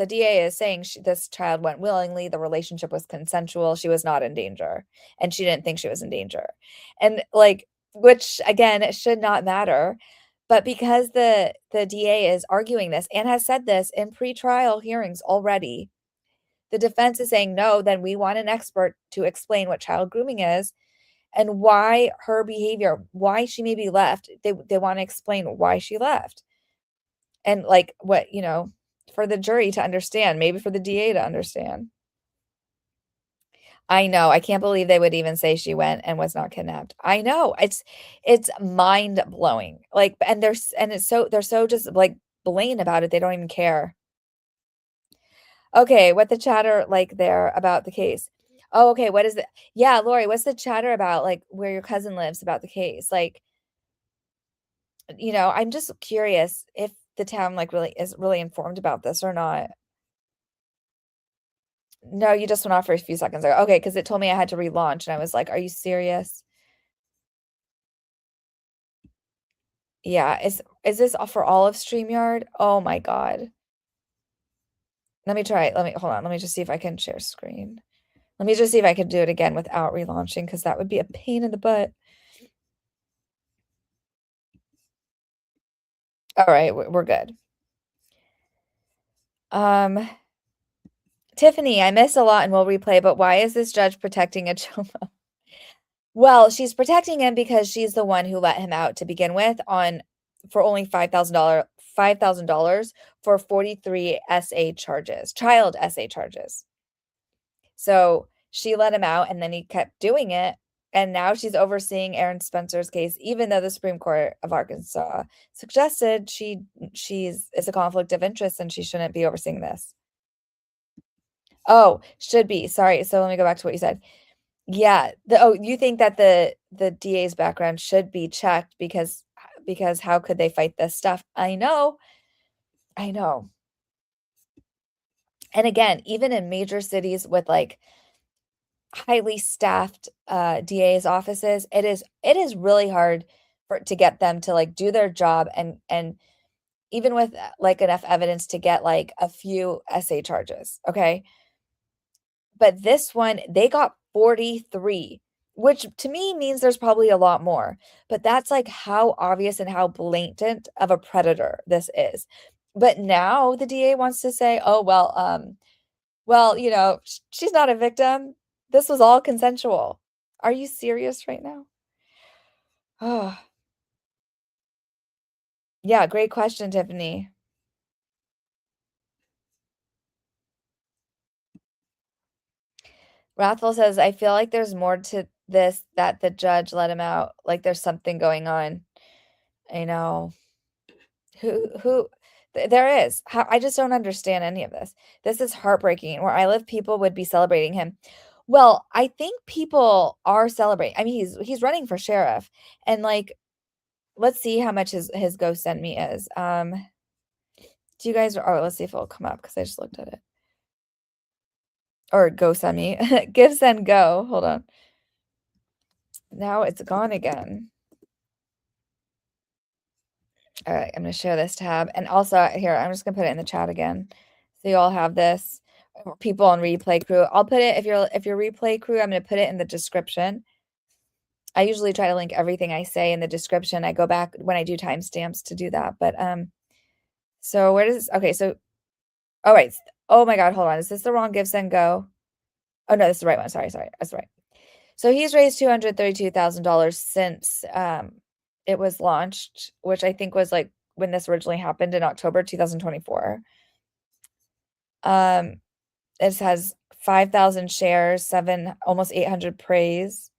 DA is saying this child went willingly, the relationship was consensual, she was not in danger, and she didn't think she was in danger. And which again, it should not matter. But because the DA is arguing this and has said this in pretrial hearings already, the defense is saying, no, then we want an expert to explain what child grooming is and why her behavior, why she may be left. They want to explain why she left. And what, for the jury to understand, maybe for the DA to understand. I know. I can't believe they would even say she went and was not kidnapped. I know. It's mind-blowing. Like, and they're so just like blatant about it. They don't even care. Okay, what the chatter like there about the case? Oh, okay. What is it? Yeah, Lori, what's the chatter about? Like where your cousin lives about the case? Like, I'm just curious if the town like really is really informed about this or not. No, you just went off for a few seconds ago. Okay, because it told me I had to relaunch, and I was like, "Are you serious?" Yeah, is this for all of StreamYard? Oh my god. Let me try it. Let me hold on. Let me just see if I can share screen. Let me just see if I can do it again without relaunching, because that would be a pain in the butt. All right, we're good. Tiffany, I miss a lot and will replay, but why is this judge protecting a Chomo? Well, she's protecting him because she's the one who let him out to begin with for only $5,000 for 43 SA charges, child SA charges. So she let him out and then he kept doing it. And now she's overseeing Aaron Spencer's case, even though the Supreme Court of Arkansas suggested it's a conflict of interest and she shouldn't be overseeing this. Oh, should be. Sorry. So let me go back to what you said. Yeah. You think that the DA's background should be checked because how could they fight this stuff? I know. I know. And again, even in major cities with like highly staffed DA's offices, it is really hard to get them to like do their job and even with like enough evidence to get like a few SA charges, okay? But this one, they got 43, which to me means there's probably a lot more. But that's like how obvious and how blatant of a predator this is. But now the DA wants to say, "Oh, well, she's not a victim. This was all consensual." Are you serious right now? Oh, yeah, great question, Tiffany. Rathel says, "I feel like there's more to this that the judge let him out. Like there's something going on." I know. Who there is. How I just don't understand any of this. This is heartbreaking. Where I live, people would be celebrating him. Well, I think people are celebrating. I mean, he's running for sheriff, and like, let's see how much his go send me is. Do you guys? Oh, let's see if it'll come up because I just looked at it. Or go send me. GiveSendGo. Hold on. Now it's gone again. All right, I'm going to share this tab. And also here, I'm just going to put it in the chat again. So you all have this. People on replay crew. I'll put it if you're replay crew, I'm going to put it in the description. I usually try to link everything I say in the description. I go back when I do timestamps to do that. But so where does this okay, so oh right. Oh my god, hold on. Is this the wrong GiveSendGo? Oh no, this is the right one. Sorry. That's right. So he's raised $232,000 since it was launched, which I think was like when this originally happened in October 2024. It has 5,000 shares, almost 800 praise.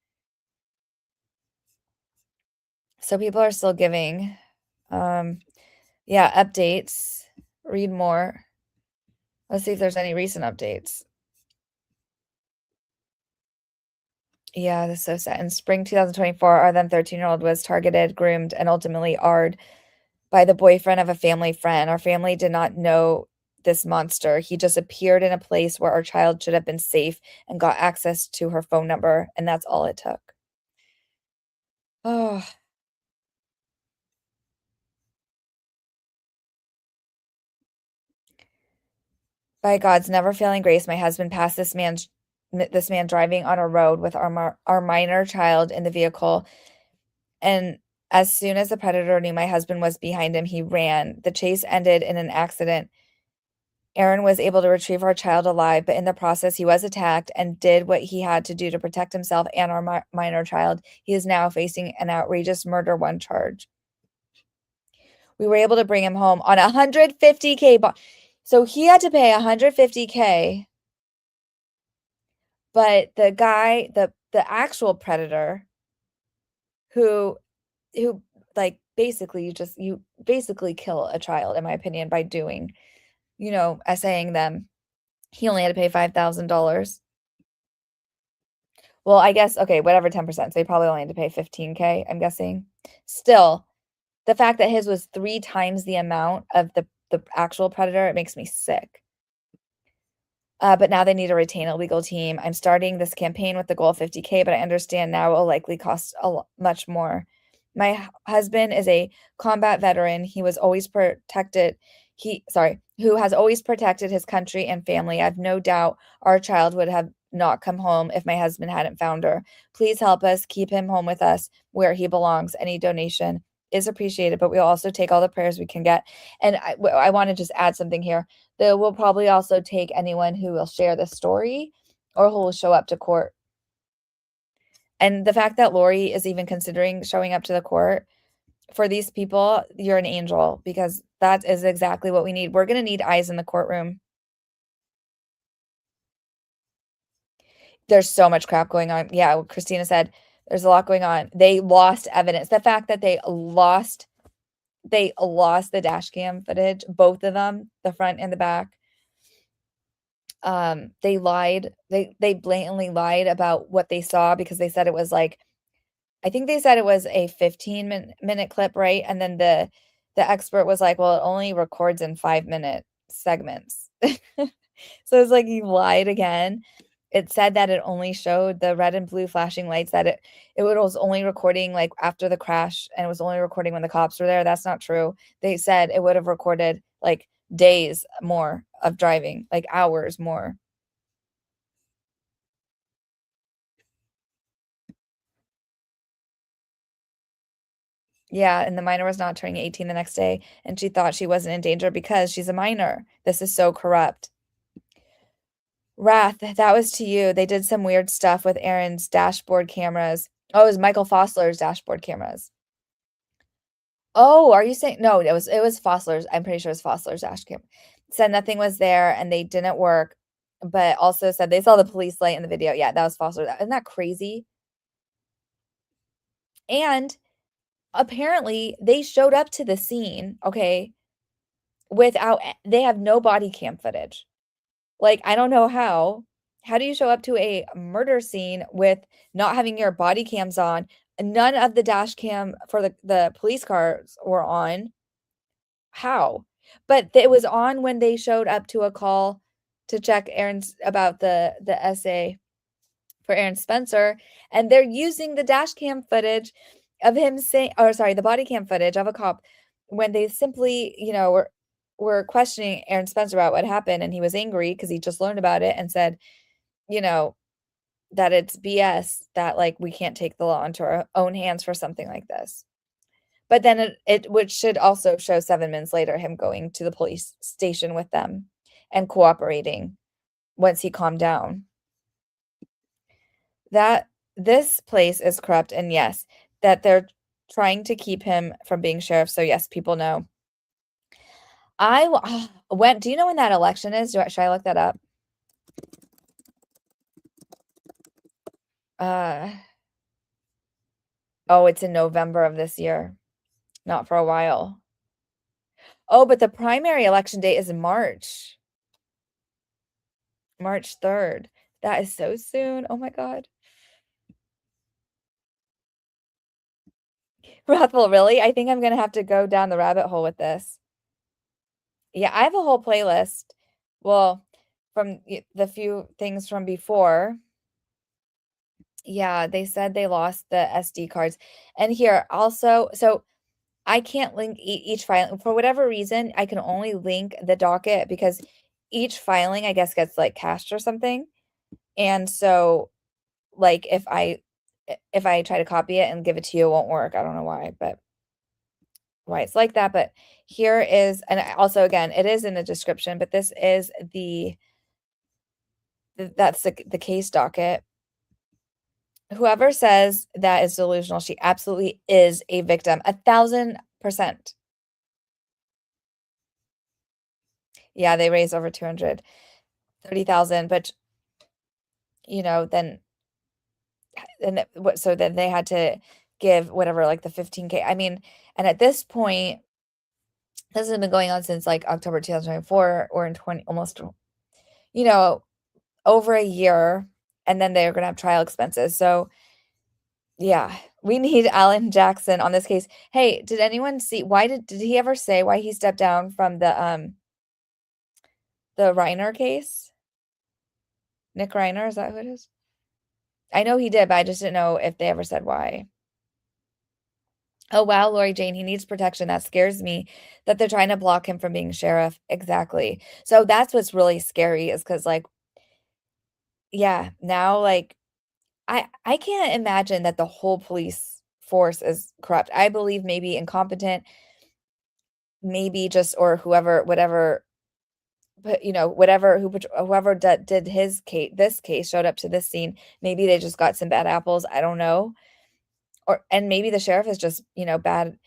So people are still giving. Yeah, updates. Read more. Let's see if there's any recent updates. Yeah, this is so sad. In spring 2024, our then 13-year-old was targeted, groomed, and ultimately AR'd by the boyfriend of a family friend. Our family did not know this monster. He just appeared in a place where our child should have been safe and got access to her phone number, and that's all it took. Oh. By God's never failing grace, my husband passed this man driving on a road with our minor child in the vehicle, and as soon as the predator knew my husband was behind him, he ran. The chase ended in an accident. Aaron was able to retrieve our child alive, but in the process, he was attacked and did what he had to do to protect himself and our minor child. He is now facing an outrageous murder one charge. We were able to bring him home on 150K. So he had to pay 150K But the guy, the actual predator who like basically you basically kill a child, in my opinion, by doing, essaying them. He only had to pay $5,000. Well, I guess, okay, whatever, 10%. So he probably only had to pay 15K, I'm guessing. Still, the fact that his was 3 times the amount of the actual predator, it makes me sick. But now they need to retain a legal team. I'm starting this campaign with the goal of 50K, but I understand now it will likely cost much more. My husband is a combat veteran. He was always protected. Who has always protected his country and family. I have no doubt our child would have not come home if my husband hadn't found her. Please help us keep him home with us where he belongs. Any donation is appreciated, but we'll also take all the prayers we can get. And I want to just add something here. They will probably also take anyone who will share the story or who will show up to court. And the fact that Lori is even considering showing up to the court, for these people, you're an angel, because that is exactly what we need. We're going to need eyes in the courtroom. There's so much crap going on. Yeah, what Christina said, there's a lot going on. They lost evidence. The fact that they lost the dash cam footage, both of them, the front and the back. They lied. They blatantly lied about what they saw, because they said it was like, I think they said it was a 15-minute clip, right? And then the expert was like, well, it only records in 5-minute segments. So it's like, you lied again. It said that it only showed the red and blue flashing lights, that it was only recording like after the crash, and it was only recording when the cops were there. That's not true. They said it would have recorded like days more of driving, like hours more. Yeah, and the minor was not turning 18 the next day, and she thought she wasn't in danger because she's a minor. This is so corrupt. Wrath, that was to you. They did some weird stuff with Aaron's dashboard cameras. Oh, it was Michael Fossler's dashboard cameras. Oh, are you saying no, it was Fossler's. I'm pretty sure it was Fossler's dash cam. Said nothing was there and they didn't work, but also said they saw the police light in the video. Yeah, that was Fossler. Isn't that crazy? And apparently they showed up to the scene, okay, they have no body cam footage. Like, I don't know how. How do you show up to a murder scene with not having your body cams on? None of the dash cam for the police cars were on. How? But it was on when they showed up to a call to check Aaron's about the essay for Aaron Spencer, and they're using the dash cam footage of him saying, or sorry, the body cam footage of a cop when they simply, were questioning Aaron Spencer about what happened, and he was angry because he just learned about it and said, you know, that it's BS, that like we can't take the law into our own hands for something like this. But then which should also show 7 minutes later him going to the police station with them and cooperating once he calmed down. That this place is corrupt, and yes, that they're trying to keep him from being sheriff. So yes, people know. Do you know when that election is? Should I look that up? Oh, it's in November of this year. Not for a while. Oh, but the primary election date is in March. March 3rd. That is so soon. Oh my God. Wrathful, really? I think I'm gonna have to go down the rabbit hole with this. Yeah, I have a whole playlist. Well, from the few things from before. Yeah, they said they lost the SD cards. And here also, so I can't link each file for whatever reason. I can only link the docket because each filing, I guess, gets like cached or something. And so, like, if I try to copy it and give it to you, it won't work. I don't know why, but why it's like that. But here is, and also again, it is in the description, but this is that's the case docket. Whoever says that is delusional, she absolutely is a victim. 1,000%. Yeah, they raised over 230,000, but then so then they had to give whatever, like the 15K. I mean, and at this point, this has been going on since like October 2024 or in 20 almost, over a year, and then they're gonna have trial expenses. So yeah, we need Alan Jackson on this case. Hey, did anyone see why did he ever say why he stepped down from the Reiner case? Nick Reiner, is that who it is? I know he did, but I just didn't know if they ever said why. Oh, wow, Lori Jane, he needs protection. That scares me that they're trying to block him from being sheriff. Exactly. So that's what's really scary is because, like, yeah, now, like, I can't imagine that the whole police force is corrupt. I believe maybe incompetent, maybe just or whoever, whatever, but whoever did this case showed up to this scene. Maybe they just got some bad apples. I don't know. And maybe the sheriff is just, bad.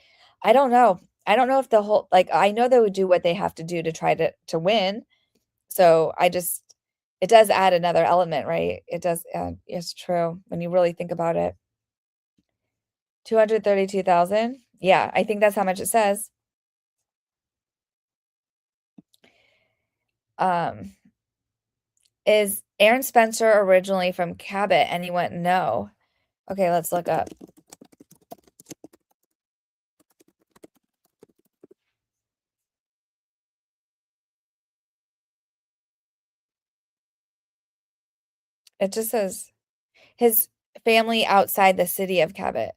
I don't know. I don't know if the whole like, I know they would do what they have to do to try to win. So it does add another element, right? It does. It's true when you really think about it. 232,000. Yeah, I think that's how much it says. Is Aaron Spencer originally from Cabot? And he went, no. Okay, let's look up. It just says his family outside the city of Cabot.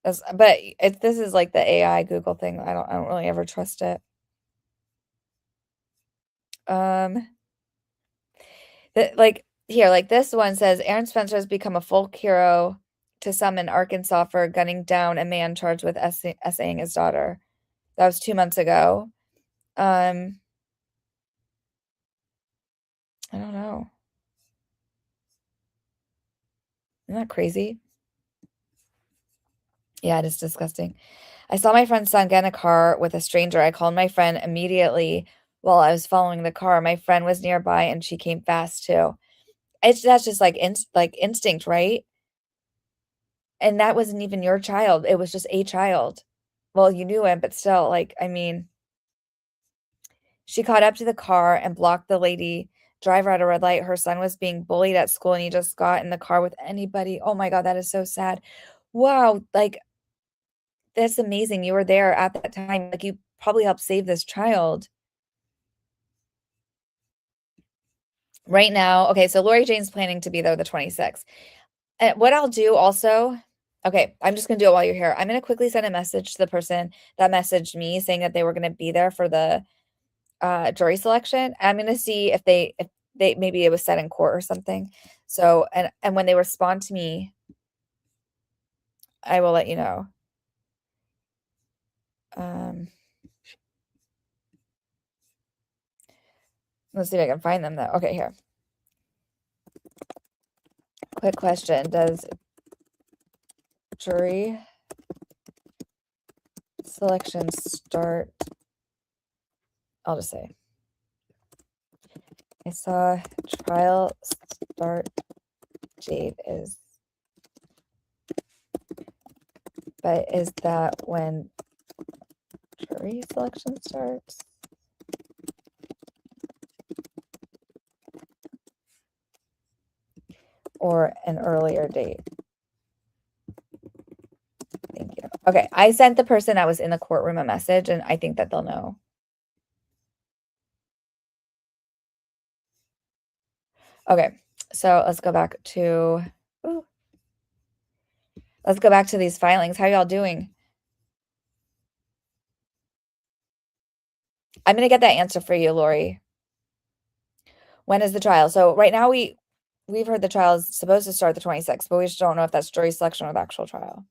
But this is like the AI Google thing. I don't really ever trust it. Like this one says Aaron Spencer has become a folk hero to some in Arkansas for gunning down a man charged with essaying his daughter. That was 2 months ago. I don't know. Isn't that crazy? Yeah, it is disgusting. I saw my friend's son get in a car with a stranger. I called my friend immediately while I was following the car. My friend was nearby and she came fast too. That's just like instinct, right? And that wasn't even your child. It was just a child. Well, you knew him, but still, like, I mean, she caught up to the car and blocked the lady driver at a red light. Her son was being bullied at school and he just got in the car with anybody. Oh my God, that is so sad. Wow, like that's amazing. You were there at that time. Like you probably helped save this child. Right now, okay, so Lori Jane's planning to be there the 26th. And what I'll do also, okay, I'm just gonna do it while you're here. I'm gonna quickly send a message to the person that messaged me saying that they were gonna be there for the jury selection. I'm gonna see if they maybe it was set in court or something. So and when they respond to me, I will let you know. Let's see if I can find them though. Okay, here. Quick question. Does jury selection start? I'll just say. I saw trial start date is, but is that when jury selection starts? Or an earlier date? Thank you. Okay, I sent the person that was in the courtroom a message, and I think that they'll know. Okay, so let's go back to these filings. How y'all doing? I'm gonna get that answer for you, Lori. When is the trial? So right now we've heard the trial is supposed to start the 26th, but we just don't know if that's jury selection or the actual trial.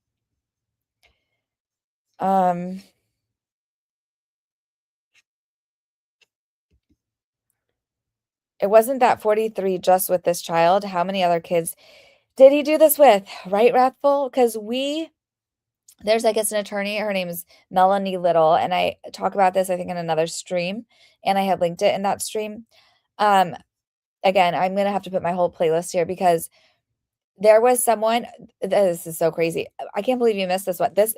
It wasn't that 43 just with this child. How many other kids did he do this with? Right, Wrathful? Because there's, I guess, an attorney. Her name is Melanie Little, and I talk about this, I think, in another stream, and I have linked it in that stream. again, I'm gonna have to put my whole playlist here because there was someone this is so crazy. I can't believe you missed this one. This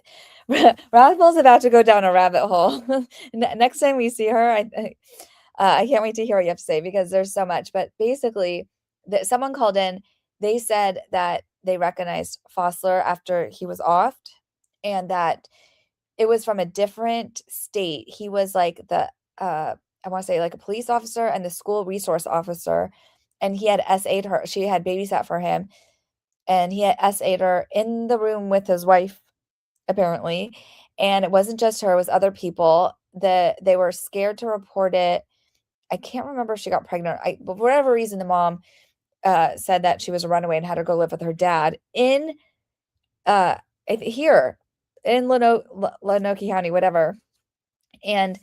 Rathbell's about to go down a rabbit hole. Next time we see her, I can't wait to hear what you have to say because there's so much. But basically, someone called in. They said that they recognized Fossler after he was offed, and that it was from a different state. He was like the I want to say like a police officer and the school resource officer, and he had SA'd her. She had babysat for him, and he had SA'd her in the room with his wife, apparently. And it wasn't just her; it was other people. They were scared to report it. I can't remember if she got pregnant. But for whatever reason, the mom said that she was a runaway and had to go live with her dad in here in Lenoke County, whatever. And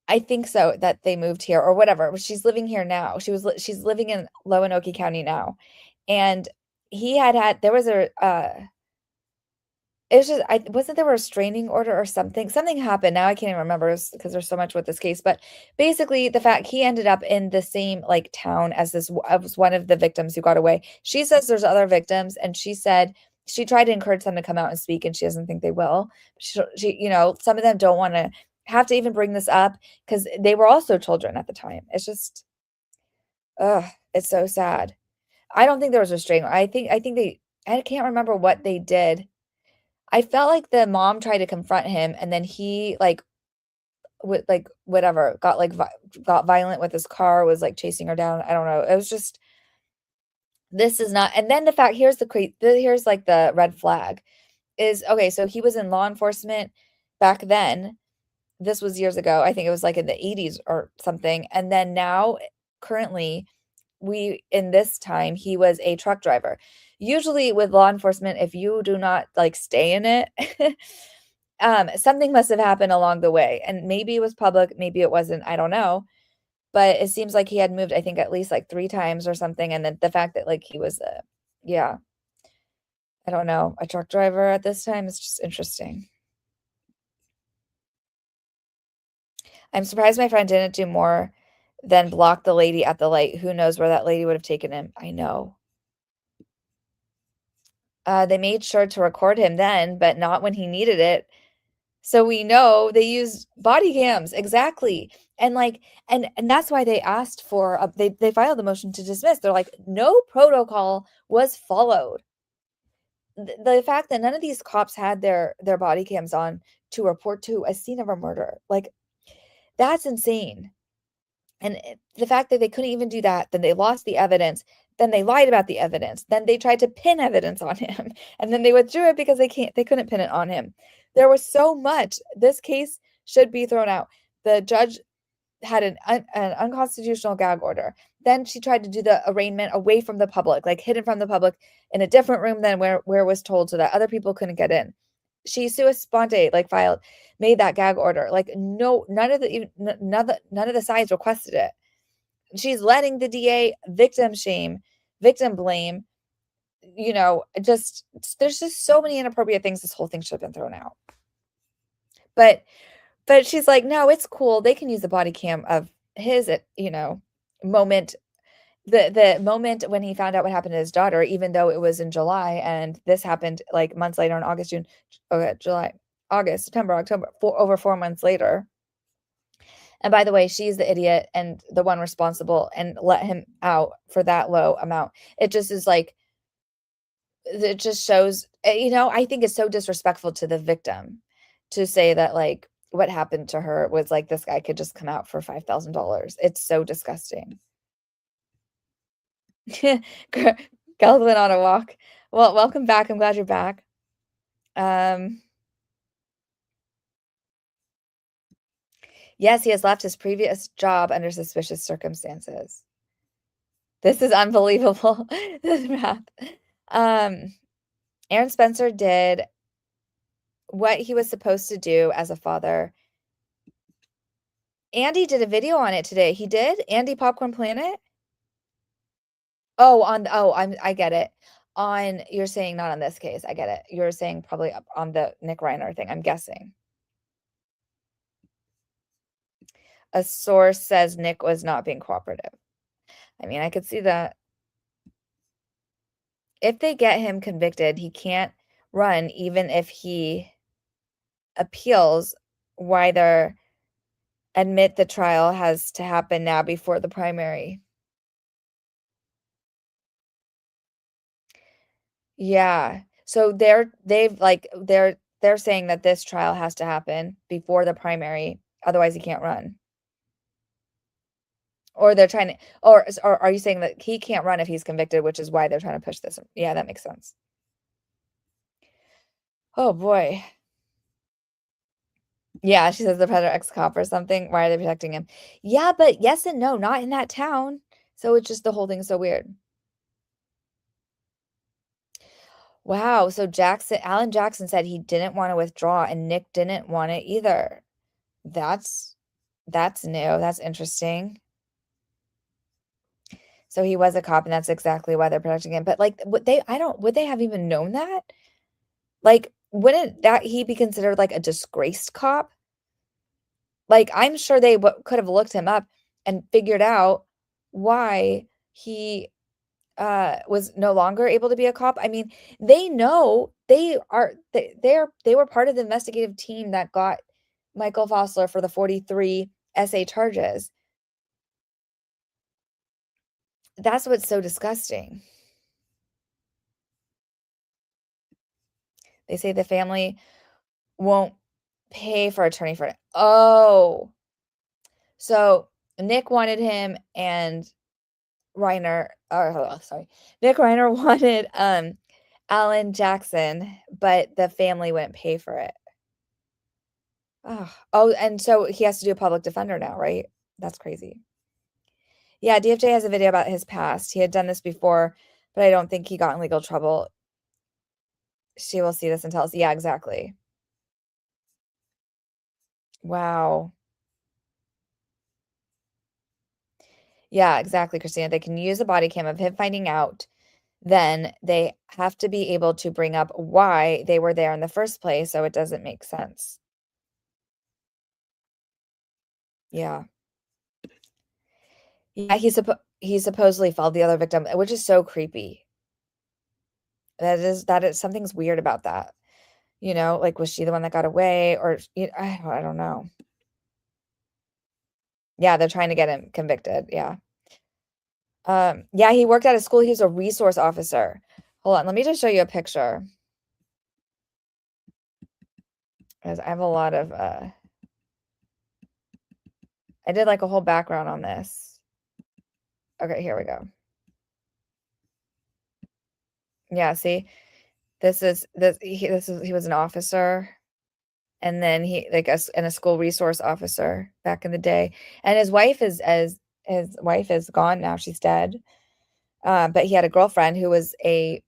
I think so that they moved here or whatever. She's living here now. She's living in Lonoke County now, and there was a it was just wasn't there a restraining order or something? Something happened. Now I can't even remember because there's so much with this case. But basically, the fact he ended up in the same like town as was one of the victims who got away. She says there's other victims, and she said she tried to encourage them to come out and speak, and she doesn't think they will. She some of them don't want to have to even bring this up because they were also children at the time. It's just, it's so sad. I don't think there was restraining. I think I can't remember what they did. I felt like the mom tried to confront him, and then he like whatever got violent with his car, was like chasing her down. I don't know. It was just this is not. And then the fact here's like the red flag is okay. So he was in law enforcement back then. This was years ago. I think it was like in the 80s or something. And then now, currently, in this time, he was a truck driver. Usually with law enforcement, if you do not like stay in it, something must have happened along the way. And maybe it was public, maybe it wasn't, I don't know. But it seems like he had moved, I think, at least like 3 times or something. And then the fact that like he was yeah, I don't know, a truck driver at this time is just interesting. I'm surprised my friend didn't do more than block the lady at the light. Who knows where that lady would have taken him? I know. They made sure to record him then, but not when he needed it. So we know they used body cams. Exactly. And like, and that's why they asked for, they filed the motion to dismiss. They're like, no protocol was followed. The fact that none of these cops had their body cams on to report to a scene of a murder, like that's insane. And the fact that they couldn't even do that, then they lost the evidence, then they lied about the evidence, then they tried to pin evidence on him, and then they withdrew it because they couldn't pin it on him. There was so much. This case should be thrown out. The judge had an unconstitutional gag order. Then she tried to do the arraignment away from the public, like hidden from the public in a different room than where it was told so that other people couldn't get in. She sua sponte, like made that gag order. Like none of the sides requested it. She's letting the DA victim shame, victim blame, there's just so many inappropriate things. This whole thing should have been thrown out. But she's like, no, it's cool. They can use the body cam of his, moment. The moment when he found out what happened to his daughter, even though it was in July, and this happened like months later in August, June, July, August, September, October, over 4 months later. And by the way, she's the idiot and the one responsible and let him out for that low amount. It just is like, it just shows, I think it's so disrespectful to the victim to say that like what happened to her was like this guy could just come out for $5,000. It's so disgusting. Gals went on a walk. Well, welcome back. I'm glad you're back. Yes, he has left his previous job under suspicious circumstances. This is unbelievable. This math. Aaron Spencer did what he was supposed to do as a father. Andy did a video on it today. He did? Andy Popcorn Planet? Oh, I get it. You're saying not on this case. I get it. You're saying probably on the Nick Reiner thing, I'm guessing. A source says Nick was not being cooperative. I mean, I could see that. If they get him convicted, he can't run even if he appeals. Why they're admit the trial has to happen now before the primary. Yeah. So they're saying that this trial has to happen before the primary, otherwise he can't run. Or they're trying to, or are you saying that he can't run if he's convicted, which is why they're trying to push this? Yeah, that makes sense. Oh boy. Yeah, she says the predator ex-cop or something. Why are they protecting him? Yeah, but yes and no, not in that town. So it's just the whole thing's so weird. Wow. So Alan Jackson said he didn't want to withdraw and Nick didn't want it either. That's new. That's interesting. So he was a cop and that's exactly why they're protecting him. But like would they have even known that? Like wouldn't that he be considered like a disgraced cop? Like I'm sure they could have looked him up and figured out why he was no longer able to be a cop. I mean, they know they were part of the investigative team that got Michael Fossler for the 43 SA charges. That's what's so disgusting. They say the family won't pay for attorney for it. Oh. So Nick wanted him and Reiner, Nick Reiner wanted Alan Jackson, but the family wouldn't pay for it. Oh, and so he has to do a public defender now, right? That's crazy. Yeah, DFJ has a video about his past. He had done this before, but I don't think he got in legal trouble. She will see this and tell us. Yeah, exactly. Wow. Yeah, exactly, Christina. They can use a body cam of him finding out. Then they have to be able to bring up why they were there in the first place, so it doesn't make sense. Yeah. Yeah, he supposedly followed the other victim, which is so creepy. That is something's weird about that. You know, like was she the one that got away or I don't know. Yeah, they're trying to get him convicted. Yeah. Yeah, he worked at a school. He was a resource officer. Hold on, let me just show you a picture. Because I have a lot of I did like a whole background on this. Okay, here we go. Yeah, see, he was an officer, and then he like a school resource officer back in the day, and his wife is gone now. She's dead. But he had a girlfriend who was the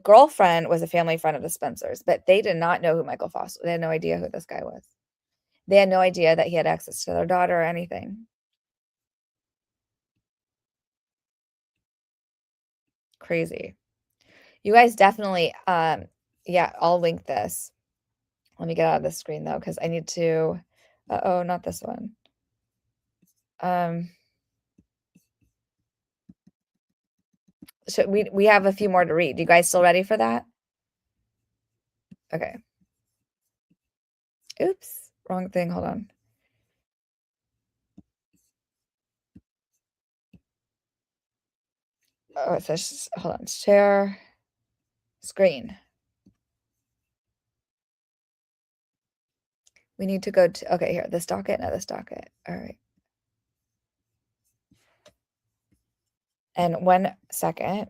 girlfriend was a family friend of the Spencers, but they did not know who Michael Foster. They had no idea who this guy was. They had no idea that he had access to their daughter or anything. Crazy. You guys definitely, yeah, I'll link this. Let me get out of the screen though, because I need to, uh-oh, not this one. So we have a few more to read. You guys still ready for that? Okay. Oops, wrong thing. Hold on. Oh, it says, hold on, share screen. We need to go to, okay, here, this docket, no, this docket. All right. And 1 second.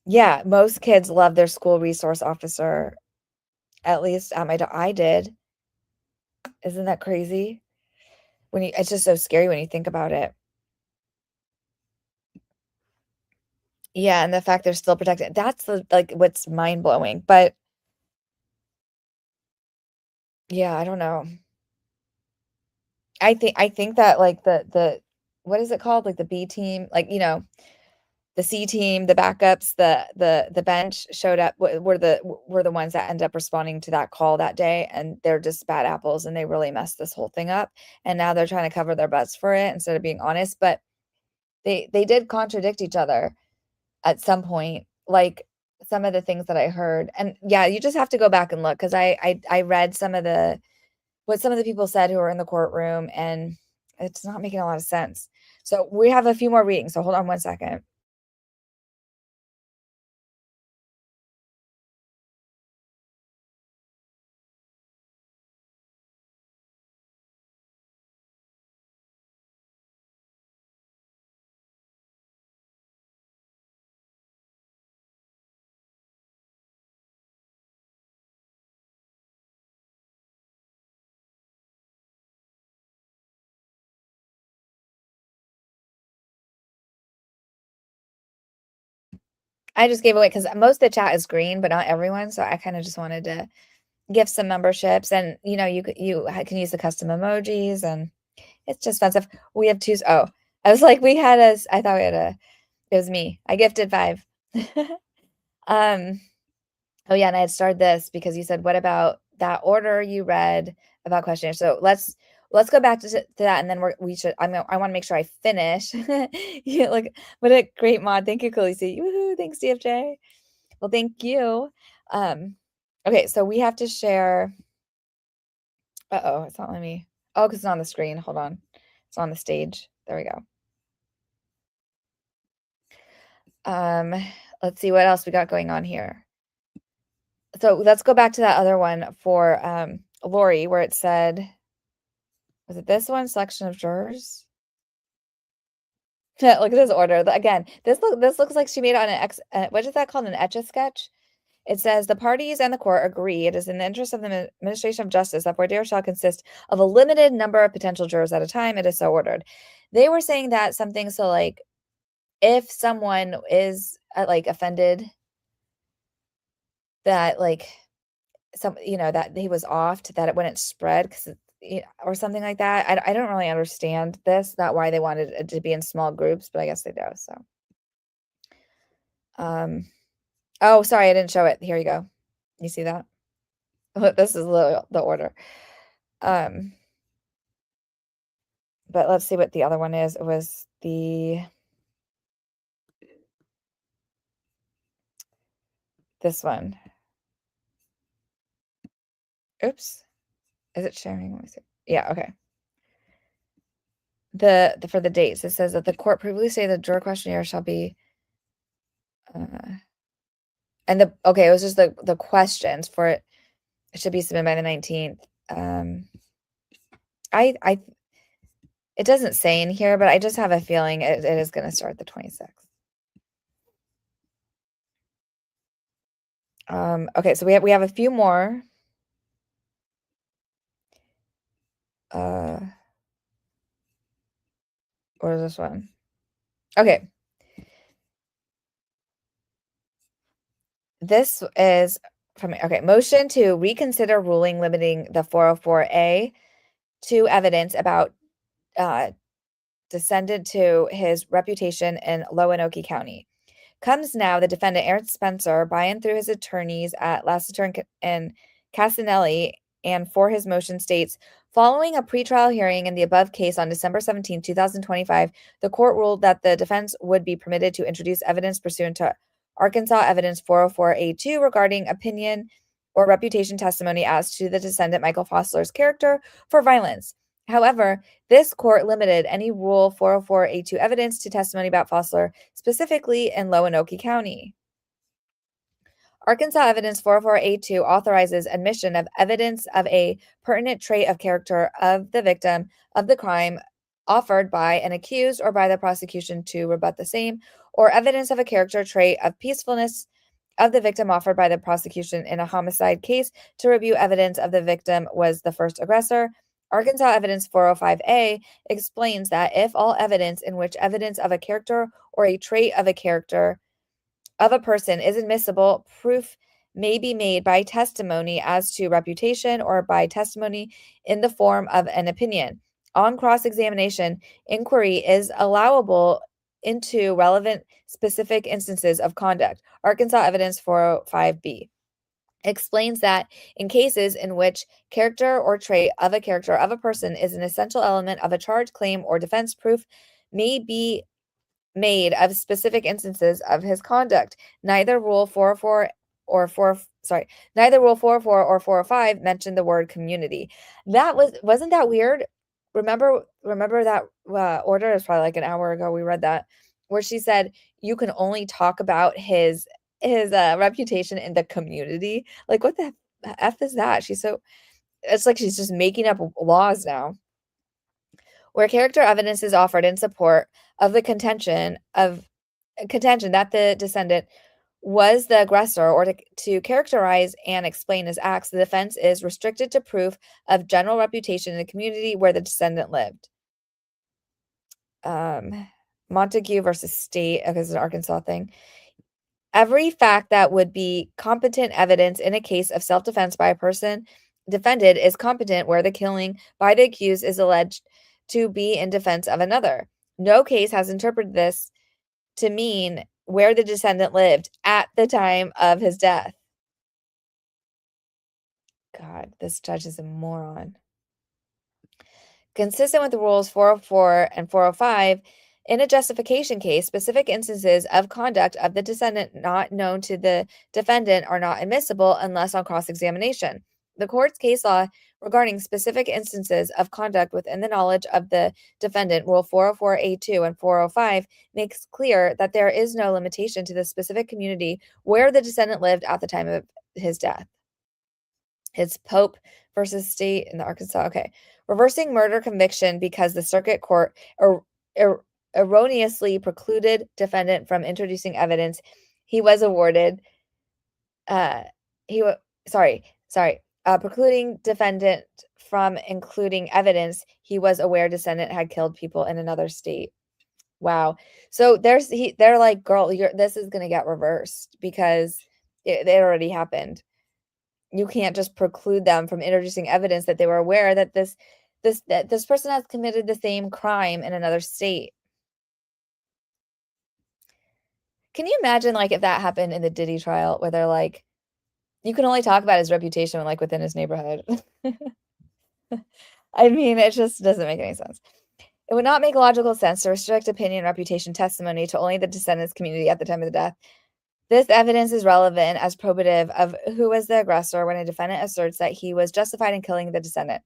Yeah, most kids love their school resource officer. At least I did. Isn't that crazy? It's just so scary when you think about it. Yeah, and the fact they're still protected. That's like what's mind-blowing. But yeah, I don't know. I think that like the what is it called? Like the B team, like the C team, the backups, the bench showed up were the ones that end up responding to that call that day, and they're just bad apples and they really messed this whole thing up. And now they're trying to cover their butts for it instead of being honest. But they did contradict each other at some point, like some of the things that I heard. And yeah, you just have to go back and look because I read some of the what some of the people said who were in the courtroom, and it's not making a lot of sense. So we have a few more readings. So hold on one second. I just gave away because most of the chat is green, but not everyone. So I kind of just wanted to give some memberships, and you can use the custom emojis, and it's just fun stuff. We have two. Oh, I was like, I thought we had it was me. I gifted 5. Oh yeah, and I had started this because you said, what about that order you read about questionnaire? So let's go back to that, and then I want to make sure I finish. You look, what a great mod. Thank you, Khaleesi. Woohoo, thanks, DFJ. Well, thank you. Okay, so we have to share. Uh-oh, it's not letting me. Oh, because it's on the screen. Hold on. It's on the stage. There we go. Let's see what else we got going on here. So let's go back to that other one for Lori, where it said, was it this one? Selection of jurors. Look at this order. Again, this looks like she made it on an what is that called? An Etch-a-Sketch? It says the parties and the court agree it is in the interest of the administration of justice that voir dire shall consist of a limited number of potential jurors at a time. It is so ordered. They were saying that something so like if someone is like offended that like that he was offed, that it wouldn't spread because or something like that. I don't really understand this, not why they wanted it to be in small groups, but I guess they do. So, oh, sorry, I didn't show it. Here you go. You see that? This is the order. But let's see what the other one is. It was this one. Oops. Is it sharing? Let me see. Yeah, okay. For the dates, it says that the court previously stated the juror questionnaire shall be and it was just the questions for it. It should be submitted by the 19th. It doesn't say in here, but I just have a feeling it is going to start the 26th. Okay, so we have a few more. What is this one? Okay. This is from motion to reconsider ruling limiting the 404A to evidence about descendant to his reputation in Lonoke County. Comes now the defendant Aaron Spencer by and through his attorneys at Lassiter and Casanelli, and for his motion states, following a pretrial hearing in the above case on December 17, 2025, the court ruled that the defense would be permitted to introduce evidence pursuant to Arkansas Evidence 404A2 regarding opinion or reputation testimony as to the descendant Michael Fossler's character for violence. However, this court limited any Rule 404A2 evidence to testimony about Fossler, specifically in Lonoke County. Arkansas Evidence 404A2 authorizes admission of evidence of a pertinent trait of character of the victim of the crime offered by an accused or by the prosecution to rebut the same, or evidence of a character trait of peacefulness of the victim offered by the prosecution in a homicide case to review evidence of the victim was the first aggressor. Arkansas Evidence 405A explains that if all evidence in which evidence of a character or a trait of a character of a person is admissible, proof may be made by testimony as to reputation or by testimony in the form of an opinion. On cross-examination, inquiry is allowable into relevant specific instances of conduct. Arkansas Evidence 405B explains that in cases in which character or trait of a character of a person is an essential element of a charge, claim, or defense, proof may be made of specific instances of his conduct. Neither Rule 404 or neither Rule 404 or 405 mentioned the word community. Wasn't that weird? Remember that order? It was probably like an hour ago we read that, where she said you can only talk about his reputation in the community. Like, what the F is that? It's like she's just making up laws now. Where character evidence is offered in support of the contention that the descendant was the aggressor, or to characterize and explain his acts, the defense is restricted to proof of general reputation in the community where the descendant lived. Montague versus State, okay, this is an Arkansas thing. Every fact that would be competent evidence in a case of self-defense by a person defended is competent where the killing by the accused is alleged to be in defense of another. No case has interpreted this to mean where the descendant lived at the time of his death. God, this judge is a moron. Consistent with the rules 404 and 405, in a justification case, specific instances of conduct of the descendant not known to the defendant are not admissible unless on cross-examination. The court's case law regarding specific instances of conduct within the knowledge of the defendant, Rule 404A2 and 405, makes clear that there is no limitation to the specific community where the descendant lived at the time of his death. It's Pope versus State in the Arkansas. Okay. Reversing murder conviction because the circuit court erroneously precluded defendant from introducing evidence. He was awarded precluding defendant from including evidence he was aware descendant had killed people in another state. Wow. So they're like, girl, this is going to get reversed because it already happened. You can't just preclude them from introducing evidence that they were aware that this person has committed the same crime in another state. Can you imagine, like, if that happened in the Diddy trial, where they're like, you can only talk about his reputation, like, within his neighborhood? I mean, it just doesn't make any sense. It would not make logical sense to restrict opinion, reputation, testimony to only the descendant's community at the time of the death. This evidence is relevant as probative of who was the aggressor when a defendant asserts that he was justified in killing the descendant.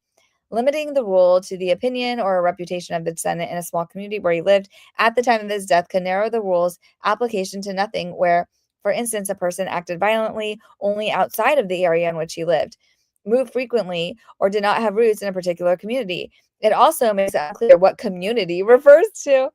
Limiting the rule to the opinion or reputation of the descendant in a small community where he lived at the time of his death can narrow the rule's application to nothing where, for instance, a person acted violently only outside of the area in which he lived, moved frequently, or did not have roots in a particular community. It also makes it unclear what community refers to.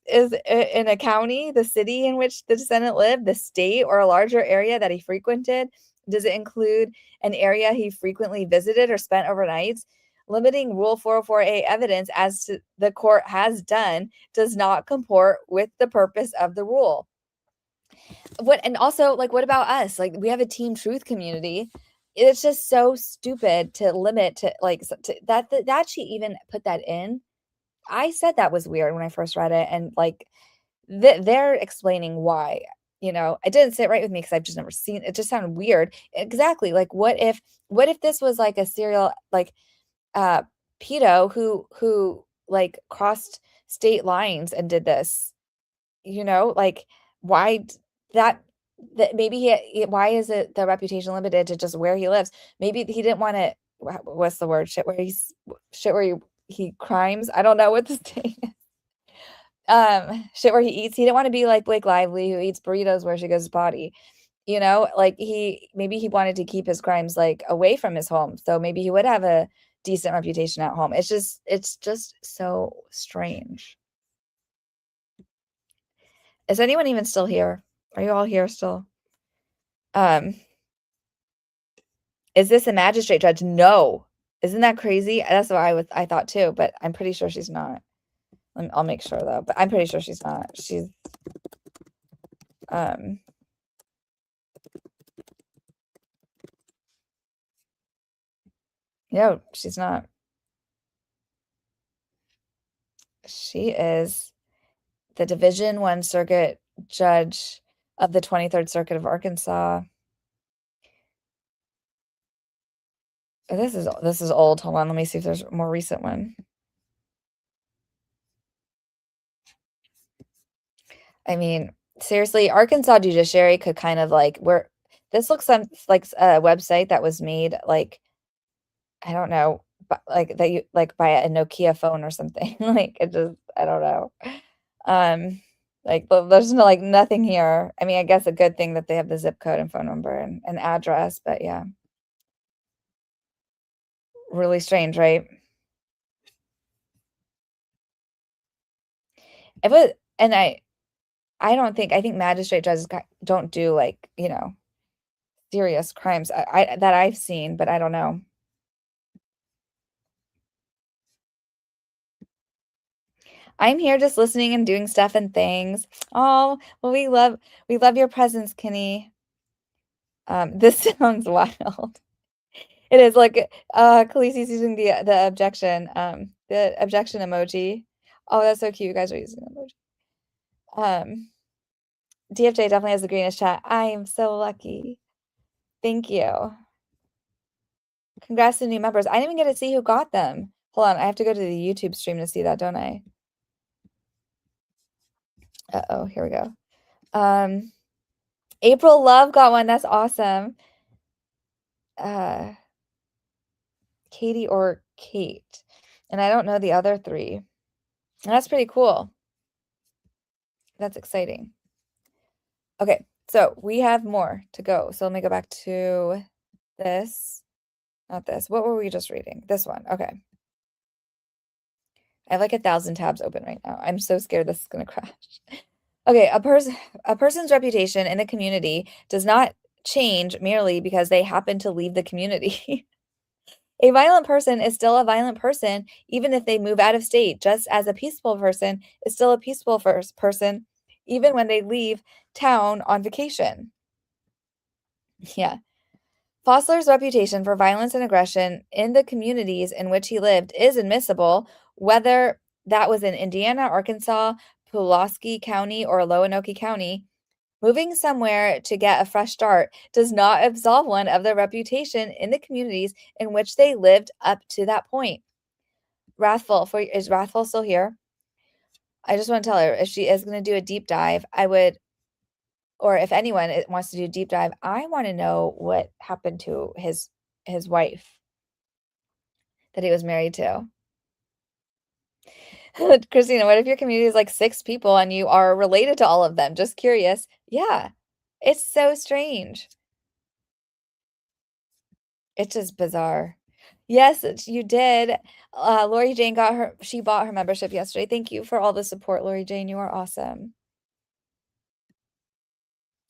Is in a county, the city in which the descendant lived, the state, or a larger area that he frequented? Does it include an area he frequently visited or spent overnights? Limiting Rule 404A evidence, as to the court has done, does not comport with the purpose of the rule. And also, like, what about us? Like, we have a Team Truth community. It's just so stupid to limit to, like, that she even put that in. I said that was weird when I first read it, and like they're explaining why. It didn't sit right with me because I've just never seen it. Just sounded weird. Exactly. Like, what if this was like a serial, like, pedo who like crossed state lines and did this? Like, why that maybe why is it the reputation limited to just where he lives? Maybe he didn't want to. What's the word? Shit where he crimes. I don't know what this thing is. Shit where he eats. He didn't want to be like Blake Lively, who eats burritos where she goes potty. Like, maybe he wanted to keep his crimes like away from his home. So maybe he would have a decent reputation at home. It's just so strange. Is anyone even still here? Are you all here still? Is this a magistrate judge? No. Isn't that crazy? That's what I thought too, but I'm pretty sure she's not. I'll make sure though, but I'm pretty sure she's not. She's no, she's not. She is the Division I Circuit Judge of the 23rd Circuit of Arkansas. This is old. Hold on, let me see if there's a more recent one. I mean, seriously, Arkansas judiciary could kind of like this looks like a website that was made like I don't know, but like that you like by a Nokia phone or something. Like it just I don't know. Um like there's no like nothing here. I mean, I guess a good thing that they have the zip code and phone number and address, but yeah. Really strange, right? It was and I don't think I think magistrate judges don't do like, serious crimes I that I've seen, but I don't know. I'm here just listening and doing stuff and things. Oh, well, we love your presence, Kenny. This sounds wild. It is like Khaleesi's using the objection emoji. Oh, that's so cute. You guys are using emoji. DFJ definitely has the greenest chat. I am so lucky. Thank you. Congrats to new members. I didn't even get to see who got them. Hold on, I have to go to the YouTube stream to see that, don't I? Uh-oh, here we go. April Love got one. That's awesome. Katie or Kate. And I don't know the other three. And that's pretty cool. That's exciting. Okay, so we have more to go. So let me go back to this. Not this. What were we just reading? This one. Okay. I have like 1,000 tabs open right now. I'm so scared this is going to crash. Okay, a person's reputation in the community does not change merely because they happen to leave the community. A violent person is still a violent person, even if they move out of state, just as a peaceful person is still a peaceful person, even when they leave town on vacation. Yeah. Fossler's reputation for violence and aggression in the communities in which he lived is admissible, whether that was in Indiana, Arkansas, Pulaski County, or Lonoke County. Moving somewhere to get a fresh start does not absolve one of their reputation in the communities in which they lived up to that point. Is Wrathful still here? I just want to tell her if she is going to do a deep dive, or if anyone wants to do a deep dive, I want to know what happened to his wife that he was married to. Christina, what if your community is like 6 people and you are related to all of them? Just curious. Yeah, it's so strange. It's just bizarre. Yes, you did. Lori Jane she bought her membership yesterday. Thank you for all the support, Lori Jane. You are awesome.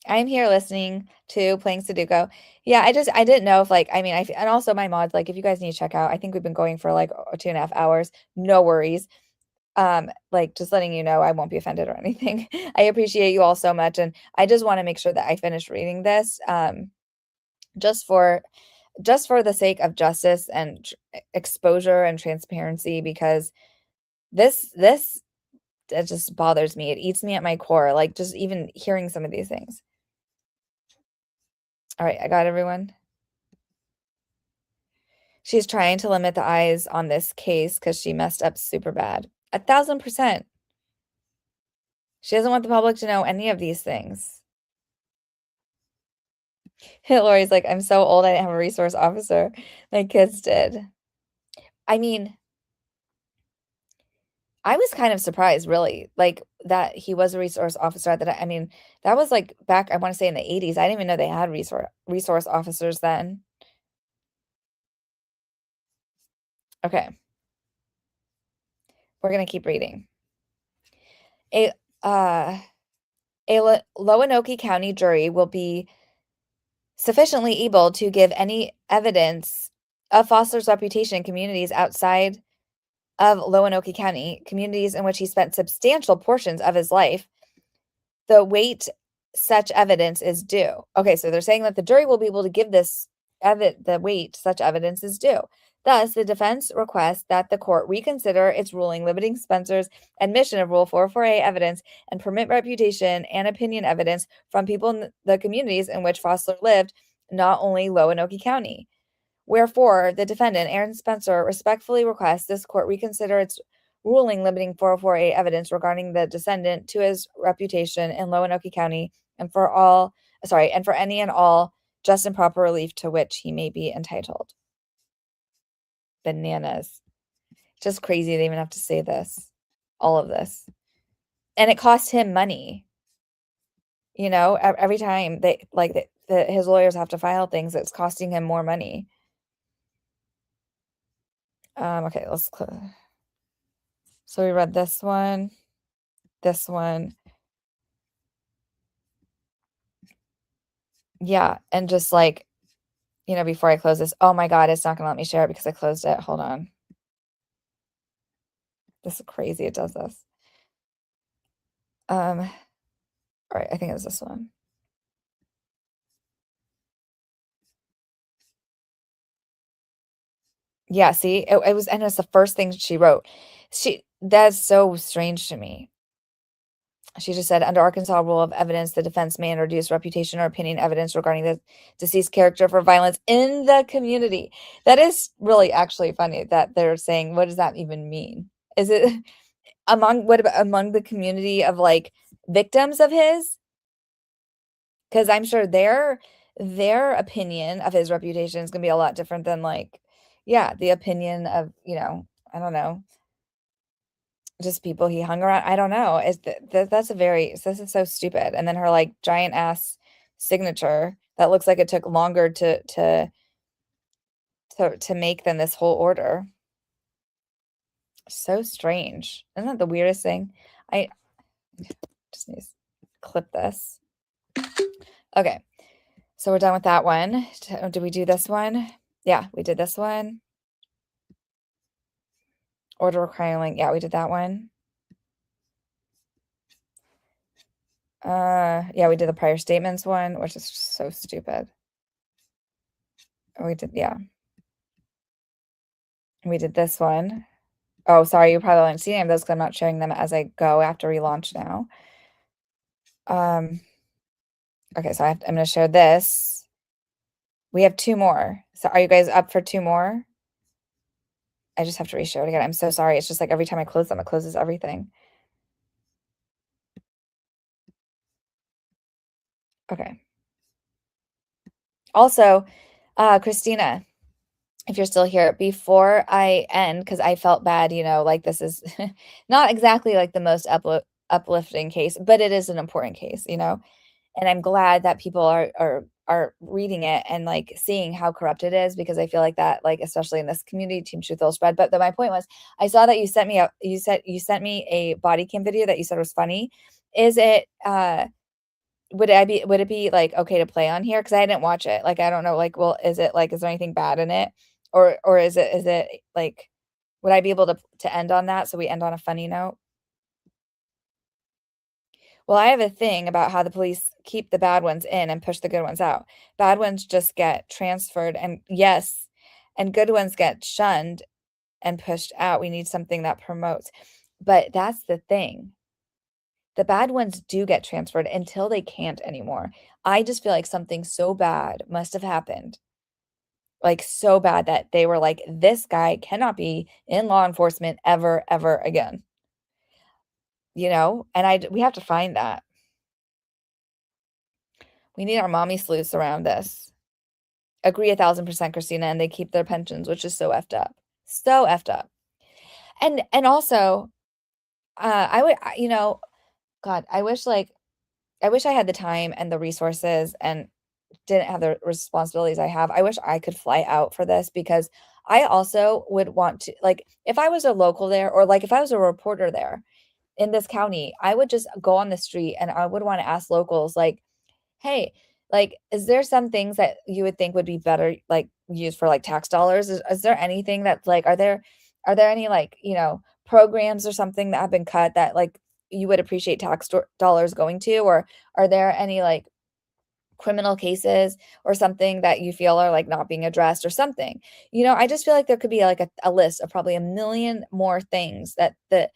I'm here listening to playing Sudoku. Yeah, I didn't know if and also my mods, like if you guys need to check out, I think we've been going for like 2.5 hours. No worries. Like just letting you know, I won't be offended or anything. I appreciate you all so much. And I just want to make sure that I finish reading this, just for the sake of justice and exposure and transparency, because this it just bothers me. It eats me at my core, like just even hearing some of these things. All right, I got everyone. She's trying to limit the eyes on this case because she messed up super bad. 1,000%. She doesn't want the public to know any of these things. Lori's like, I'm so old, I didn't have a resource officer. My kids did. I mean, I was kind of surprised, really, like that he was a resource officer. That was like back, I want to say in the 80s. I didn't even know they had resource officers then. Okay. We're going to keep reading. A Lonoke County jury will be sufficiently able to give any evidence of Foster's reputation in communities outside of Lonoke County, communities in which he spent substantial portions of his life, the weight such evidence is due. Okay, so they're saying that the jury will be able to give the weight such evidence is due. Thus, the defense requests that the court reconsider its ruling limiting Spencer's admission of Rule 404A evidence and permit reputation and opinion evidence from people in the communities in which Foster lived, not only Lonoke County. Wherefore, the defendant, Aaron Spencer, respectfully requests this court reconsider its ruling limiting 404A evidence regarding the descendant to his reputation in Lonoke County and for any and all just and proper relief to which he may be entitled. Bananas. Just crazy they even have to say this. All of this. And it costs him money. You know, every time his lawyers have to file things, it's costing him more money. Okay, so we read this one. Yeah, and just like, before I close this, oh my God, it's not gonna let me share it because I closed it. Hold on. This is crazy. It does this. All right, I think it was this one. Yeah, see, it was, and it's the first thing she wrote. That's so strange to me. She just said, under Arkansas rule of evidence, the defense may introduce reputation or opinion evidence regarding the deceased character for violence in the community. That is really actually funny that they're saying, what does that even mean? Is it among the community of like victims of his? Because I'm sure their opinion of his reputation is going to be a lot different than the opinion of, I don't know, just people he hung around. I don't know. This is so stupid. And then her like giant ass signature that looks like it took longer to make than this whole order. So strange. Isn't that the weirdest thing? I just need to clip this. Okay. So we're done with that one. Did we do this one? Yeah, we did this one. Order requiring, yeah, we did that one. Yeah, we did the prior statements one, which is so stupid. We did, yeah. We did this one. Oh, sorry, you probably haven't seen any of those because I'm not showing them as I go after relaunch now. Okay, so I'm going to share this. We have 2 more. So are you guys up for 2 more? I just have to reshare it again. I'm so sorry. It's just like every time I close them, it closes everything. Okay. Also, Christina, if you're still here, before I end, because I felt bad, like this is not exactly like the most uplifting case, but it is an important case, and I'm glad that people are reading it and like seeing how corrupt it is, because I feel like that, like especially in this community, Team Truth will spread. But my point was, I saw that you sent me a Bodycam video that you said was funny. Is it would it be like okay to play on here? Because I didn't watch it. Like I don't know. Like, well, is there anything bad in it, or is it like would I be able to end on that? So we end on a funny note. Well, I have a thing about how the police keep the bad ones in and push the good ones out. Bad ones just get transferred, and good ones get shunned and pushed out. We need something that promotes. But that's the thing. The bad ones do get transferred until they can't anymore. I just feel like something so bad must have happened. Like so bad that they were like, this guy cannot be in law enforcement ever, ever again. And we have to find that. We need our mommy sleuths around this. Agree 1,000%, Christina, and they keep their pensions, which is so effed up. So effed up. And also, I would, God, I wish I had the time and the resources and didn't have the responsibilities I have. I wish I could fly out for this, because I also would want to, like, if I was a local there, or like if I was a reporter there in this county, I would just go on the street and I would want to ask locals, like, hey, like, is there some things that you would think would be better, like, used for like tax dollars? Is there anything that's like, are there any like, programs or something that have been cut that like you would appreciate tax dollars going to, or are there any like criminal cases or something that you feel are like not being addressed or something? I just feel like there could be like a list of probably a million more things that the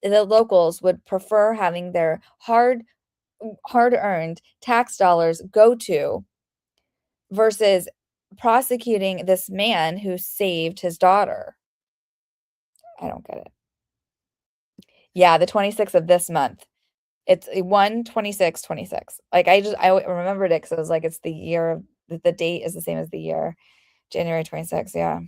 locals would prefer having their hard-earned tax dollars go to, versus prosecuting this man who saved his daughter. I don't get it. Yeah, the 26th of this month. It's a 1/26/26. Like, I remembered it because I was like, it's the year of the date is the same as the year, January 26th, yeah.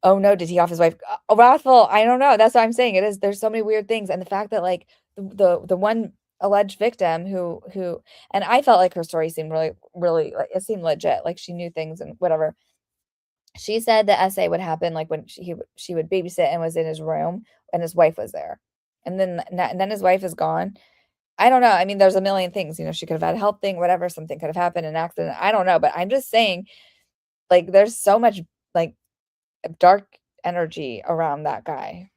Oh, no, did he off his wife? Wrathful, I don't know, that's what I'm saying, it is there's so many weird things, and the fact that, like, the one alleged victim who and I felt like her story seemed really really, like, it seemed legit, like, she knew things and whatever. She said the essay would happen, like, when she would babysit and was in his room, and his wife was there, and then his wife is gone. I don't know, I mean, there's a million things, she could have had a health thing, whatever, something could have happened, an accident, I don't know, but I'm just saying, like, there's so much, like, dark energy around that guy.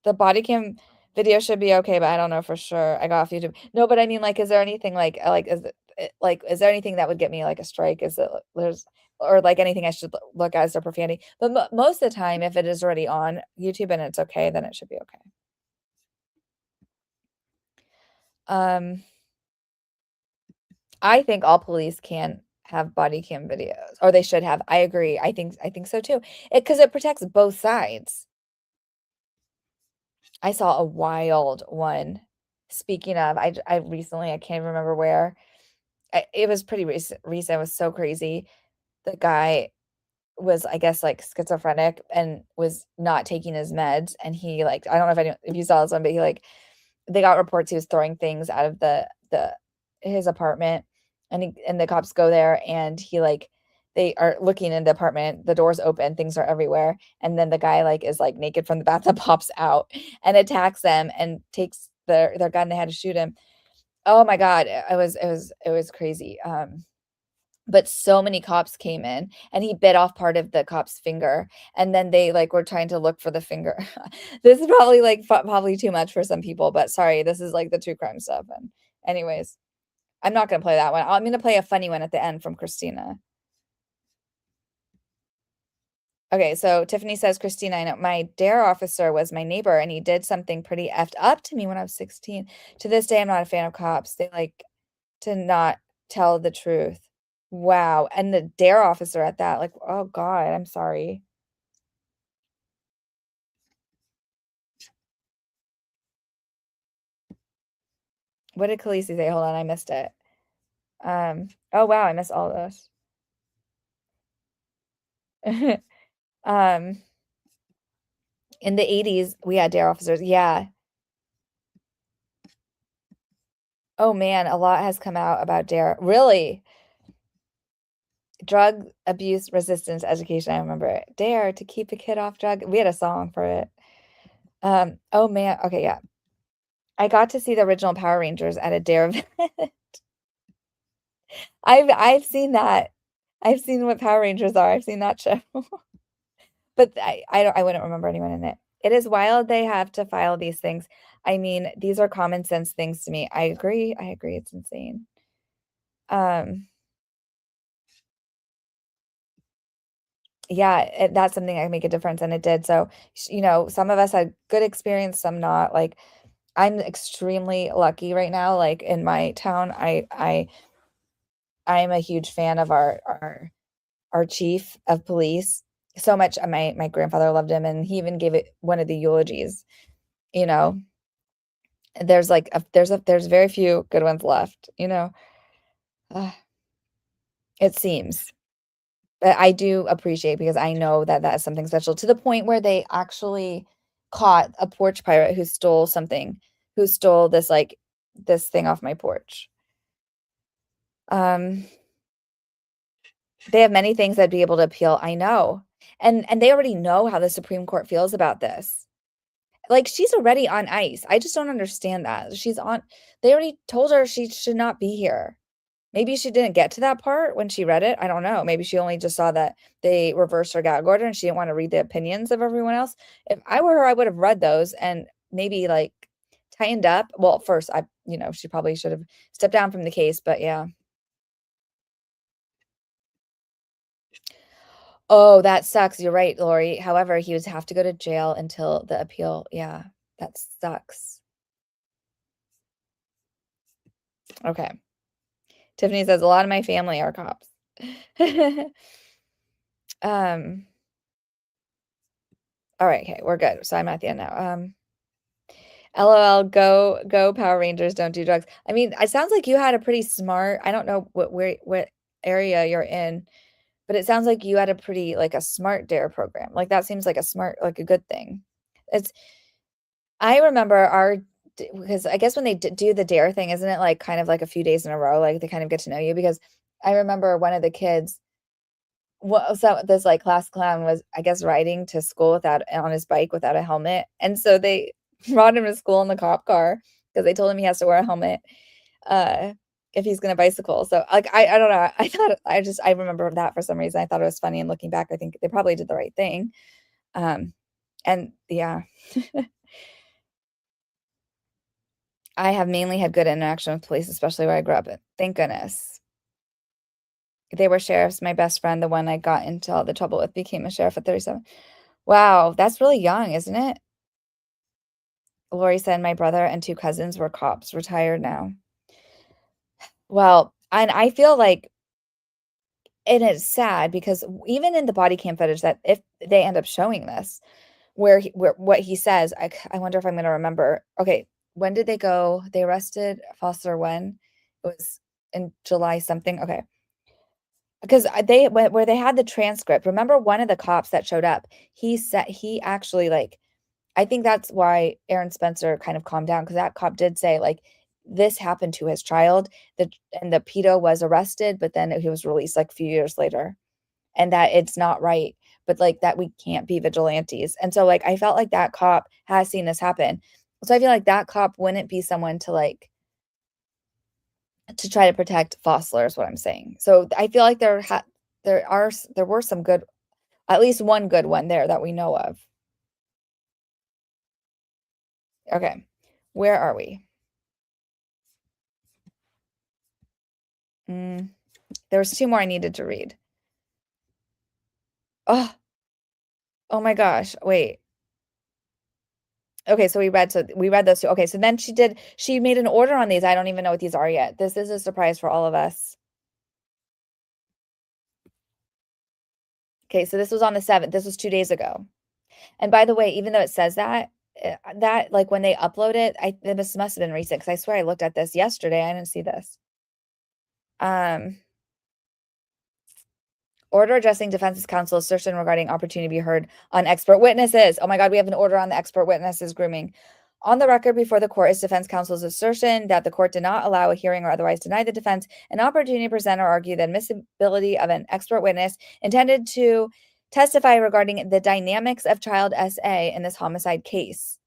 The body cam video should be okay, but I don't know for sure. I got off YouTube. No, but I mean, like, is there anything is there anything that would get me like a strike? Is it there's or like anything I should look at as a profanity? But most of the time, if it is already on YouTube and it's okay, then it should be okay. Um, I think all police can have body cam videos, or they should have. I agree. I think so too. Because it protects both sides. I saw a wild one. Speaking of, I recently, I can't remember where. It was pretty recent. It was so crazy. The guy was, I guess, like schizophrenic and was not taking his meds. And he like, I don't know if you saw this one, but he like, they got reports he was throwing things out of the his apartment, and the cops go there and he like they are looking in the apartment, the door's open, things are everywhere, and then the guy like is like naked from the bathtub, pops out and attacks them and takes their gun. They had to shoot him. Oh my god, it was crazy. But so many cops came in and he bit off part of the cop's finger, and then they like were trying to look for the finger. This is probably like probably too much for some people, but sorry, this is like the true crime stuff. And anyways, I'm not gonna play that one. I'm gonna play a funny one at the end from Christina. Okay, so Tiffany says, Christina, I know my dare officer was my neighbor and he did something pretty effed up to me when I was 16. To this day, I'm not a fan of cops. They like to not tell the truth. Wow. And the dare officer at that, like, oh God, I'm sorry. What did Khaleesi say? Hold on, I missed it. Oh wow, I missed all of this. um, in the 80s, we had dare officers. Yeah. Oh man, a lot has come out about dare. Really? Drug abuse resistance education. I remember it. Dare to keep a kid off drug. We had a song for it. Oh man. Okay, yeah. I got to see the original Power Rangers at a dare event. I've seen that. I've seen what Power Rangers are. I've seen that show. But I wouldn't remember anyone in it. It is wild they have to file these things. I mean, these are common sense things to me. I agree. I agree. It's insane. Um, yeah, that's something that can make a difference, and it did. So, some of us had good experience, some not. Like, I'm extremely lucky right now. Like in my town, I'm a huge fan of our chief of police. So much. My grandfather loved him, and he even gave it one of the eulogies. You know, there's like there's very few good ones left. Uh, it seems. But I do appreciate because I know that that is something special to the point where they actually caught a porch pirate who stole something, who stole this like this thing off my porch. Um, they have many things that'd be able to appeal. I know. And they already know how the Supreme Court feels about this. Like she's already on ice. I just don't understand that. They already told her she should not be here. Maybe she didn't get to that part when she read it. I don't know. Maybe she only just saw that they reversed her gag order and she didn't want to read the opinions of everyone else. If I were her, I would have read those and maybe like tightened up. Well, first, she probably should have stepped down from the case, but yeah. Oh, that sucks. You're right, Lori. However, he would have to go to jail until the appeal. Yeah, that sucks. Okay. Tiffany says a lot of my family are cops. um All right, okay, we're good. So I'm at the end now. LOL, go Power Rangers, don't do drugs. I mean, it sounds like you had a pretty smart, I don't know what area you're in, but it sounds like you had a pretty like a smart dare program. Like that seems like a smart, like a good thing. It's I remember because I guess when they do the dare thing, isn't it like kind of like a few days in a row? Like they kind of get to know you because I remember one of the kids, so this like class clown was, I guess, riding to school without on his bike without a helmet. And so they brought him to school in the cop car because they told him he has to wear a helmet uh if he's gonna bicycle. So like I don't know. I thought I remember that for some reason. I thought it was funny and looking back, I think they probably did the right thing. And yeah. I have mainly had good interaction with police, especially where I grew up. Thank goodness. They were sheriffs. My best friend, the one I got into all the trouble with, became a sheriff at 37. Wow, that's really young, isn't it? Lori said my brother and 2 cousins were cops, retired now. Well, and I feel like and it's sad because even in the body cam footage that if they end up showing this, where what he says, I wonder if I'm gonna remember. Okay, when did they go? They arrested Foster when? It was in July something. Okay. Because they where they had the transcript. Remember one of the cops that showed up, he said he actually like I think that's why Aaron Spencer kind of calmed down because that cop did say like this happened to his child. And the pedo was arrested, but then he was released like a few years later. And that it's not right, but like that we can't be vigilantes. And so like I felt like that cop has seen this happen. So I feel like that cop wouldn't be someone to like to try to protect Fossler is what I'm saying. So I feel like there were some good, at least one good one there that we know of. Okay, where are we? There was 2 more I needed to read. Oh, oh my gosh, wait. Okay, so we read those 2. Okay, so then she made an order on these. I don't even know what these are yet. This is a surprise for all of us. Okay, so this was on the 7th. This was 2 days ago. And by the way, even though it says that like when they upload it, this must have been recent because I swear I looked at this yesterday. I didn't see this. Order addressing defense counsel assertion regarding opportunity to be heard on expert witnesses. Oh my God, we have an order on the expert witnesses grooming. On the record before the court is defense counsel's assertion that the court did not allow a hearing or otherwise deny the defense an opportunity to present or argue the admissibility of an expert witness intended to testify regarding the dynamics of child SA in this homicide case.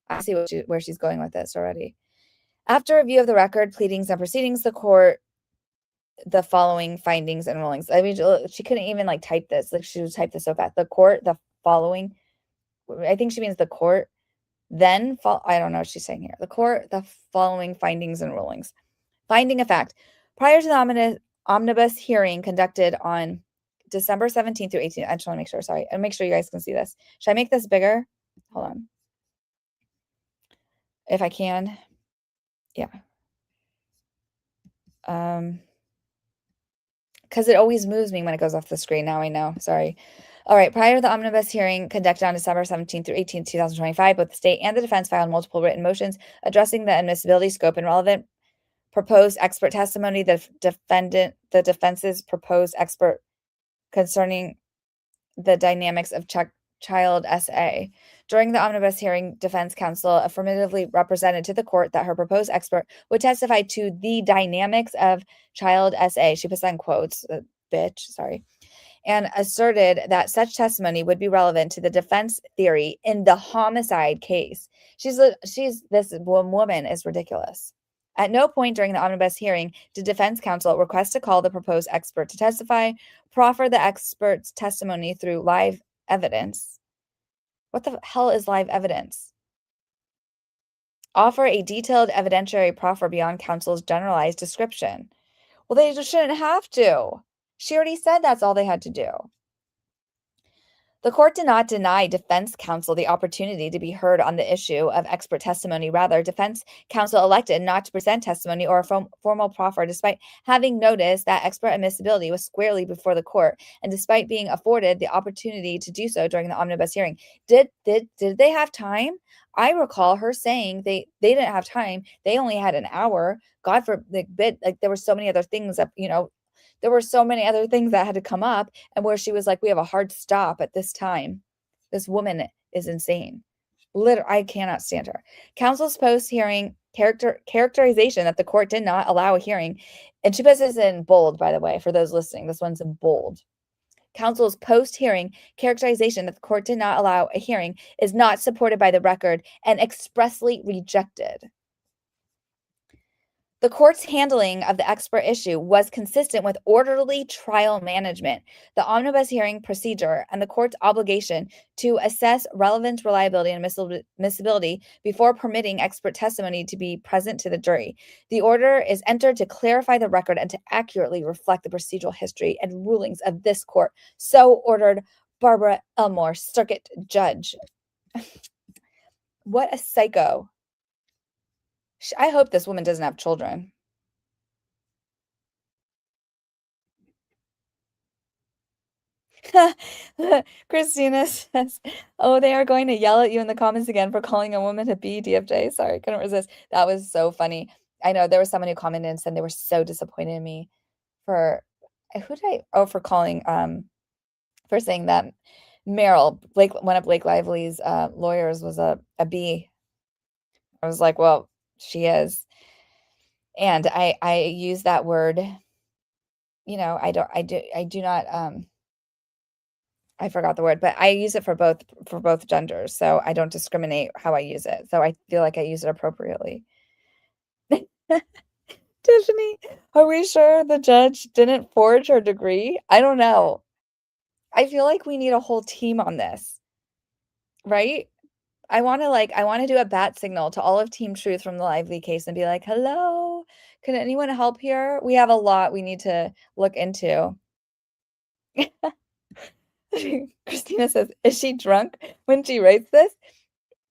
I see where she's going with this already. After review of the record, pleadings, and proceedings, the court the following findings and rulings. I mean, she couldn't even like type this. Like she would type this so fast. The court, the following. I think she means the court. Then I don't know what she's saying here. The court, the following findings and rulings. Finding of fact. Prior to the omnibus hearing conducted on December 17th through 18th. I just want to make sure. Sorry. And make sure you guys can see this. Should I make this bigger? Hold on. If I can. Yeah. Because it always moves me when it goes off the screen. Now I know. Sorry. All right. Prior to the omnibus hearing conducted on December 17th through 18th, 2025, both the state and the defense filed multiple written motions addressing the admissibility, scope, and relevant proposed expert testimony. The defense's proposed expert concerning the dynamics of child SA. During the omnibus hearing, defense counsel affirmatively represented to the court that her proposed expert would testify to the dynamics of child SA. She puts that in quotes, bitch, sorry. And asserted that such testimony would be relevant to the defense theory in the homicide case. This woman is ridiculous. At no point during the omnibus hearing did defense counsel request to call the proposed expert to testify, proffer the expert's testimony through live evidence. What the hell is live evidence? Offer a detailed evidentiary proffer beyond counsel's generalized description. Well, they just shouldn't have to. She already said that's all they had to do. The court did not deny defense counsel the opportunity to be heard on the issue of expert testimony. Rather, defense counsel elected not to present testimony or a formal proffer, despite having noticed that expert admissibility was squarely before the court, and despite being afforded the opportunity to do so during the omnibus hearing. Did they have time? I recall her saying they didn't have time. They only had an hour. God forbid, like there were so many other things that there were so many other things that had to come up, and where she was like, we have a hard stop at this time. This woman is insane. I cannot stand her. Counsel's post-hearing characterization that the court did not allow a hearing, and she puts this in bold, by the way, for those listening. This one's in bold. Counsel's post-hearing characterization that the court did not allow a hearing is not supported by the record and expressly rejected. The court's handling of the expert issue was consistent with orderly trial management, the omnibus hearing procedure, and the court's obligation to assess relevance, reliability, and admissibility before permitting expert testimony to be present to the jury. The order is entered to clarify the record and to accurately reflect the procedural history and rulings of this court. So ordered, Barbara Elmore, Circuit Judge. What a psycho. I hope this woman doesn't have children. Christina says, oh, they are going to yell at you in the comments again for calling a woman a BDFJ. Sorry, couldn't resist. That was so funny. I know there was someone who commented and said they were so disappointed in me for for calling for saying that Blake, one of Blake Lively's lawyers, was a B. I was like, well, she is. And I use that word, I do not I forgot the word, but I use it for both genders. So I don't discriminate how I use it. So I feel like I use it appropriately. Tiffany, are we sure the judge didn't forge her degree? I don't know. I feel like we need a whole team on this, right? I want to do a bat signal to all of Team Truth from the Lively case and be like, hello, can anyone help here? We have a lot we need to look into. Christina says, is she drunk when she writes this?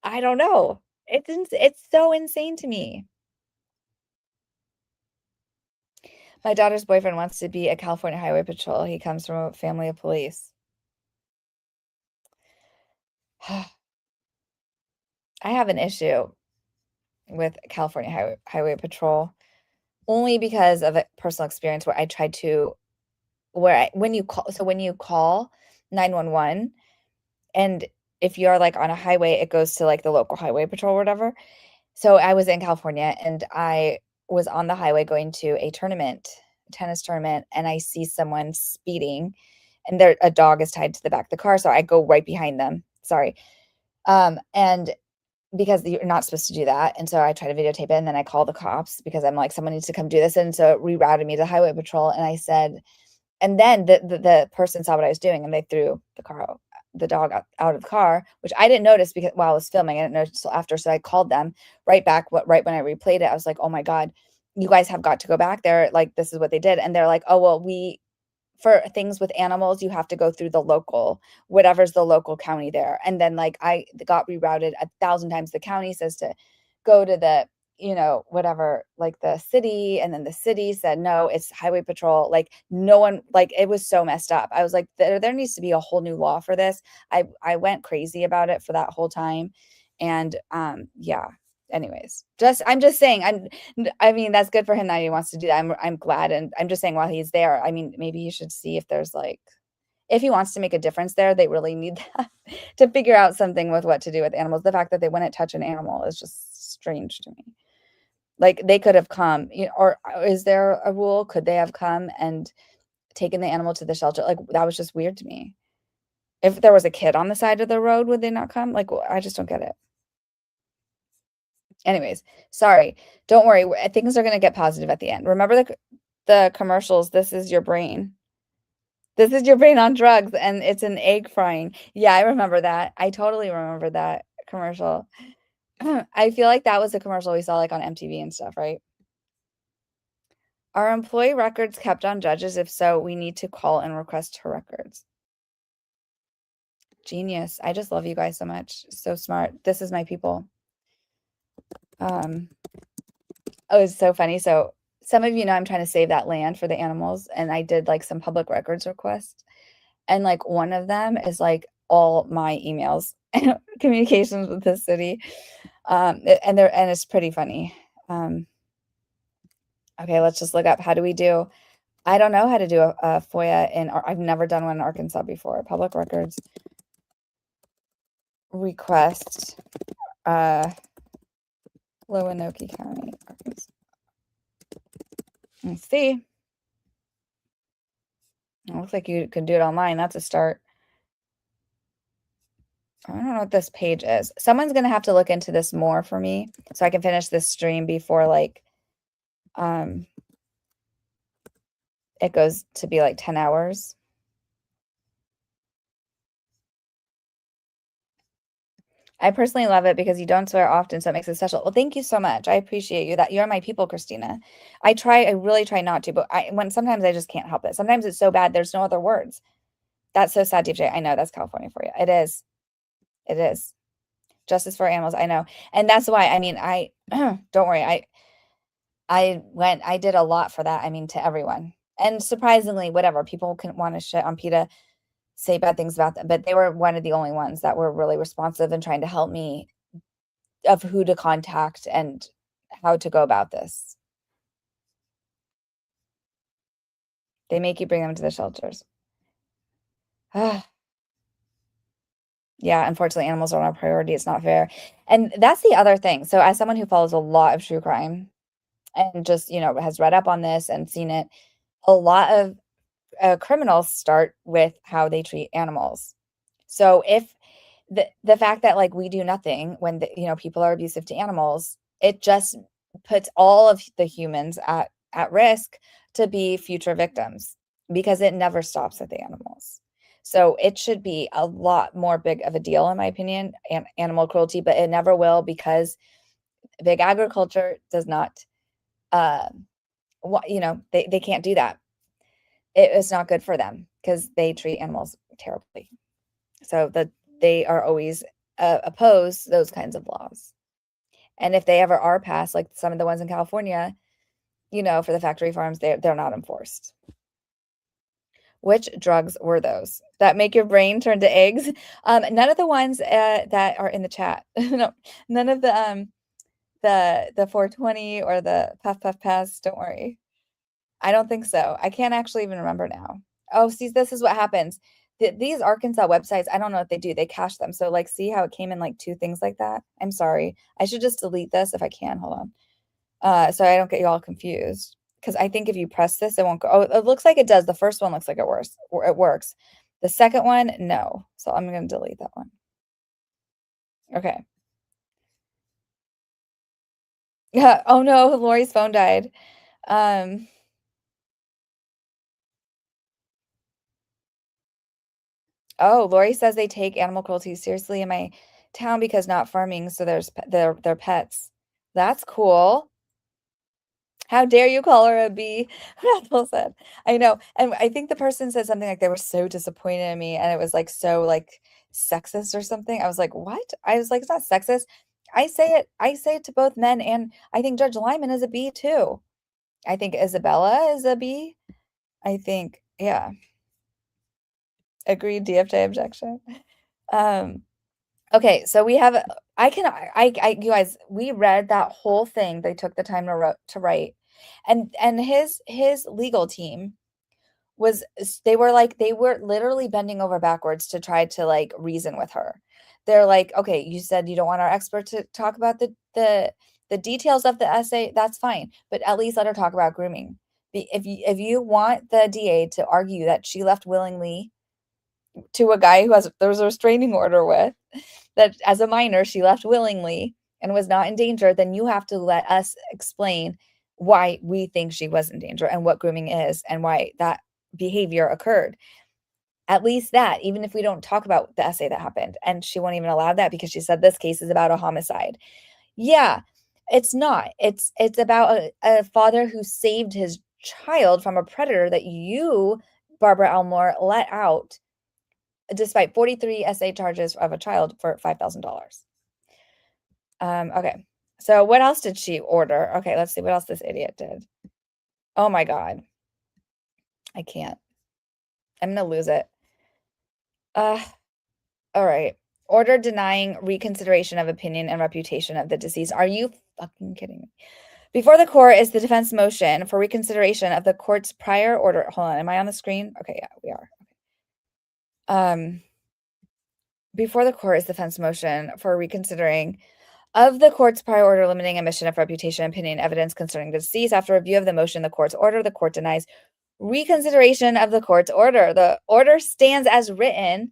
I don't know. It's so insane to me. My daughter's boyfriend wants to be a California Highway Patrol. He comes from a family of police. I have an issue with California Highway Patrol only because of a personal experience where I tried to when you call 911, and if you're like on a highway, it goes to like the local highway patrol or whatever. So I was in California and I was on the highway going to a tennis tournament, and I see someone speeding, and a dog is tied to the back of the car. So I go right behind them. Sorry. And because you're not supposed to do that. And so I try to videotape it, and then I call the cops because I'm like, someone needs to come do this. And so it rerouted me to highway patrol. And I said, and then the person saw what I was doing, and they threw the dog out of the car, which I didn't notice because while I was filming, I didn't notice until after. So I called them right back. Right when I replayed it, I was like, oh my God, you guys have got to go back there. Like, this is what they did. And they're like, oh, well, for things with animals, you have to go through whatever's the local county there. And then like I got rerouted 1,000 times. The county says to go to the, whatever, like the city. And then the city said, no, it's highway patrol. Like no one, like it was so messed up. I was like, there needs to be a whole new law for this. I went crazy about it for that whole time. And yeah. Anyways, I'm just saying, I mean, that's good for him that he wants to do that. I'm glad. And I'm just saying, while he's there, I mean, maybe he should see if there's if he wants to make a difference there, they really need that to figure out something with what to do with animals. The fact that they wouldn't touch an animal is just strange to me. Like, they could have come, or is there a rule? Could they have come and taken the animal to the shelter? Like, that was just weird to me. If there was a kid on the side of the road, would they not come? Like, I just don't get it. Anyways, sorry. Don't worry. Things are going to get positive at the end. Remember the commercials. This is your brain. This is your brain on drugs, and it's an egg frying. Yeah, I remember that. I totally remember that commercial. I feel like that was a commercial we saw like on MTV and stuff, right? Are employee records kept on judges? If so, we need to call and request her records. Genius. I just love you guys so much. So smart. This is my people. Oh, it's so funny. So some of you know I'm trying to save that land for the animals, and I did like some public records requests. And like one of them is like all my emails and communications with the city. And it's pretty funny. Okay, let's just look up how do we do. I don't know how to do a FOIA I've never done one in Arkansas before. Public records request, Lonoke County, Arkansas. Let's see. It looks like you could do it online. That's a start. I don't know what this page is. Someone's going to have to look into this more for me so I can finish this stream before like it goes to be like 10 hours. I personally love it because you don't swear often, so it makes it special. Well, thank you so much. I appreciate you. That you're my people, Christina. I really try not to, but sometimes I just can't help it. Sometimes it's so bad there's no other words. That's so sad, DJ. I know that's California for you. It is. It is. Justice for animals. I know. And that's why, I mean, don't worry. I did a lot for that. I mean, to everyone. And surprisingly, whatever, people can want to shit on PETA, say bad things about them, but they were one of the only ones that were really responsive and trying to help me of who to contact and how to go about this. They make you bring them to the shelters. Yeah, unfortunately, animals aren't a priority. It's not fair. And that's the other thing. So as someone who follows a lot of true crime and just, has read up on this and seen it, a lot of criminals start with how they treat animals. So if the fact that like we do nothing when people are abusive to animals, it just puts all of the humans at risk to be future victims because it never stops at the animals. So it should be a lot more big of a deal, in my opinion, animal cruelty, but it never will because big agriculture does not, they can't do that. It's not good for them because they treat animals terribly. So they are always oppose those kinds of laws. And if they ever are passed, like some of the ones in California, for the factory farms, they're not enforced. Which drugs were those that make your brain turn to eggs? None of the ones that are in the chat. No, none of the 420 or the puff puff pass. Don't worry. I don't think so. I can't actually even remember now. Oh, see, this is what happens. These Arkansas websites, I don't know what they do. They cache them. So like, see how it came in like 2 things like that? I'm sorry. I should just delete this if I can. Hold on. So I don't get you all confused. Because I think if you press this, it won't go. Oh, it looks like it does. The first one looks like it works. The second one, no. So I'm going to delete that one. Okay. Yeah. Oh no, Lori's phone died. Oh, Lori says they take animal cruelty seriously in my town because not farming, so they're pets. That's cool. How dare you call her a bee? Rachel said. I know. And I think the person said something like they were so disappointed in me and it was like so like sexist or something. I was like, what? I was like, it's not sexist. I say it to both men, and I think Judge Lyman is a bee too. I think Isabella is a bee. I think, yeah. Agreed, DFJ objection. Okay, so we have you guys, we read that whole thing. They took the time to write. And his legal team they were literally bending over backwards to try to like reason with her. They're like, okay, you said you don't want our expert to talk about the details of the essay. That's fine, but at least let her talk about grooming. If you want the DA to argue that she left willingly to a guy there was a restraining order with, that as a minor she left willingly and was not in danger, then you have to let us explain why we think she was in danger and what grooming is and why that behavior occurred. At least that, even if we don't talk about the essay that happened. And she won't even allow that because she said this case is about a homicide. Yeah, it's not. It's about a father who saved his child from a predator that you, Barbara Elmore, let out despite 43 SA charges of a child for $5,000. Okay. So what else did she order? Okay, let's see what else this idiot did. Oh my God. I can't. I'm gonna lose it. All right. Order denying reconsideration of opinion and reputation of the deceased. Are you fucking kidding me? Before the court is the defense motion for reconsideration of the court's prior order. Hold on, am I on the screen? Okay, yeah, we are. Before the court is defense motion for reconsidering of the court's prior order limiting admission of reputation, opinion, evidence concerning the deceased. After review of the motion, the court's order, the court denies reconsideration of the court's order. The order stands as written.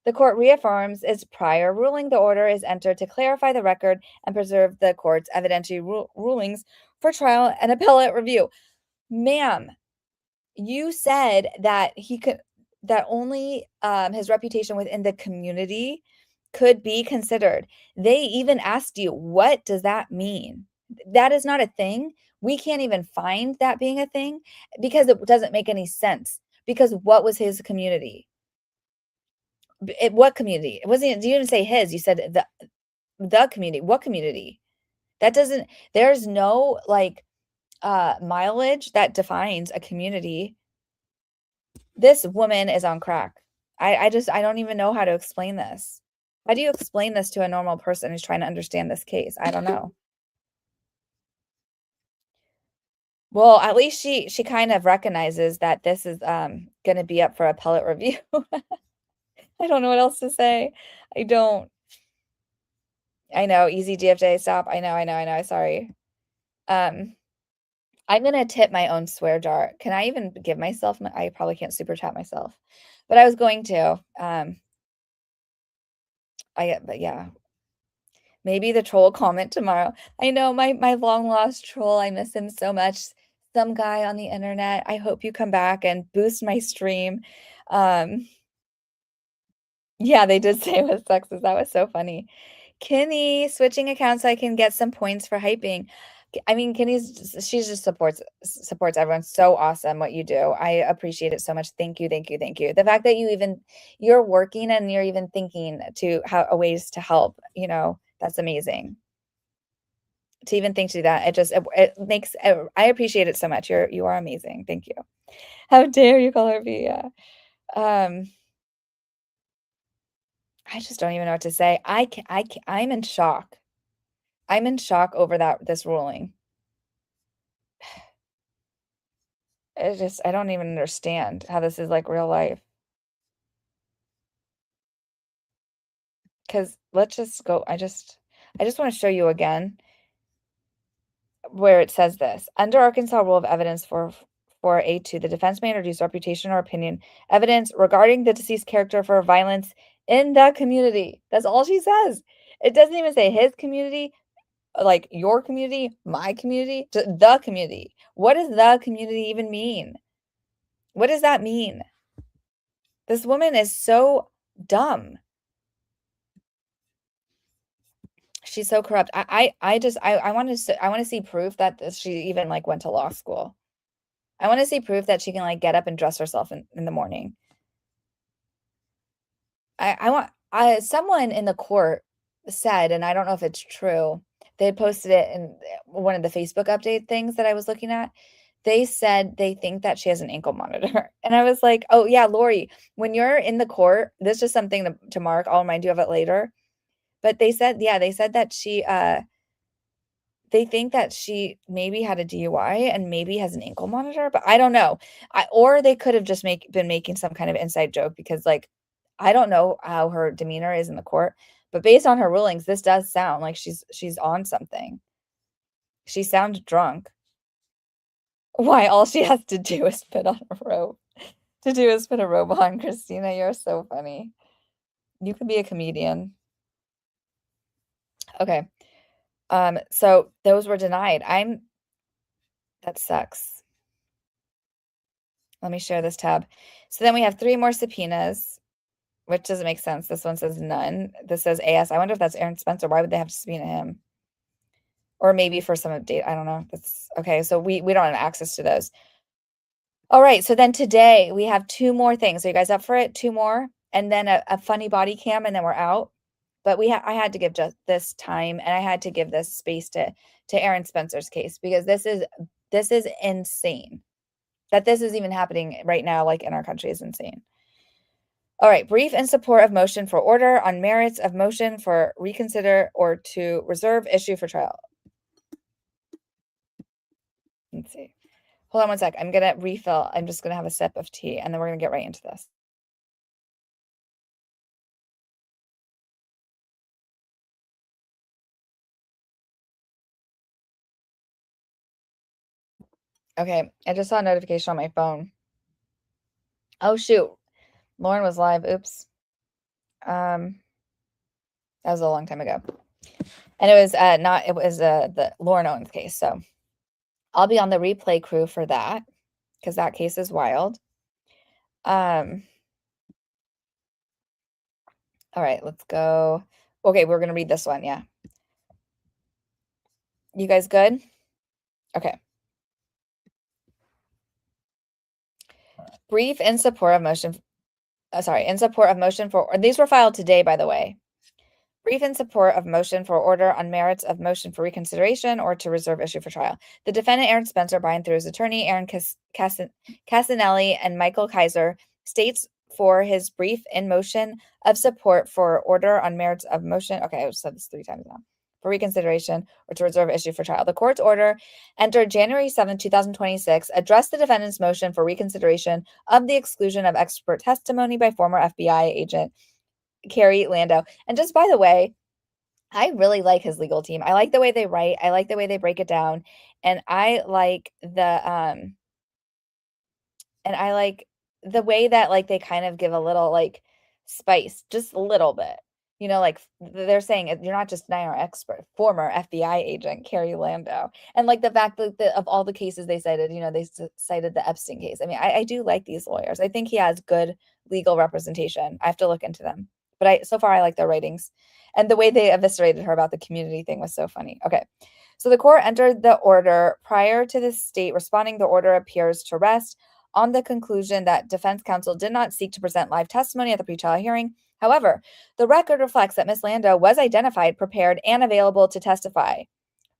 The court reaffirms its prior ruling. The order is entered to clarify the record and preserve the court's evidentiary rulings for trial and appellate review. Ma'am, you said that that only his reputation within the community could be considered. They even asked you, what does that mean? That is not a thing. We can't even find that being a thing because it doesn't make any sense. Because what was his community? What community? It wasn't. You didn't even say his. You said the community. What community? That doesn't. There's no like mileage that defines a community. This woman is on crack. I don't even know how to explain this. How do you explain this to a normal person who's trying to understand this case? I don't know. Well, at least she kind of recognizes that this is going to be up for appellate review. I don't know what else to say. I don't. I know, easy DFJ, stop. I know. Sorry. I'm gonna tip my own swear jar. Can I even give myself? I probably can't super chat myself, but I was going to. But yeah. Maybe the troll comment tomorrow. I know my long lost troll. I miss him so much. Some guy on the internet. I hope you come back and boost my stream. Yeah, they did say it was sexist. That was so funny. Kenny, switching accounts so I can get some points for hyping. I mean, she just supports everyone. So awesome what you do. I appreciate it so much. Thank you. The fact that you're working and you're even thinking to how ways to help, that's amazing. To even think to do that, it makes I appreciate it so much. You are amazing. Thank you. How dare you call her Via? I just don't even know what to say. I'm in shock. I'm in shock over this ruling. I don't even understand how this is like real life. Because let's just go. I just want to show you again where it says this. Under Arkansas Rule of Evidence for A2, the defense may introduce reputation or opinion evidence regarding the deceased character for violence in the community. That's all she says. It doesn't even say his community, like your community, my community, the community. What does the community even mean? What does that mean? This woman is so dumb. She's so corrupt. I want to see proof that she even like went to law school. I want to see proof that she can like get up and dress herself in the morning. Someone in the court said, and I don't know if it's true, they posted it in one of the Facebook update things that I was looking at. They said they think that she has an ankle monitor. And I was like, oh yeah, Lori, when you're in the court, this is just something to mark. I'll remind you of it later. But they said that she they think that she maybe had a DUI and maybe has an ankle monitor, but I don't know. Or they could have just been making some kind of inside joke because like I don't know how her demeanor is in the court, but based on her rulings, this does sound like she's on something. She sounds drunk. Why all she has to do is put on a robe. To do is put a robe on, Christina. You're so funny. You could be a comedian. Okay. So those were denied. That sucks. Let me share this tab. So then we have 3 more subpoenas, which doesn't make sense. This one says none. This says AS. I wonder if that's Aaron Spencer. Why would they have to subpoena him? Or maybe for some update. I don't know. That's okay. So we don't have access to those. All right. So then today we have 2 more things. Are you guys up for it? 2 more? and then a funny body cam, and then we're out. But I had to give just this time, and I had to give this space to Aaron Spencer's case, because this is insane. That this is even happening right now, like in our country, is insane. All right, brief in support of motion for order on merits of motion for reconsider or to reserve issue for trial. Let's see. Hold on one sec. I'm going to refill. I'm just going to have a sip of tea, and then we're going to get right into this. Okay, I just saw a notification on my phone. Oh, shoot. Lauren was live. Oops. That was a long time ago. And it was the Lauren Owens case. So I'll be on the replay crew for that, because that case is wild. All right, let's go. Okay, we're going to read this one. Yeah. You guys good? Okay. Brief in support of motion. In support of motion for, these were filed today, by the way. Brief in support of motion for order on merits of motion for reconsideration or to reserve issue for trial. The defendant, Aaron Spencer, by and through his attorney, Aaron Casanelli, and Michael Kaiser, states for his brief in motion of support for order on merits of motion. Okay, I've said this 3 times now. For reconsideration or to reserve issue for trial. The court's order entered January 7, 2026, addressed the defendant's motion for reconsideration of the exclusion of expert testimony by former FBI agent Carrie Lando. And just by the way, I really like his legal team. I like the way they write. I like the way they break it down. And I like the way that like they kind of give a little like spice, just a little bit. You know, like they're saying you're not just denying our expert, former FBI agent Carrie Lando, and like the fact that of all the cases they cited, you know, they cited the Epstein case. I mean, I do like these lawyers. I think he has good legal representation. I have to look into them, but so far I like their writings, and the way they eviscerated her about the community thing was so funny. Okay, so the court entered the order prior to the state responding. The order appears to rest on the conclusion that defense counsel did not seek to present live testimony at the pretrial hearing. However, the record reflects that Ms. Lando was identified, prepared, and available to testify.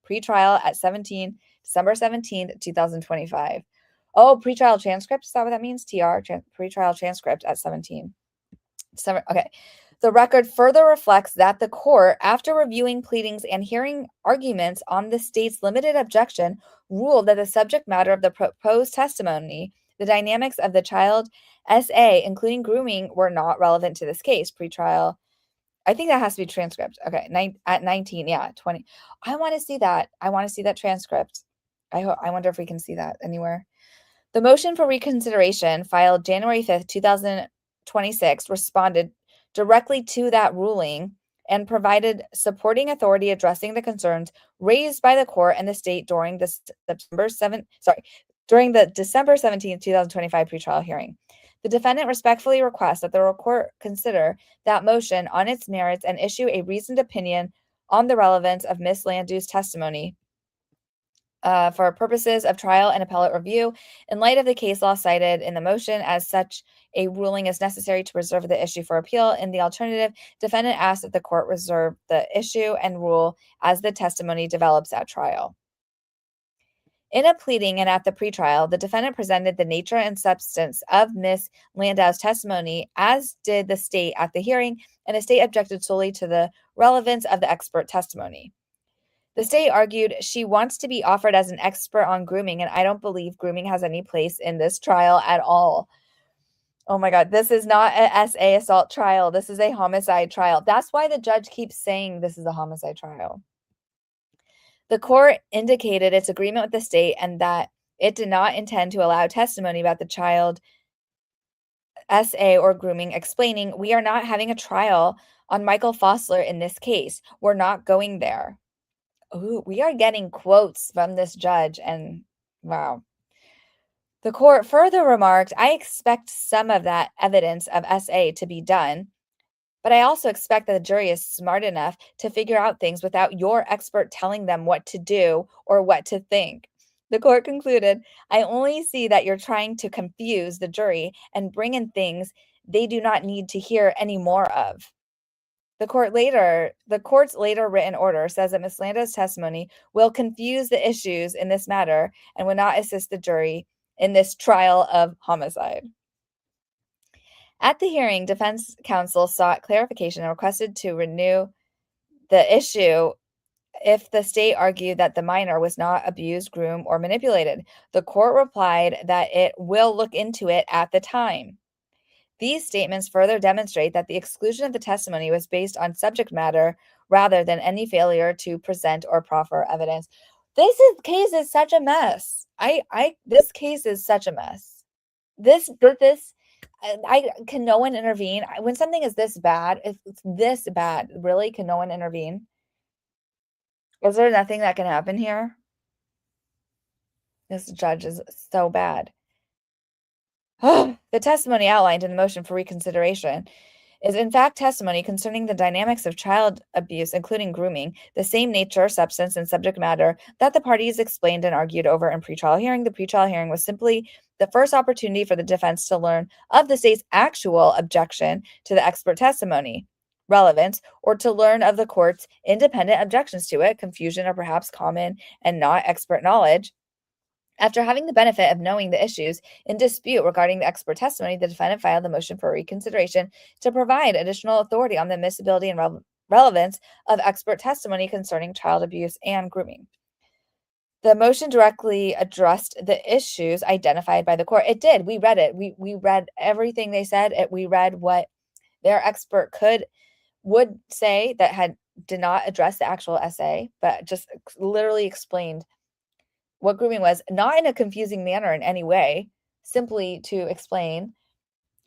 Pretrial at December 17th, 2025. Oh, pretrial transcript? Is that what that means? TR, pretrial transcript at 17. Okay. The record further reflects that the court, after reviewing pleadings and hearing arguments on the state's limited objection, ruled that the subject matter of the proposed testimony, the dynamics of the child SA, including grooming, were not relevant to this case. Pretrial, I think that has to be transcript. Okay, at 19, yeah, 20. I want to see that. I want to see that transcript. I wonder if we can see that anywhere. The motion for reconsideration filed January 5th, 2026, responded directly to that ruling and provided supporting authority addressing the concerns raised by the court and the state during the December 17th, 2025 pretrial hearing. The defendant respectfully requests that the court consider that motion on its merits and issue a reasoned opinion on the relevance of Ms. Lando's testimony for purposes of trial and appellate review. In light of the case law cited in the motion, as such, a ruling is necessary to reserve the issue for appeal. In the alternative, defendant asks that the court reserve the issue and rule as the testimony develops at trial. In a pleading and at the pretrial, the defendant presented the nature and substance of Ms. Landau's testimony, as did the state at the hearing, and the state objected solely to the relevance of the expert testimony. The state argued she wants to be offered as an expert on grooming, and I don't believe grooming has any place in this trial at all. Oh my God, this is not an SA assault trial. This is a homicide trial. That's why the judge keeps saying this is a homicide trial. The court indicated its agreement with the state and that it did not intend to allow testimony about the child SA or grooming, explaining, "We are not having a trial on Michael Fossler in this case. We're not going there." Ooh, we are getting quotes from this judge, and wow. The court further remarked, "I expect some of that evidence of SA to be done, but I also expect that the jury is smart enough to figure out things without your expert telling them what to do or what to think." The court concluded, "I only see that you're trying to confuse the jury and bring in things they do not need to hear any more of. The court's later written order says that Ms. Landa's testimony will confuse the issues in this matter and will not assist the jury in this trial of homicide. At the hearing, defense counsel sought clarification and requested to renew the issue if the state argued that the minor was not abused, groomed, or manipulated. The court replied that it will look into it at the time. These statements further demonstrate that the exclusion of the testimony was based on subject matter rather than any failure to present or proffer evidence. Case is such a mess. This case is such a mess. Can no one intervene? When something is this bad, if it's this bad, really, can no one intervene? Is there nothing that can happen here? This judge is so bad. The testimony outlined in the motion for reconsideration is in fact testimony concerning the dynamics of child abuse, including grooming, the same nature, substance, and subject matter that the parties explained and argued over in pretrial hearing. The pretrial hearing was simply the first opportunity for the defense to learn of the state's actual objection to the expert testimony relevance, or to learn of the court's independent objections to it, confusion, or perhaps common and not expert knowledge. After having the benefit of knowing the issues in dispute regarding the expert testimony, the defendant filed the motion for reconsideration to provide additional authority on the admissibility and relevance of expert testimony concerning child abuse and grooming. The motion directly addressed the issues identified by the court. It did. We read it. We read everything they said. We read what their expert would say that did not address the actual essay, but just literally explained what grooming was, not in a confusing manner in any way, simply to explain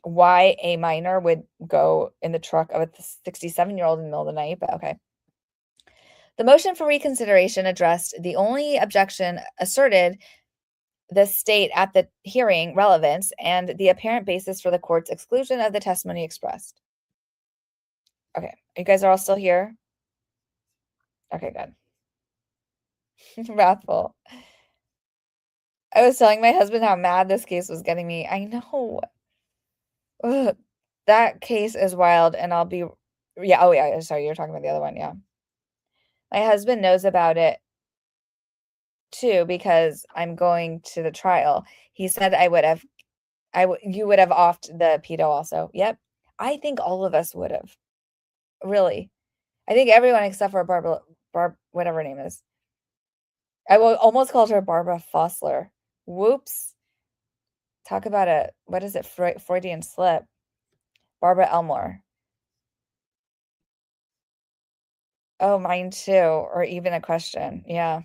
why a minor would go in the truck of a 67-year-old in the middle of the night, but okay. The motion for reconsideration addressed the only objection asserted the state at the hearing, relevance, and the apparent basis for the court's exclusion of the testimony expressed. Okay, you guys are all still here? Okay, good. Wrathful. I was telling my husband how mad this case was getting me. I know. Ugh, that case is wild, and I'll be... Yeah, oh yeah, sorry, you're talking about the other one, yeah. My husband knows about it, too, because I'm going to the trial. He said you would have offed the pedo also. Yep. I think all of us would have. Really. I think everyone except for whatever her name is. I almost called her Barbara Fossler. Whoops. Talk about what is it, Freudian slip. Barbara Elmore. Oh, mine too. Or even a question. Yeah.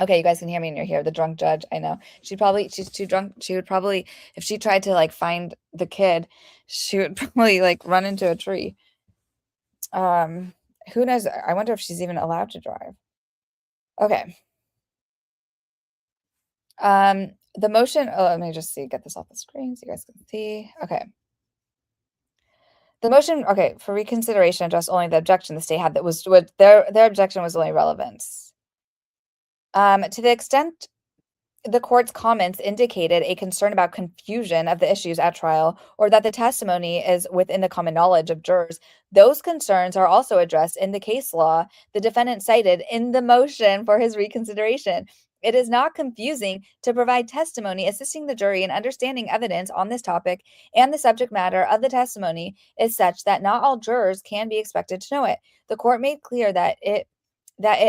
Okay, you guys can hear me and you're here. The drunk judge. I know. She's too drunk. She would probably, if she tried to find the kid, she would probably run into a tree. Who knows? I wonder if she's even allowed to drive. Okay. The motion, let me just get this off the screen so you guys can see. Okay. The motion, for reconsideration addressed only the objection the state had that was their objection was only relevance. To the extent the court's comments indicated a concern about confusion of the issues at trial or that the testimony is within the common knowledge of jurors, those concerns are also addressed in the case law the defendant cited in the motion for his reconsideration. It is not confusing to provide testimony assisting the jury in understanding evidence on this topic, and the subject matter of the testimony is such that not all jurors can be expected to know it. The court made clear that it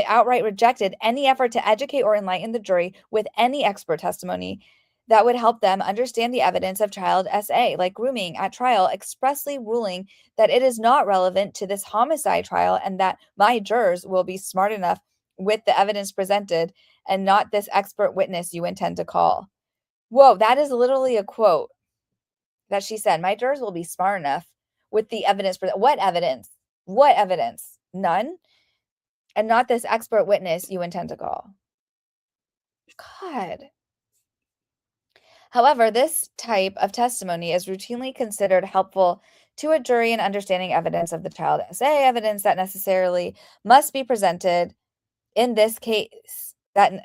outright rejected any effort to educate or enlighten the jury with any expert testimony that would help them understand the evidence of child SA, like grooming at trial, expressly ruling that it is not relevant to this homicide trial and that my jurors will be smart enough with the evidence presented and not this expert witness you intend to call. Whoa, that is literally a quote that she said. My jurors will be smart enough with the evidence. What evidence? What evidence? None? And not this expert witness you intend to call. God. However, this type of testimony is routinely considered helpful to a jury in understanding evidence of the child SA, evidence that necessarily must be presented in this case. That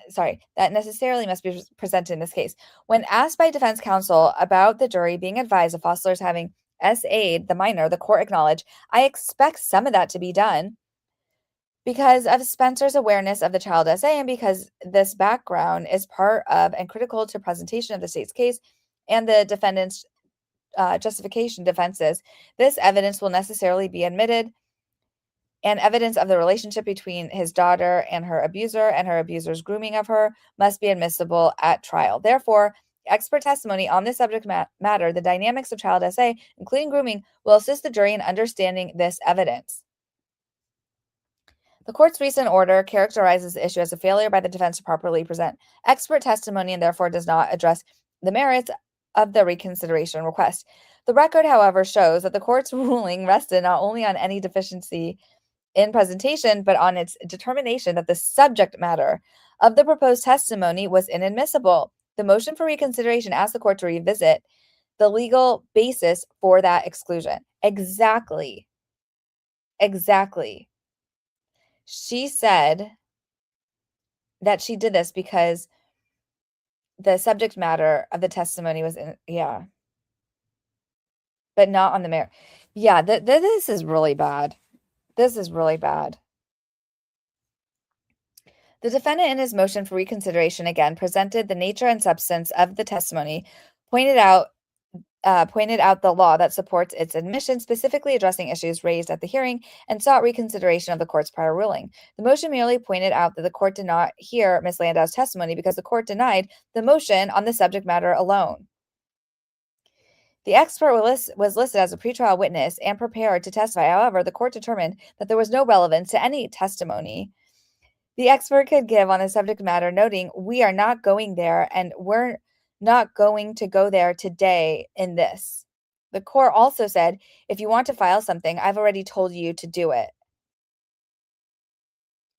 necessarily must be presented in this case. When asked by defense counsel about the jury being advised of Fossler's having SA'd the minor, the court acknowledged, I expect some of that to be done because of Spencer's awareness of the child SA and because this background is part of and critical to presentation of the state's case and the defendant's justification defenses. This evidence will necessarily be admitted, and evidence of the relationship between his daughter and her abuser's grooming of her must be admissible at trial. Therefore, expert testimony on this subject matter, the dynamics of child SA, including grooming, will assist the jury in understanding this evidence. The court's recent order characterizes the issue as a failure by the defense to properly present expert testimony and therefore does not address the merits of the reconsideration request. The record, however, shows that the court's ruling rested not only on any deficiency in presentation, but on its determination that the subject matter of the proposed testimony was inadmissible. The motion for reconsideration asked the court to revisit the legal basis for that exclusion. Exactly. She said that she did this because the subject matter of the testimony was but not on the merit. Yeah, this is really bad. This is really bad. The defendant in his motion for reconsideration again presented the nature and substance of the testimony, pointed out the law that supports its admission, specifically addressing issues raised at the hearing, and sought reconsideration of the court's prior ruling. The motion merely pointed out that the court did not hear Ms. Landau's testimony because the court denied the motion on the subject matter alone. The expert was listed as a pretrial witness and prepared to testify. However, the court determined that there was no relevance to any testimony the expert could give on the subject matter, noting, we are not going there and we're not going to go there today in this. The court also said, if you want to file something, I've already told you to do it.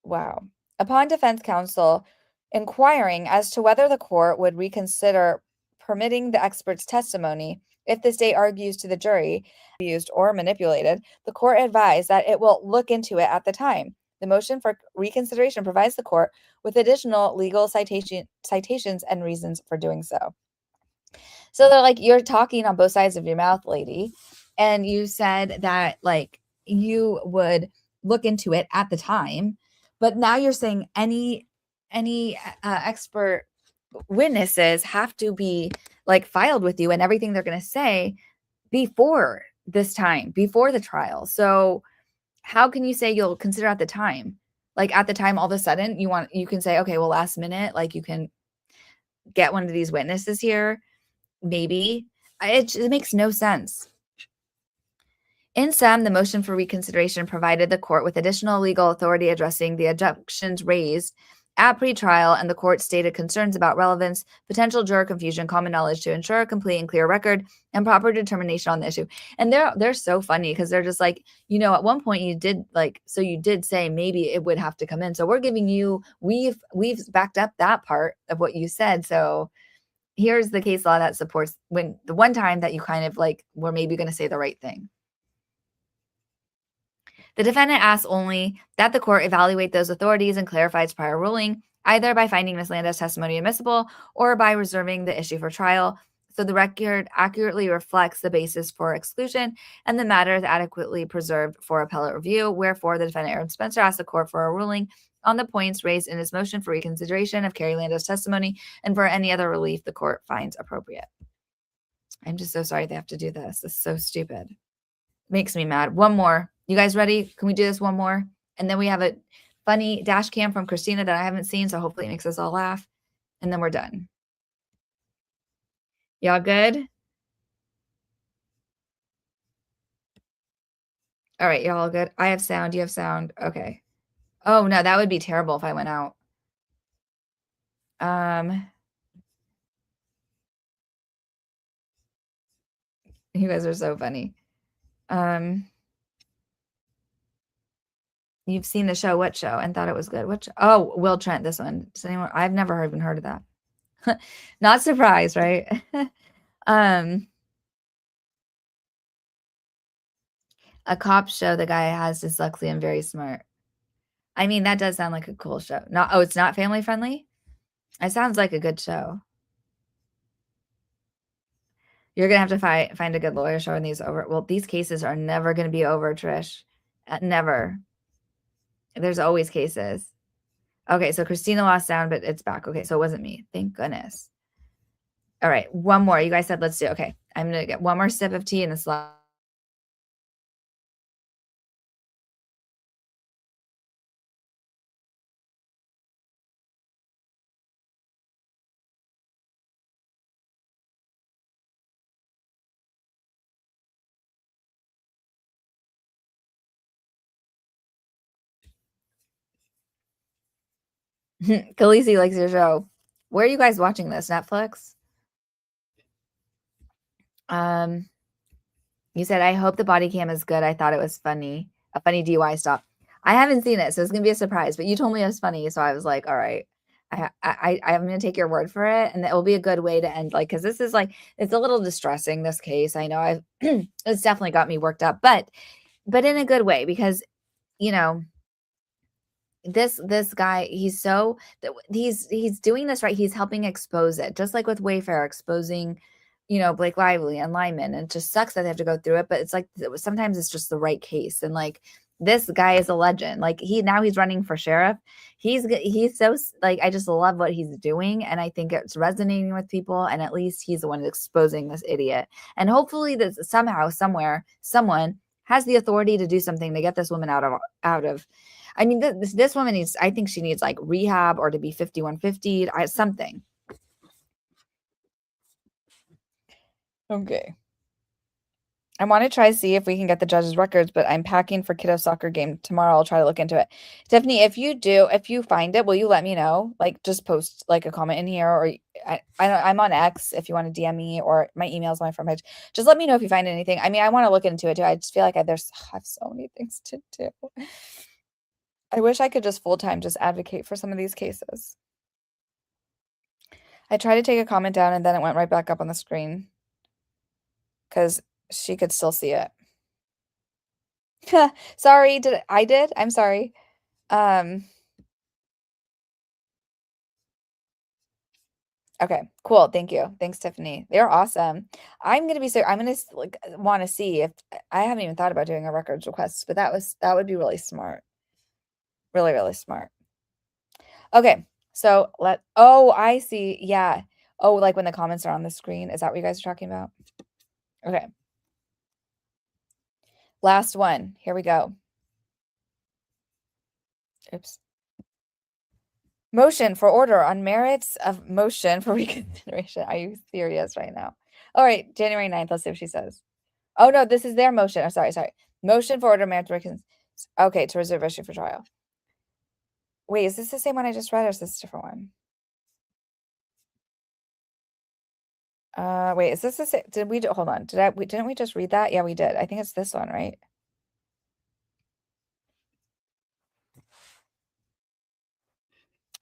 Wow. Upon defense counsel inquiring as to whether the court would reconsider permitting the expert's testimony if the state argues to the jury used or manipulated, the court advised that it will look into it at the time. The motion for reconsideration provides the court with additional legal citations and reasons for doing so. So they're like, you're talking on both sides of your mouth, lady. And you said that like you would look into it at the time, but now you're saying any expert witnesses have to be like filed with you and everything they're going to say before this time, before the trial. So how can you say you'll consider at the time? Like at the time, all of a sudden you can say, okay, well, last minute, like you can get one of these witnesses here. Maybe it makes no sense. In sum, the motion for reconsideration provided the court with additional legal authority addressing the objections raised at pretrial, and the court stated concerns about relevance, potential juror confusion, common knowledge to ensure a complete and clear record, and proper determination on the issue. And they're so funny because they're just like, at one point you did you did say maybe it would have to come in. So we're giving you, we've backed up that part of what you said. So here's the case law that supports when the one time that you kind of like were maybe going to say the right thing. The defendant asks only that the court evaluate those authorities and clarify its prior ruling, either by finding Ms. Landau's testimony admissible or by reserving the issue for trial. So the record accurately reflects the basis for exclusion and the matter is adequately preserved for appellate review. Wherefore, the defendant, Aaron Spencer, asks the court for a ruling on the points raised in his motion for reconsideration of Carrie Landau's testimony and for any other relief the court finds appropriate. I'm just so sorry they have to do this. This is so stupid. Makes me mad. One more. You guys ready? Can we do this one more? And then we have a funny dash cam from Christina that I haven't seen, so hopefully it makes us all laugh. And then we're done. Y'all good? All right, y'all good? I have sound. You have sound. Okay. Oh, no, that would be terrible if I went out. You guys are so funny. You've seen the show, what show? And thought it was good. What show? Oh, Will Trent, this one. Does anyone? I've never even heard of that. Not surprised, right? A cop show, the guy has dyslexia and very smart. I mean, that does sound like a cool show. It's not family friendly? It sounds like a good show. You're gonna have to find a good lawyer showing these over. Well, these cases are never gonna be over, Trish. Never. There's always cases. Okay, so Christina lost sound, but it's back. Okay, so it wasn't me. Thank goodness. All right, one more. You guys said let's do. Okay, I'm gonna get one more sip of tea in this. Khaleesi likes your show. Where are you guys watching this? Netflix? You said, I hope the body cam is good. I thought it was funny. A funny DUI stop. I haven't seen it, so it's gonna be a surprise. But you told me it was funny, so I was like, all right. I'm gonna take your word for it, and it will be a good way to end. Like, because this is like it's a little distressing. This case, I know, it's definitely got me worked up, but in a good way because you know this guy he's doing this right. He's helping expose it, just like with Wayfair exposing Blake Lively and Lyman, and it just sucks that they have to go through it, but it's like sometimes it's just the right case. And like this guy is a legend. Like he's running for sheriff. He's so like I just love what he's doing, and I think it's resonating with people, and at least he's the one exposing this idiot. And hopefully that somehow somewhere someone has the authority to do something to get this woman out of I mean, this woman needs, I think she needs like rehab or to be 5150, something. Okay. I want to try to see if we can get the judges' records, but I'm packing for kiddo soccer game tomorrow. I'll try to look into it. Tiffany, if you find it, will you let me know? Like, just post like a comment in here, or I'm on X if you want to DM me, or my email's on my front page. Just let me know if you find anything. I mean, I want to look into it too. I just feel like I have so many things to do. I wish I could just full-time just advocate for some of these cases. I tried to take a comment down and then it went right back up on the screen because she could still see it. Sorry, I'm sorry. Okay, cool. Thank you. Thanks, Tiffany. They're awesome. I'm gonna like want to see if I haven't even thought about doing a records request, but that would be really smart. Really, really smart. Okay, so I see. Yeah. Oh, like when the comments are on the screen. Is that what you guys are talking about? Okay. Last one. Here we go. Oops. Motion for order on merits of motion for reconsideration. Are you serious right now? All right, January 9th. Let's see what she says. Oh, no, this is their motion. Oh, sorry. Motion for order merits okay, to reserve issue for trial. Wait, is this the same one I just read, or is this a different one? Wait, is this the same? Hold on. Didn't we just read that? Yeah, we did. I think it's this one, right?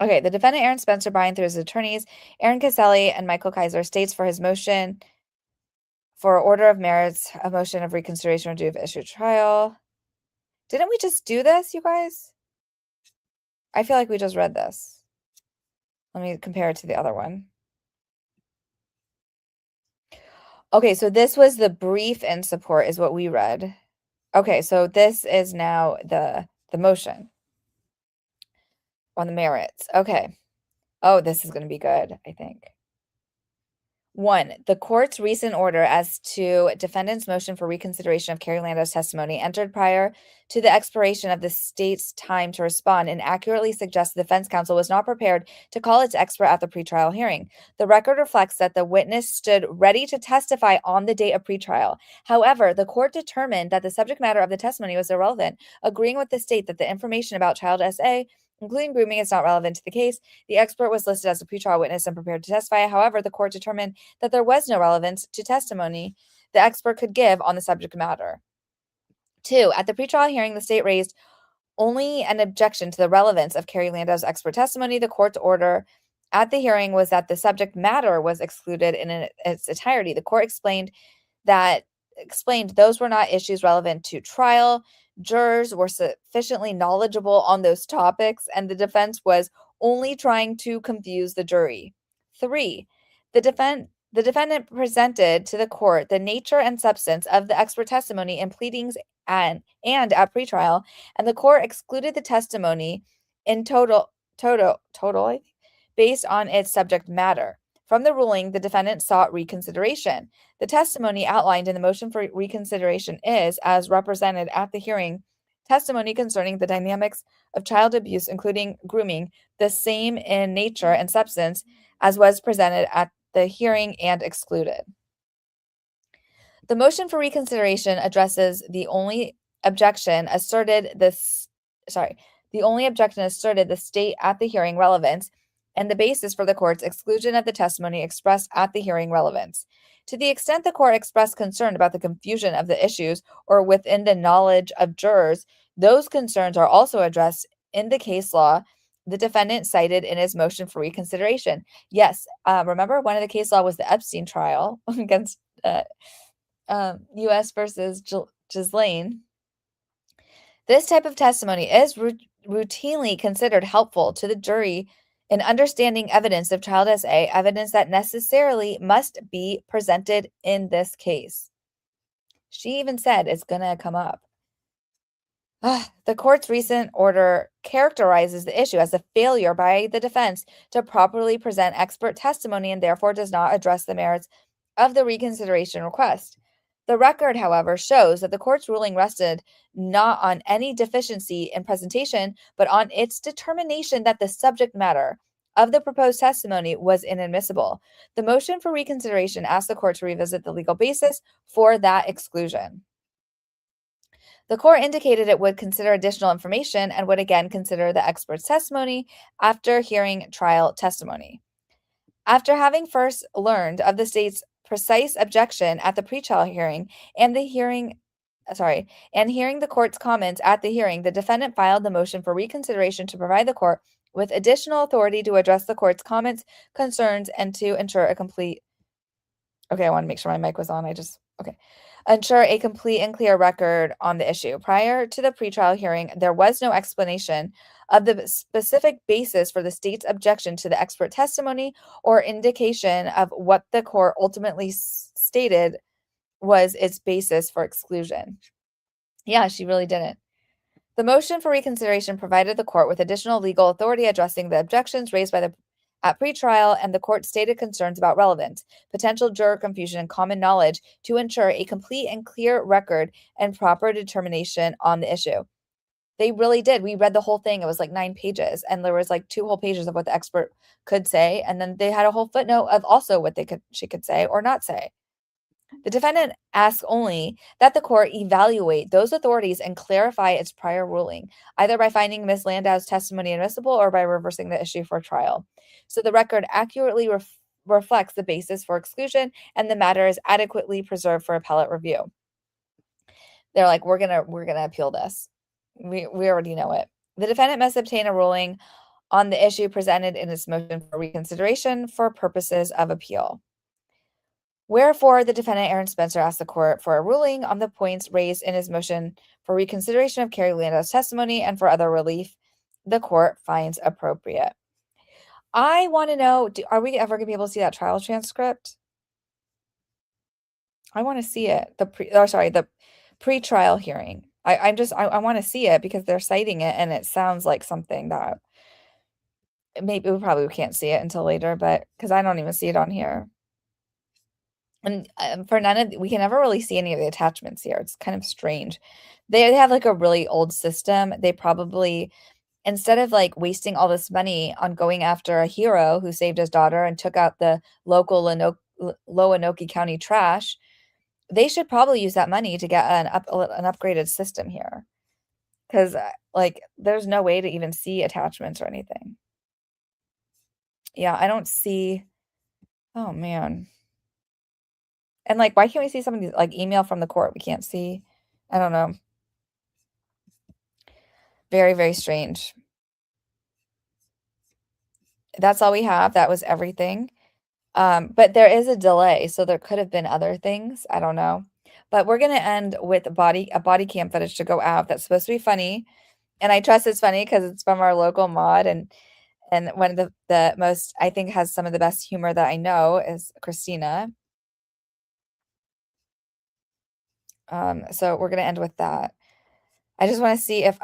Okay, the defendant, Aaron Spencer, buying through his attorneys, Aaron Caselli and Michael Kaiser, states for his motion for order of merits, a motion of reconsideration or due of issue trial. Didn't we just do this, you guys? I feel like we just read this. Let me compare it to the other one. Okay, so this was the brief in support is what we read. Okay, so this is now the motion on the merits. Okay. Oh, this is going to be good, I think. 1. The court's recent order as to defendant's motion for reconsideration of Carrie Lando's testimony entered prior to the expiration of the state's time to respond and accurately suggests the defense counsel was not prepared to call its expert at the pretrial hearing. The record reflects that the witness stood ready to testify on the date of pretrial. However, the court determined that the subject matter of the testimony was irrelevant, agreeing with the state that the information about child SA, including grooming, is not relevant to the case. The expert was listed as a pretrial witness and prepared to testify. However, the court determined that there was no relevance to testimony the expert could give on the subject matter. 2. At the pretrial hearing, the state raised only an objection to the relevance of Carrie Lando's expert testimony. The court's order at the hearing was that the subject matter was excluded in its entirety. The court explained those were not issues relevant to trial. Jurors were sufficiently knowledgeable on those topics, and the defense was only trying to confuse the jury. 3. The The defendant presented to the court the nature and substance of the expert testimony in pleadings and at pretrial, and the court excluded the testimony in total, based on its subject matter. From the ruling, the defendant sought reconsideration. The testimony outlined in the motion for reconsideration is, as represented at the hearing, testimony concerning the dynamics of child abuse, including grooming, the same in nature and substance as was presented at the hearing and excluded. The motion for reconsideration addresses the only objection asserted the state at the hearing relevance and the basis for the court's exclusion of the testimony expressed at the hearing relevance. To the extent the court expressed concern about the confusion of the issues or within the knowledge of jurors, those concerns are also addressed in the case law the defendant cited in his motion for reconsideration. Yes, remember one of the case law was the Epstein trial against U.S. versus Ghislaine. This type of testimony is routinely considered helpful to the jury in understanding evidence of child SA, evidence that necessarily must be presented in this case. She even said it's going to come up. The court's recent order characterizes the issue as a failure by the defense to properly present expert testimony and therefore does not address the merits of the reconsideration request. The record, however, shows that the court's ruling rested not on any deficiency in presentation, but on its determination that the subject matter of the proposed testimony was inadmissible. The motion for reconsideration asked the court to revisit the legal basis for that exclusion. The court indicated it would consider additional information and would again consider the expert's testimony after hearing trial testimony. After having first learned of the state's precise objection at the pretrial hearing and hearing the court's comments at the hearing, the defendant filed the motion for reconsideration to provide the court with additional authority to address the court's comments, concerns, and to ensure a complete. Okay, I want to make sure my mic was on. Ensure a complete and clear record on the issue. Prior to the pretrial hearing, there was no explanation of the specific basis for the state's objection to the expert testimony or indication of what the court ultimately stated was its basis for exclusion. Yeah, she really didn't. The motion for reconsideration provided the court with additional legal authority addressing the objections raised at pretrial, and the court stated concerns about relevance, potential juror confusion, and common knowledge to ensure a complete and clear record and proper determination on the issue. They really did. We read the whole thing. It was like 9 pages, and there was like 2 whole pages of what the expert could say, and then they had a whole footnote of also what she could say or not say. The defendant asks only that the court evaluate those authorities and clarify its prior ruling, either by finding Ms. Landau's testimony admissible or by reversing the issue for trial. So the record accurately reflects the basis for exclusion, and the matter is adequately preserved for appellate review. They're like, we're gonna appeal this. We already know it. The defendant must obtain a ruling on the issue presented in its motion for reconsideration for purposes of appeal. Wherefore, the defendant, Aaron Spencer, asked the court for a ruling on the points raised in his motion for reconsideration of Carrie Landau's testimony and for other relief the court finds appropriate. I want to know, are we ever going to be able to see that trial transcript? I want to see it. The pretrial hearing. I want to see it because they're citing it and it sounds like something that maybe we probably can't see it until later, but because I don't even see it on here. And for we can never really see any of the attachments here. It's kind of strange. They have like a really old system. They probably, instead of like wasting all this money on going after a hero who saved his daughter and took out the local Lonoke County trash, they should probably use that money to get an upgraded system here. Because like there's no way to even see attachments or anything. Yeah, I don't see. Oh man. And like, why can't we see some of these like email from the court? We can't see. I don't know. Very, very strange. That's all we have. That was everything. But there is a delay, so there could have been other things. I don't know. But we're gonna end with a body cam footage to go out. That's supposed to be funny, and I trust it's funny because it's from our local mod, and And one of the most, I think, has some of the best humor that I know is Christina. So we're going to end with that. I just want to see if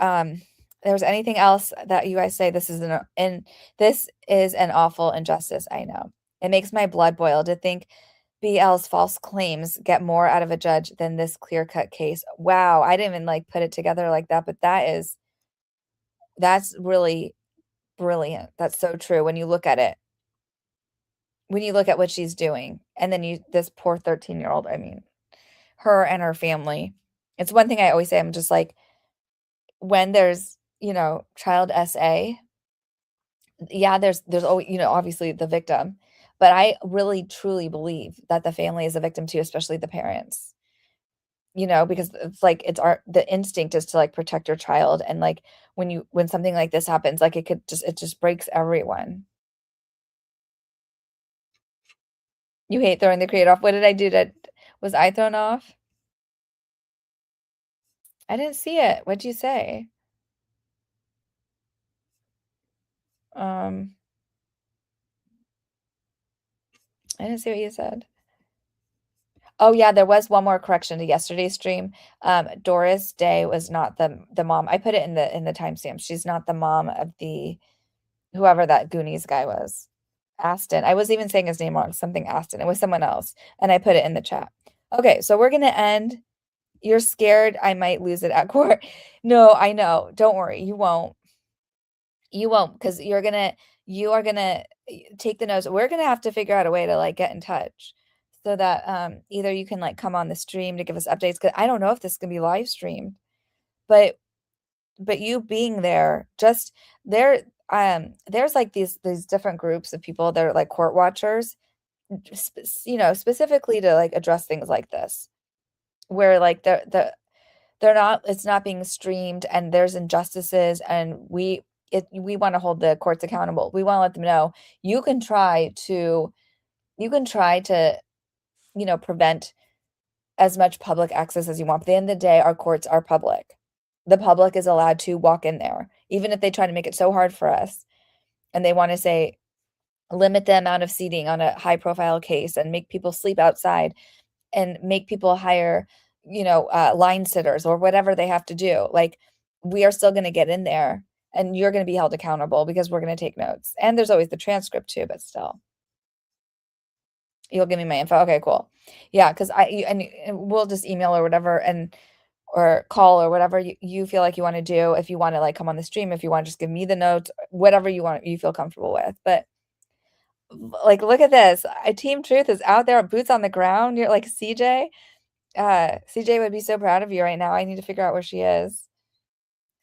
there's anything else that you guys say. This is an awful injustice. I know. It makes my blood boil to think BL's false claims get more out of a judge than this clear-cut case. Wow, I didn't even like put it together like that, but that's really brilliant. That's so true when you look at it. When you look at what she's doing, and then this poor 13-year-old, I mean, her and her family. It's one thing I always say, I'm just like, when there's, child SA, yeah, there's always, obviously the victim, but I really truly believe that the family is a victim too, especially the parents. Because it's like the instinct is to like protect your child, and like when something like this happens, like it just breaks everyone. You hate throwing the crate off. What did I do was I thrown off? I didn't see it. What'd you say? I didn't see what you said. Oh yeah, there was one more correction to yesterday's stream. Doris Day was not the mom. I put it in the timestamp. She's not the mom of whoever that Goonies guy was. Aston. I was even saying his name wrong. Something Aston. It was someone else. And I put it in the chat. Okay, so we're gonna end. You're scared I might lose it at court. No, I know. Don't worry. You won't. You won't, because you are gonna take the notes. We're gonna have to figure out a way to like get in touch so that either you can like come on the stream to give us updates, because I don't know if this is gonna be live streamed, but you being there, just there's like these different groups of people that are like court watchers, specifically to like address things like this, where like it's not being streamed and there's injustices, and we want to hold the courts accountable. We want to let them know you can try to prevent as much public access as you want. But at the end of the day, our courts are public. The public is allowed to walk in there, even if they try to make it so hard for us. And they want to say, limit the amount of seating on a high profile case and make people sleep outside and make people hire, line sitters or whatever they have to do. Like, we are still going to get in there, and you're going to be held accountable because we're going to take notes. And there's always the transcript too, but still. You'll give me my info. Okay, cool. Yeah, because and we'll just email or whatever, or call or whatever you feel like you want to do. If you want to like come on the stream, if you want to just give me the notes, whatever you feel comfortable with. But like, look at this. Team Truth is out there, boots on the ground. You're like CJ. CJ would be so proud of you right now. I need to figure out where she is.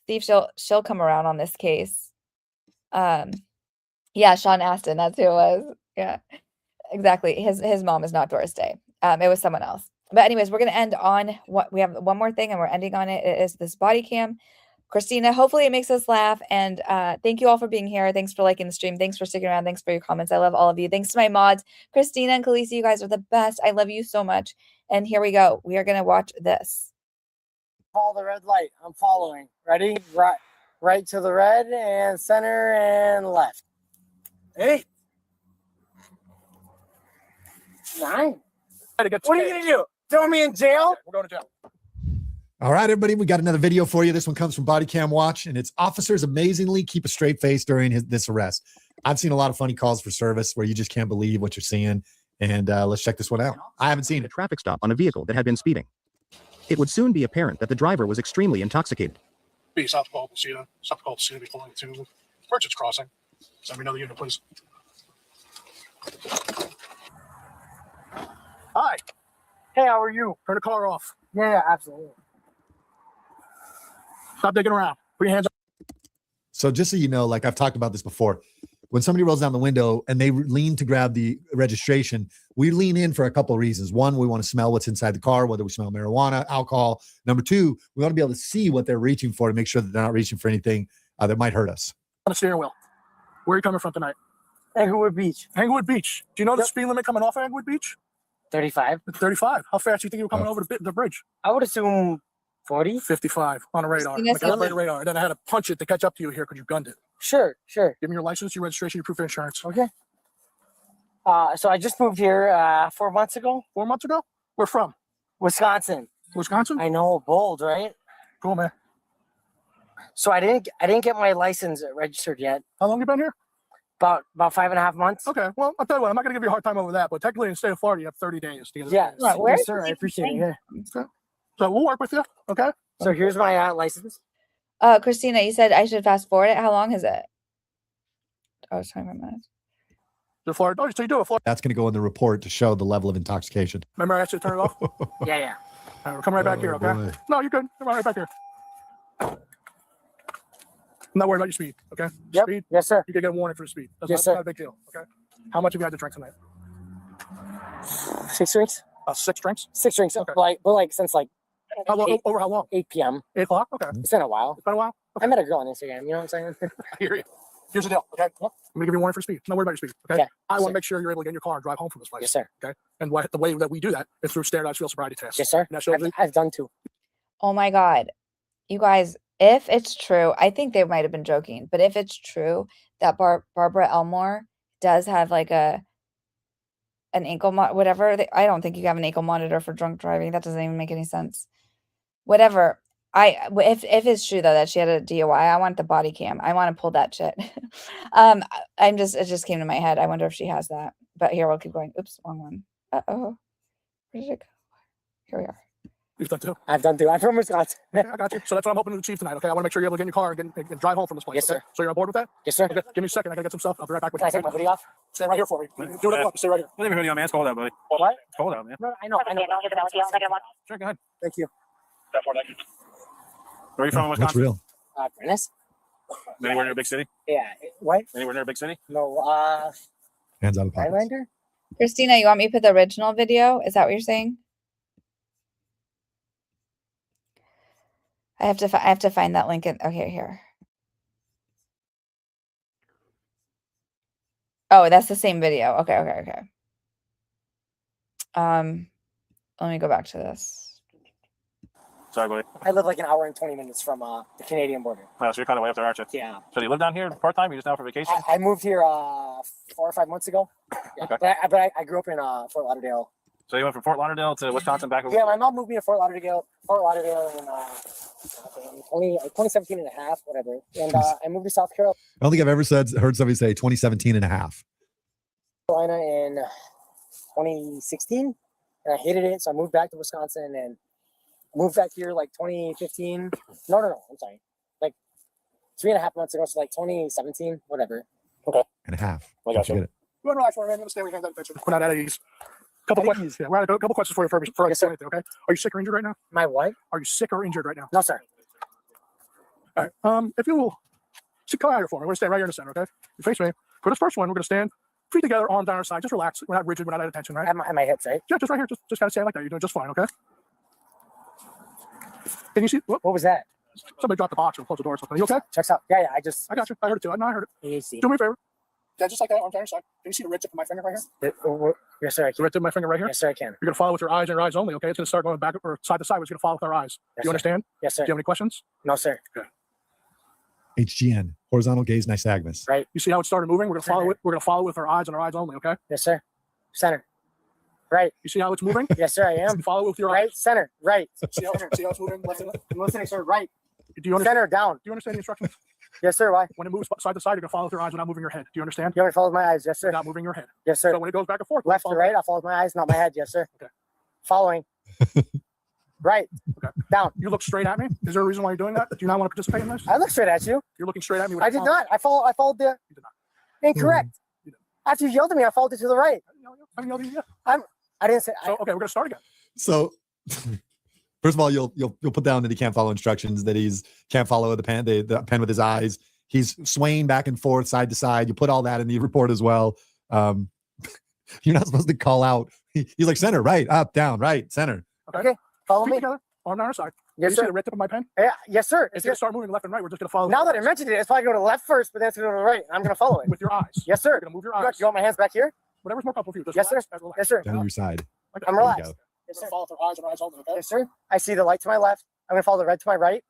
See if she'll come around on this case. Yeah, Sean Astin, that's who it was. Yeah, exactly. His mom is not Doris Day. It was someone else. But anyways, we're gonna end on what we have one more thing, and we're ending on it. It is this body cam. Christina, hopefully it makes us laugh. And thank you all for being here. Thanks for liking the stream. Thanks for sticking around. Thanks for your comments. I love all of you. Thanks to my mods, Christina and Khaleesi. You guys are the best. I love you so much. And here we go. We are gonna watch this. Follow the red light. I'm following. Ready? Right to the red, and center and left. 8. 9. What are you gonna do? Throw me in jail? We're going to jail. All right, everybody, we got another video for you. This one comes from Bodycam Watch, and it's officers amazingly keep a straight face during this arrest. I've seen a lot of funny calls for service where you just can't believe what you're seeing. And let's check this one out. I haven't seen a traffic stop on a vehicle that had been speeding. It would soon be apparent that the driver was extremely intoxicated. Be South Dakota, South Dakota, be pulling to Purchase Crossing. Send me another unit, please. Hi. Hey, how are you? Turn the car off. Yeah, absolutely. Stop digging around. Put your hands up. So just so you know, like I've talked about this before, when somebody rolls down the window and they lean to grab the registration, we lean in for a couple of reasons. One, we want to smell what's inside the car, whether we smell marijuana, alcohol. Number two, we want to be able to see what they're reaching for to make sure that they're not reaching for anything that might hurt us. On the steering wheel. Where are you coming from tonight? Englewood Beach. Englewood Beach. Do you know the speed limit coming off Englewood Beach? 35. 35. How fast do you think you were coming over the bridge? I would assume 40? 55 on a radar. Christina Like I said- had a radar. And then I had to punch it to catch up to you here because you gunned it. Sure. Give me your license, your registration, your proof of insurance. Okay. So I just moved here 4 months ago. 4 months ago? Where from? Wisconsin. Wisconsin? I know, bold, right? Cool, man. So I didn't get my license registered yet. How long you been here? About 5.5 months. Okay. Well, I'll tell you what. I'm not going to give you a hard time over that. But technically, in the state of Florida, you have 30 days to get it. Yeah. Right, where Yes, is sir. this I appreciate it. thing? Yeah. So we'll work with you. Okay. So here's my license. Christina, you said I should fast forward it. How long is it? Oh, it's 25 minutes. The Florida. Oh, so you do it. Florida. That's going to go in the report to show the level of intoxication. Remember, I asked you to turn it off. Yeah. All right, we're coming right back here. Okay. boy. No, you're good. Come right back here. I'm not worried about your speed. Okay. Yep. Speed. Yes, sir. You can get a warning for the speed. That's Yes, not sir. a big deal. Okay. How much have you had to drink tonight? 6 drinks. 6 drinks. 6 drinks. Okay. Like since like How long? Eight. Over how long? 8 p.m. 8 o'clock. Okay. It's been a while. It's been a while. I met a girl on Instagram. You know what I'm saying? I hear you. Here's the deal. Okay. I'm gonna give you a warning for speed. Not worried about your speed. Okay. Okay. I Yes, want sir. to make sure you're able to get in your car and drive home from this place. Yes, sir. And the way that we do that is through standardized field sobriety tests. Yes, sir. And that shows you. I've done 2. Oh my God. You guys, if it's true, I think they might have been joking, but if it's true that Barbara Elmore does have like an ankle whatever, I don't think you have an ankle monitor for drunk driving. That doesn't even make any sense. Whatever. If it's true though that she had a DUI, I want the body cam. I want to pull that shit. It just came to my head. I wonder if she has that. But here we'll keep going. Oops, wrong one. Uh-oh. Where did it go? Here we are. You've done 2. I've done 2. I'm from Wisconsin. Okay, I got you. So that's what I'm hoping to achieve tonight. Okay. I want to make sure you're able to get in your car and drive home from this place. Yes, okay? sir. So you're on board with that? Yes, sir. Okay. Give me a second. I gotta get some stuff. I'll be right back with Can I you. take my hoodie off? Stay right here for me. Do it up. Stay right here. Don't even hoodie on, man. It's cold out, buddy. What? It's cold out, man. No, I know. Sure, go ahead. Thank you. Where are you from in What's Wisconsin? real? Venice? Anywhere near a big city? Yeah. What? Anywhere near a big city? No. Hands out of pockets. Highlander? Christina, you want me to put the original video? Is that what you're saying? I have to find that link in. Okay, here. Oh, that's the same video. Okay. Let me go back to this. Sorry, buddy. I live like an hour and 20 minutes from the Canadian border. Oh, so you're kind of way up there, aren't you? Yeah. So do you live down here part time? You just now for vacation? I moved here 4 or 5 months ago. Yeah. Okay. But I grew up in Fort Lauderdale. So you went from Fort Lauderdale to Wisconsin back over? Yeah, my mom moved me to Fort Lauderdale in 2017 and a half, whatever. And I moved to South I don't think I've ever heard somebody say 2017 and a half. Carolina in 2016, and I hated it, so I moved back to Wisconsin and moved back here like 2015. No, I'm sorry, like 3.5 months ago, so like 2017, whatever. And a half. I got you. Get it. Go ahead and relax for a minute. Stay with your hands out of attention. We're not at ease. Couple questions. Yeah, we're at a couple questions for you before I Yes, say sir. anything. Okay. Are you sick or injured right now? My what? Are you sick or injured right now? No, sir. All right. If you will, come out here for me. We're gonna stand right here in the center. Okay. You face me. For this first one, we're gonna stand feet together, arms down our side. Just relax. We're not rigid. We're not at attention. Right? At my hips, right? Yeah. Just right here. Just kind of stand like that. You're doing just fine. Okay. Can you see? Whoop, What was that? somebody dropped the box or closed the door or something. You okay? Checks out. Yeah, I got you. I heard it too. I heard it. AAC. Do me a favor. Yeah, just like that, arms down your side. Can you see the red tip of my finger right here? Yes, sir, I The can. red tip of my finger right here? Yes, sir, I can. You're gonna follow with your eyes and your eyes only, okay? It's gonna start going back or side to side, but it's gonna follow with our eyes. Yes, Do you sir. understand? Yes, sir. Do you have any questions? No, sir. HGN, horizontal gaze nystagmus. Right. You see how it started moving? We're gonna follow it. We're gonna follow with our eyes and our eyes only, okay? Yes, sir. Center. Right. You see how it's moving? Yes, sir, I am. Follow with your Right. eyes. Center. Right. See how it's moving left and left? I'm listening, sir. Right. Do you understand? Center. Down. Do you understand the instructions? Yes, sir. Why? When it moves side to side, you're gonna follow with your eyes without moving your head. Do you understand? You want me to follow with my eyes? Yes, sir. Without moving your head. Yes, sir. So when it goes back and forth, Left to follow- right. I'll follow with my eyes, not my head. Yes, sir. Okay. Following. Right. Okay. Down. You look straight at me. Is there a reason why you're doing that? Do you not want to participate in this? I looked straight at you. You're looking straight at me. With I a did palm. not. I followed the You did not. incorrect. You did. After you yelled at me, I followed it to the right. I mean, yeah. I didn't say. So okay, we're gonna start again. So, first of all, you'll put down that he can't follow instructions, that he's can't follow the pen with his eyes. He's swaying back and forth, side to side. You put all that in the report as well. You're not supposed to call out. He's like center, right, up, down, right, center. Okay. Follow Feet me. together, arm down our side. Yes, you see sir. the red tip of my pen? Yeah, yes, sir. It's gonna start moving left and right. We're just gonna follow. Now with that I your eyes. mentioned it, it's probably going to left first, but then it's going to go to the right. I'm going to follow it. With your eyes. Yes, sir. You're gonna move your eyes. You want my hands back here? Whatever's more comfortable for you. Just Yes, relax, sir. relax. Yes, sir. Down to your side. Okay. I'm There you relaxed. go. Yes, We're sir. gonna follow with our eyes and our eyes only. Okay. Yes, sir. I see the light to my left. I'm gonna follow the red to my right.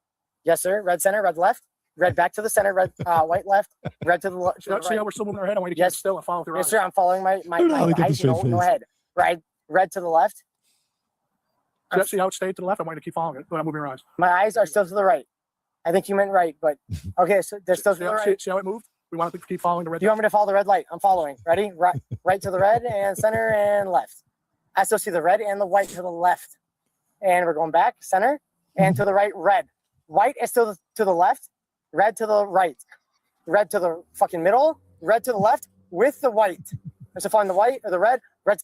Yes, sir. Red center, red left, red back to the center, red white left, red to the left. See how we're still moving our head? I want you to Yes. keep still and follow through. Yes, sir. I'm following my don't know how they get eyes, this straight no face. head. Right, red to the left. See how it stayed to the left? I want you to keep following it without moving your eyes. My eyes are still to the right. I think you meant right, but okay. So they're still to the right. See how it moved? We want to keep following the red. Do you want me to follow the red light? I'm following. Ready? Right to the red and center and left. I still see the red and the white to the left. And we're going back, center, and to the right, red. White is still to the left, red to the right. Red to the fucking middle, red to the left with the white. So find the white or the red, red.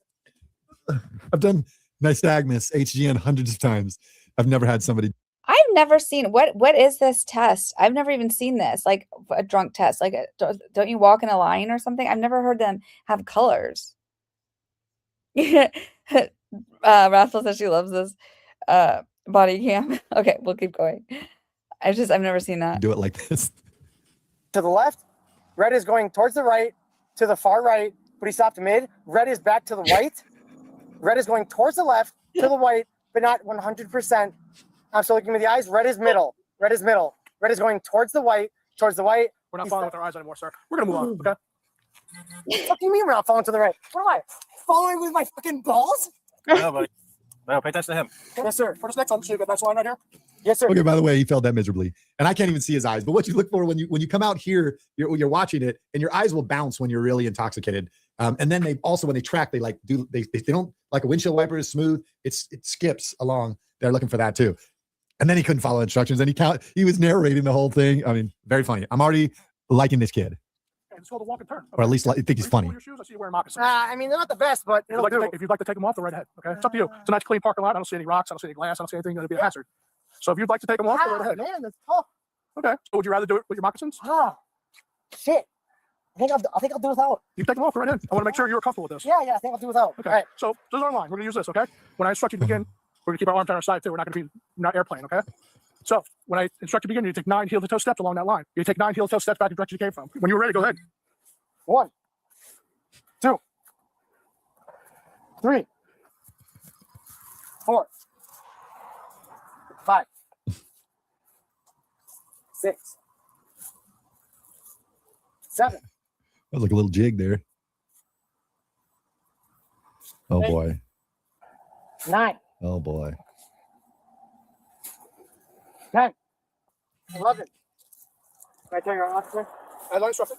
I've done nystagmus, HGN hundreds of times. I've never had somebody. I've never seen what is this test? I've never even seen this, like a drunk test. Like, don't you walk in a line or something? I've never heard them have colors. Rathel says she loves this body cam. Okay, we'll keep going. I've never seen that. Do it like this. To the left, red is going towards the right, to the far right, but he stopped mid. Red is back to the white. Red is going towards the left, to the white, but not 100%. I'm still looking with the eyes. Red is middle. Red is middle. Red is going towards the white, towards the white. We're not following with our eyes anymore, sir. We're gonna move on. Okay. What the fuck do you mean we're not following to the right? What am I? Following with my fucking balls? No, buddy. No, pay attention to him. Yes, sir. For this next one, see you got that line right here. Yes, sir. Okay, by the way, he failed that miserably. And I can't even see his eyes. But what you look for when you come out here, you're watching it, and your eyes will bounce when you're really intoxicated. And then they also, when they track, they don't, like a windshield wiper is smooth. It skips along. They're looking for that too. And then he couldn't follow instructions. And he was narrating the whole thing. I mean, very funny. I'm already liking this kid. Okay, it's called a walk and turn. Or at least think he's funny. Your shoes, I see you wearing moccasins. I mean, they're not the best, but If you'd like to take them off, the red ahead. Okay, it's up to you. It's a nice clean parking lot. I don't see any rocks. I don't see any glass. I don't see anything that'd be a hazard. So if you'd like to take them off, the red ahead. Man, that's tough. Okay. So would you rather do it with your moccasins? Shit. I think I'll do without. You take them off right in. I want to make sure you're comfortable with this. Yeah, I think I'll do without. Okay. All right. So this is our line. We're gonna use this. Okay. When I instruct you to begin, we're gonna keep our arms on our side too. We're not gonna be not airplane. Okay. So when I instruct you to begin, you take 9 heel to toe steps along that line. You take 9 heel to toe steps back in the direction you came from. When you're ready, go ahead. 1, 2, 3, 4, 5, 6, 7. That was like a little jig there. Oh boy. 9, Oh boy. 10, 11. Can I tell your officer? As I instructed.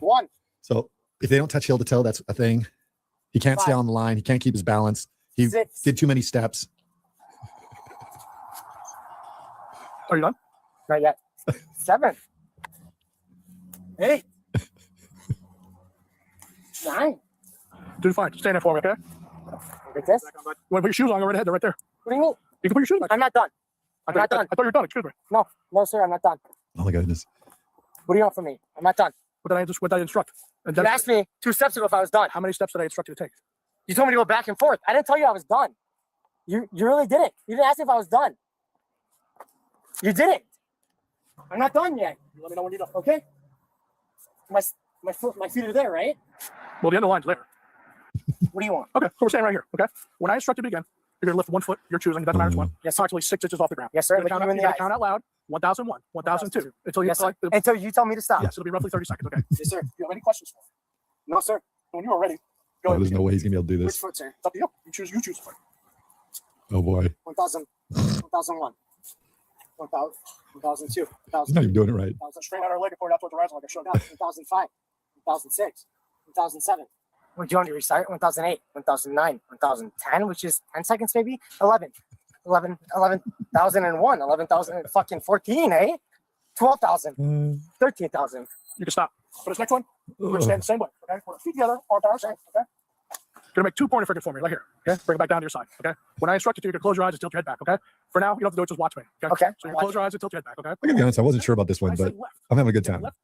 1, So if they don't touch heel to toe, that's a thing. He can't stay 5, on the line. He can't keep his balance. He 6. did too many steps. Are you done? Not yet. 7, 8, 9. Do fine. Stand there for me, okay? Like this? You want to put your shoes on? Go right ahead. They're right there. What do you mean? You can put your shoes back. I'm not done. I I'm not done. thought you were done. Excuse me. No, sir, I'm not done. Oh my goodness. What do you want from me? I'm not done. What did I instruct? And You then, asked me 2 steps ago if I was done. how many steps did I instruct you to take? You told me to go back and forth. I didn't tell you I was done. You really didn't. You didn't ask me if I was done. You didn't. I'm not done yet. You let me know when you're done. Okay? My feet are there, right? Well, the end of the line's there. What do you want? Okay, so we're staying right here. Okay. When I instruct you to begin, you're gonna lift 1 foot. You're choosing. It doesn't matter which one. Yes, Approximately 6 inches off the ground. Yes, sir. You're gonna Looking you in the eyes. count out loud. 1001, 1002, until you Yes, sir. like the, Until you tell me to stop. yes, it'll be roughly 30 seconds. Okay. Yes, sir. Do you have any questions for me? No, sir. When you are ready, go Oh, ahead. there's no way he's gonna be able to do Which this. foot, sir? It's up to you. You choose the foot. Oh boy. 1000, 1001, 1000, 1002, He's 1000, not even doing it right. 1000, Straight out our leg and pour it out towards the horizon like I showed. 1005, 1006, 1007. What do you want to restart? 1008, 1009, 1010, which is 10 seconds maybe? 11,001, 11,000 fucking 14, eh? 12,000, 13,000. You can stop. For this next one, we're gonna stand the same way. Okay. Put our feet together, arms on our side. Okay. Gonna make 2 pointer fingers for me right here. Okay. Bring it back down to your side. Okay. When I instruct you to, you're gonna close your eyes and tilt your head back. Okay. For now, you don't have to do it. Just watch me. Okay. Okay. So you close your eyes and tilt your head back. Okay. I gotta be honest, I wasn't sure about this I one, but said left. I'm having a good time. Left.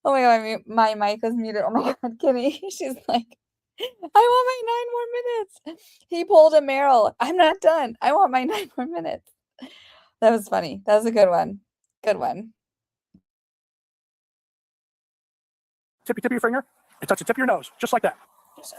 Oh my god, my mic was muted. Oh my god, Kenny. She's like, I want my 9 more minutes. He pulled a Meryl. I'm not done. I want my 9 more minutes. That was funny. That was a good one. Good one. Tip your finger and touch the tip of your nose, just like that. Yes, sir.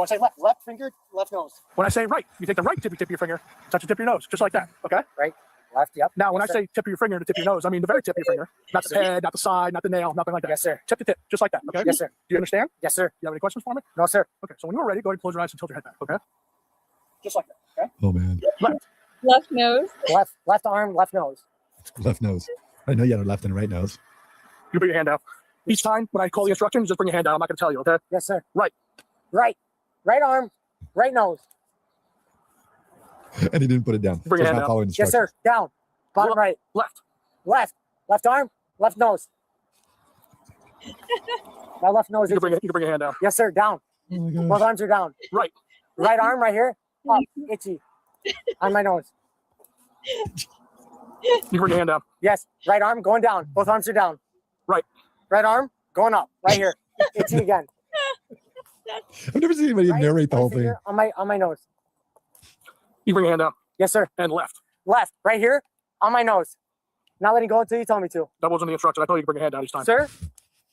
when I say left, left finger, left nose. When I say right, you take the right tip of your finger, touch the tip of your nose, just like that. Okay. Right, left, yep. Now, when Yes, I say tip of your finger and the tip of your nose, I mean the very tip of your finger, not the head, not the side, not the nail, nothing like that. Yes, sir. Tip to tip, just like that. Okay. Yes, sir. Do you understand? Yes, sir. You have any questions for me? No, sir. Okay. So when you are ready, go ahead and close your eyes and tilt your head back. Okay. Just like that. Okay. Oh man, Left nose. Left arm, left nose. left nose. I know you had a left and a right nose. You put your hand out. Each time when I call the instructions, just bring your hand down. I'm not going to tell you. Okay. Yes, sir. Right. Right. Right arm, right nose. And he didn't put it down. Bring So your he's hand not down. following Yes, sir. instructions. Down. Bottom Left. right. Left. Left. Left arm, left nose. My left nose. You can bring your hand down. Yes, sir. Down. Oh my gosh. Both arms are down. Right. Right arm right here. Up. Itchy. On my nose. You can bring your hand down. Yes. Right arm going down. Both arms are down. Right. Right arm going up. Right here. Itchy again. I've never seen anybody Right, narrate the right whole thing. finger on my nose. You bring your hand down. Yes, sir. And left. Left. Right here on my nose. Not letting go until you tell me to. That wasn't the instruction. I told you to bring your hand down each time. Sir.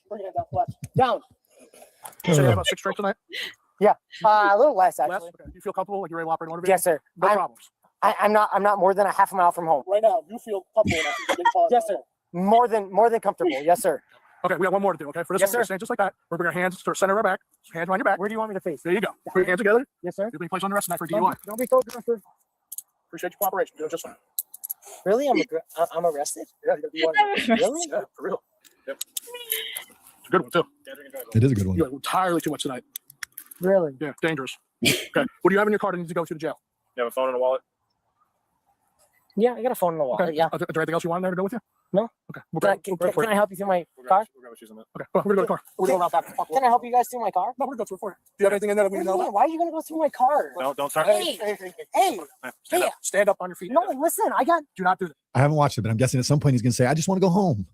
Bring your hand down. Left. Down. So you have about 6 drinks tonight? A little less Less? actually. Okay. You feel comfortable? Like you're able to operate an motor vehicle? Yes, sir. No problems. I'm not more than a half a mile from home. Right now, you feel comfortable enough to get cars. Yes, sir. More than comfortable. Yes, sir. Okay, we got one more to do. Okay, for this Yes, one, we're sir. stand just like that. We're bring our hands to the center of our back. Hands behind your back. Where do you want me to face? There you go. Put your hands together. Yes, sir. You'll be placed on the rest of that for DUI. Don't be so aggressive. Appreciate your cooperation. You're doing just fine. Really? I'm arrested? Yeah, you gotta be Really? Yeah, for real. Yep. It's a good one too. It is a good one. You have entirely too much tonight. Really? Yeah, dangerous. Okay. What do you have in your car that needs to go to the jail? You have a phone and a wallet? Yeah, I got a phone in the wallet. Okay. Yeah. Is there anything else you want in there to go with you? No. Okay. We'll Can I, grab, we'll grab for can you. I help you through my We'll car? grab what she's in there. Okay. Well, we're gonna go to the car. We're gonna go around back. Can I help you guys through my car? No, we're gonna go through it for you. Do you have anything in there that we What need do to you know mean? about? Why are you gonna go through my car? No, don't start. Hey, hey, Stand up. Stand up on your feet. no, listen, I got Do not do that. I haven't watched it, but I'm guessing at some point he's going to say, I just want to go home.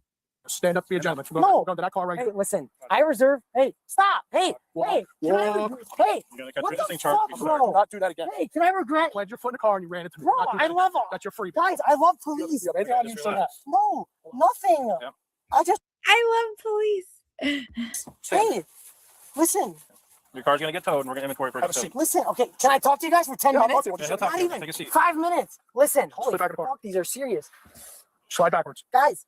Stand up, be a gentleman. We're No. going to that car right hey, here. listen, I reserve. Hey, stop. Hey, Walk. hey, can I Walk. hey, You're gonna catch what your the listening charge. fuck, Do bro? not do that again. Hey, can I regret? Planted your foot in the car and you ran into me. Bro, Not do I that. love them. That's your free. Guys, I love You police. have anything on you, say that. No, nothing. Yep. I just, I love police. hey, listen, Your car's gonna get towed and we're gonna inventory Have a purchase. seat. listen. Okay, can I talk to you guys for 10 Yeah, I'll minutes? talk to you. Yeah, he'll talk Not to you. even Take a seat. 5 minutes. Listen, holy back in the car. fuck, these are serious. Slide backwards. Guys,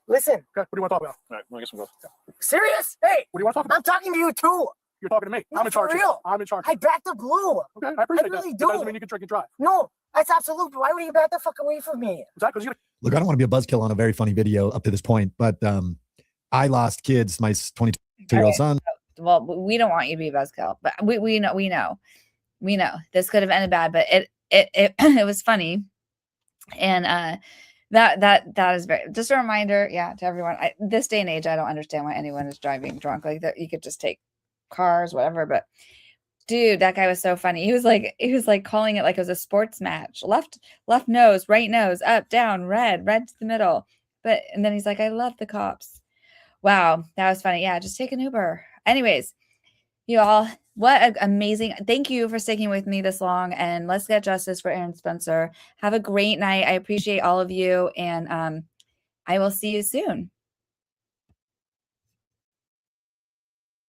listen, Okay. What do you want to talk about? All right, we'll get some goals. serious? Hey, What do you want to talk about? I'm talking to you too. You're talking to me. No, I'm in charge. for here. real. I'm in charge. I backed the blue. Okay, I appreciate really that. do. That doesn't mean you can drink and drive. No, that's absolute. Why would you back the fuck away from me? Is that because you Look, I don't want to be a buzzkill on a very funny video up to this point, but I lost kids, my 22-year-old Okay. son. Well, we don't want you to be a buzzkill, but we know this could have ended bad, but it it was funny, and that is very, just a reminder, yeah, to everyone. This day and age, I don't understand why anyone is driving drunk like that. You could just take cars, whatever, but dude, that guy was so funny. He was like calling it like it was a sports match. Left nose, right nose, up, down, red to the middle. And then he's like, I love the cops. Wow, that was funny. Yeah, just take an Uber. Anyways, you all, what an amazing, thank you for sticking with me this long, and let's get justice for Aaron Spencer. Have a great night. I appreciate all of you, and I will see you soon.